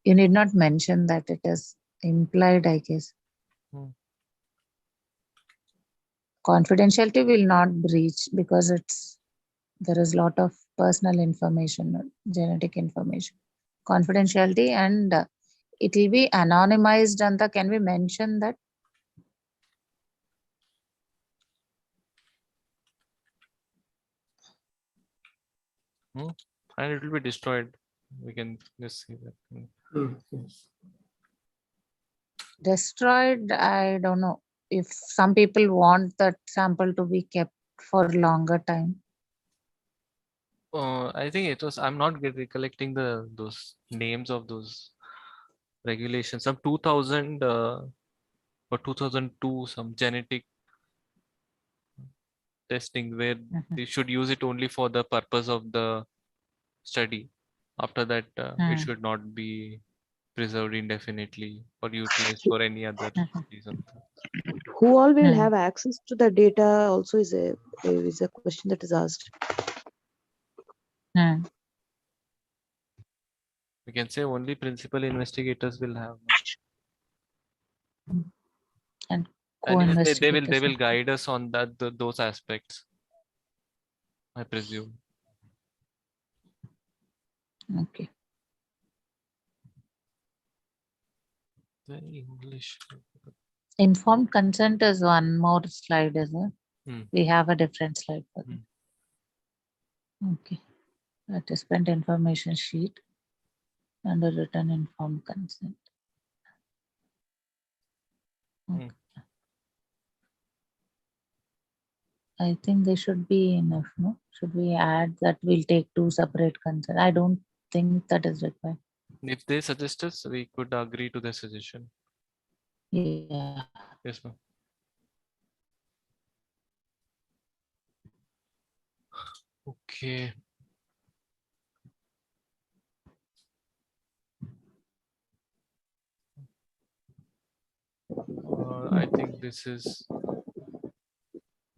You need not mention that, it is implied, I guess. Confidentiality will not breach because there is a lot of personal information, genetic information. Confidentiality, and it will be anonymized. Anta, can we mention that?
And it will be destroyed. We can just see that.
Destroyed, I don't know. If some people want that sample to be kept for a longer time.
I think it was, I'm not recollecting those names of those regulations. Some 2000 or 2002, some genetic testing where they should use it only for the purpose of the study. After that, it should not be preserved indefinitely or utilized for any other reason.
Who all will have access to the data also is a question that is asked.
We can say only principal investigators will have.
And
they will guide us on those aspects, I presume.
Okay.
The English.
Informed consent is one more slide, is it? We have a different slide for that. Okay. Participant information sheet and a written informed consent. Okay. I think they should be enough, no? Should we add that we'll take 2 separate consent? I don't think that is required.
If they suggest us, we could agree to their suggestion.
Yeah.
Yes, ma'am. Okay. I think this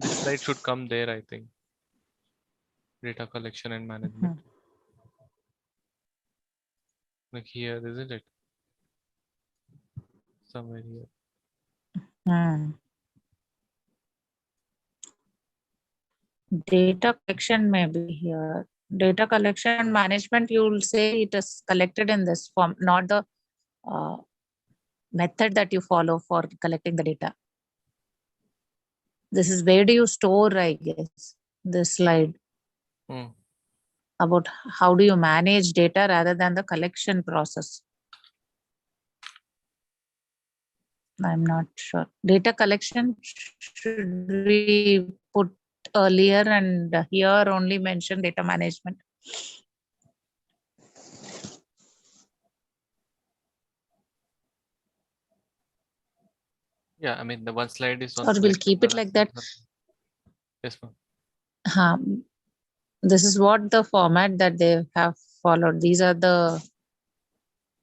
slide should come there, I think. Data collection and management. Like here, isn't it? Somewhere here.
Data collection may be here. Data collection and management, you will say it is collected in this form, not the method that you follow for collecting the data. This is where do you store, I guess, this slide. About how do you manage data rather than the collection process. I'm not sure. Data collection should we put earlier, and here only mention data management.
Yeah, I mean the one slide is one
or
slide.
We'll keep it like that.
Yes, ma'am.
This is what the format that they have followed. These are the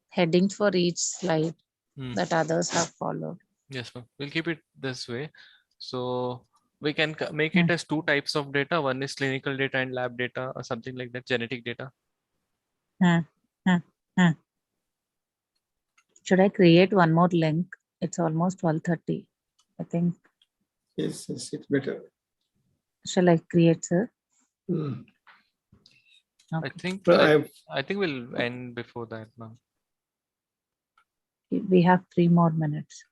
headings for each slide that others have followed.
Yes, ma'am. We'll keep it this way. So we can make it as two types of data. One is clinical data and lab data, or something like that, genetic data.
Should I create one more link? It's almost 12:30. I think.
Yes, it's better.
Shall I create, sir?
Okay.
I think we'll end before that now.
We have 3 more minutes.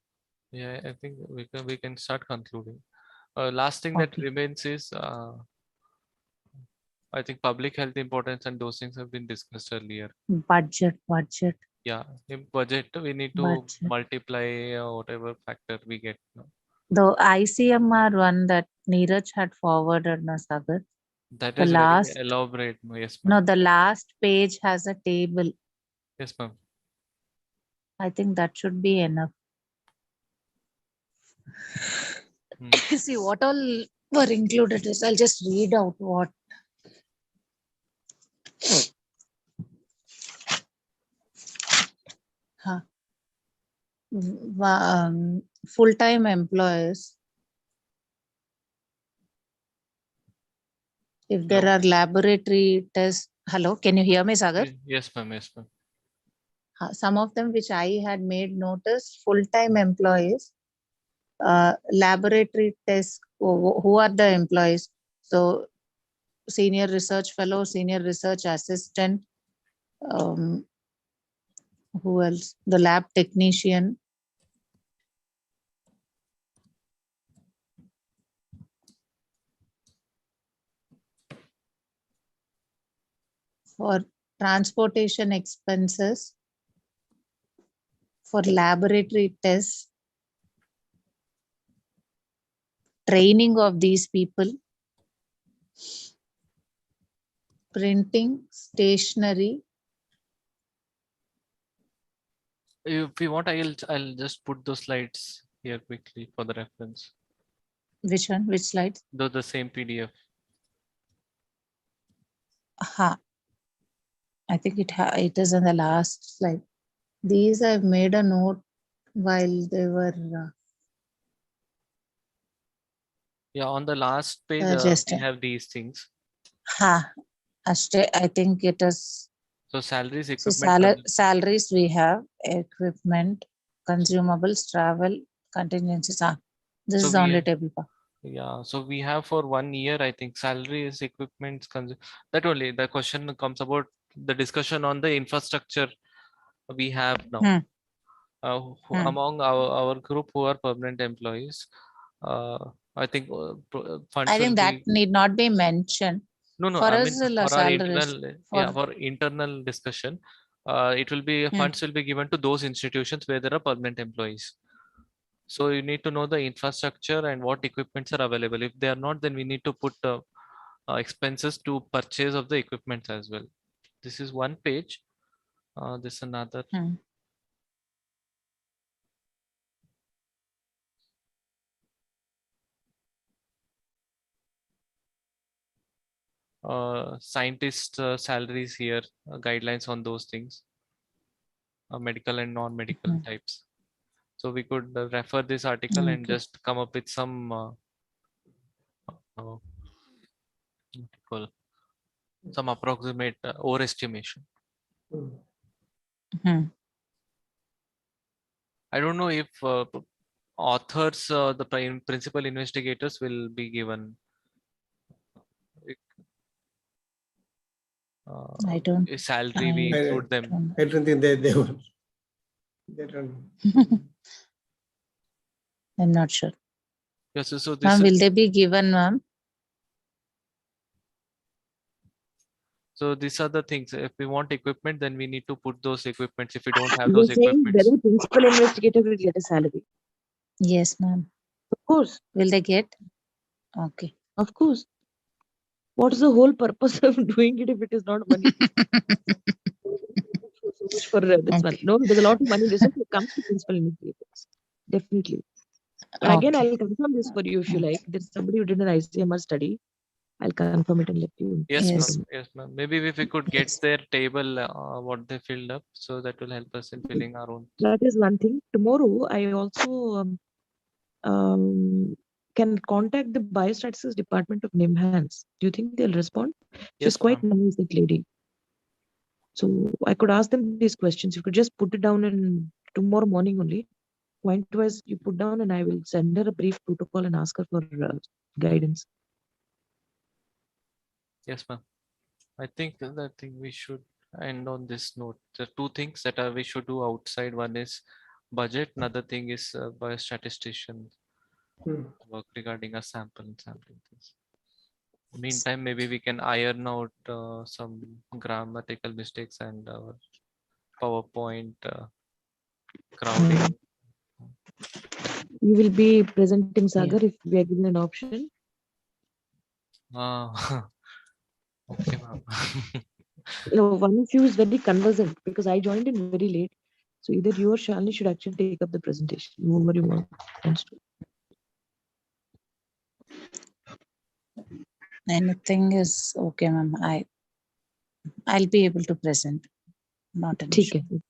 Yeah, I think we can start concluding. Last thing that remains is I think public health importance, and those things have been discussed earlier.
Budget.
Yeah, in budget we need to multiply whatever factor we get.
The ICMR one that Neeraj had forwarded, no, Sagar.
That is very elaborate. Yes,
no, the last page has a table.
Yes, ma'am.
I think that should be enough. See what all were included is, I'll just read out what. Full-time employees. If there are laboratory tests. Hello, can you hear me, Sagar?
Yes, ma'am. Yes, ma'am.
Some of them which I had made notice, full-time employees, laboratory tests, who are the employees? So senior research fellow, senior research assistant, who else? The lab technician. For transportation expenses, for laboratory tests, training of these people, printing, stationery.
If we want, I'll just put those slides here quickly for the reference.
Which one? Which slide?
The same PDF.
I think it is on the last slide. These I've made a note while they were.
Yeah, on the last page, we have these things.
I think it is.
So salaries,
equipment. Salaries we have, equipment, consumables, travel, contingencies. This is the only table.
Yeah, so we have for 1 year, I think, salaries, equipment, that only. The question comes about the discussion on the infrastructure we have now. Among our group who are permanent employees, I think funds.
I think that need not be mentioned.
No,
for
I
us,
mean for our
salaries,
internal, for internal discussion, it will be funds will be given to those institutions where there are permanent employees. So you need to know the infrastructure and what equipments are available. If they are not, then we need to put expenses to purchase of the equipment as well. This is one page. This is another. Scientist salaries here, guidelines on those things, medical and non-medical types. So we could refer this article and just come up with some some approximate overestimation. I don't know if authors, the principal investigators will be given
I don't.
salary we include them.
I don't think they were. They don't.
I'm not sure.
Yes, so this
Ma'am, will they be given, ma'am?
So these are the things. If we want equipment, then we need to put those equipments. If we don't have those equipments,
whether the principal investigator will get a salary.
Yes, ma'am.
Of course.
Will they get? Okay.
Of course. What is the whole purpose of doing it if it is not money? So much for this one. No, there's a lot of money in this one. It comes to principal investigators. Definitely. But again,
Okay.
I'll confirm this for you if you like. There's somebody who did an ICMR study. I'll confirm it and let you.
Yes,
Yes.
ma'am. Yes, ma'am. Maybe if we could get their table, what they filled up, so that will help us in filling our own.
That is one thing. Tomorrow, I also can contact the biostatistics department of NIMHANS. Do you think they'll respond? She's
Yes,
quite
ma'am.
nice, that lady. So I could ask them these questions. You could just put it down in tomorrow morning only. Point-wise, you put down, and I will send her a brief protocol and ask her for guidance.
Yes, ma'am. I think we should end on this note. The two things that we should do outside. One is budget. Another thing is biostatistician work regarding a sampling things. Meantime, maybe we can iron out some grammatical mistakes and PowerPoint crowding.
You will be presenting Sagar if we are given an option.
Okay, ma'am.
No, one of you is very conversant because I joined in very late. So either you or Shalini should actually take up the presentation. Whoever you wants to.
Anything is okay, ma'am. I'll be able to present. Not an issue.
Okay.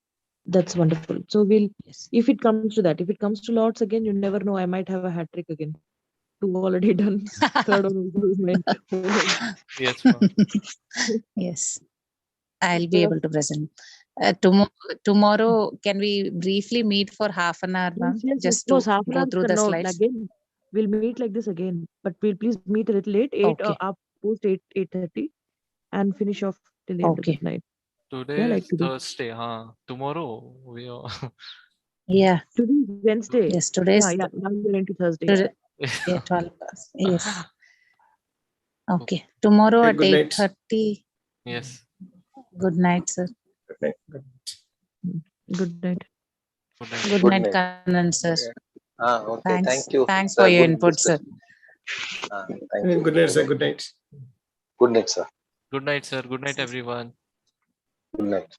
That's wonderful. So we'll, if it comes to that, if it comes to lots again, you never know. I might have a hat trick again. 2 already done. Third one is meant.
Yes, ma'am.
Yes. I'll be able to present. Tomorrow, can we briefly meet for half an hour, ma'am?
Yes,
Just
of course,
to
half an
go
hour
through the slides.
Again, we'll meet like this again, but we'll please meet a little late, 8
Okay.
up post 8:30, and finish off till the end of the night.
Today
Yeah,
is
like today.
Thursday, huh? Tomorrow we are.
Yeah.
Today is Wednesday.
Yes, today is.
Yeah, now we're into Thursday.
Yeah, 12 hours. Yes. Okay. Tomorrow at
good night.
8:30.
Yes.
Good night, sir.
Good night.
Good night.
Good night, Kannan, sir.
Okay.
Thanks.
Thank you.
Thanks
Sir,
for your
good
input, sir.
Thank you.
Good night, sir. Good night.
Good night, sir.
Good night, sir. Good night, everyone.
Good night.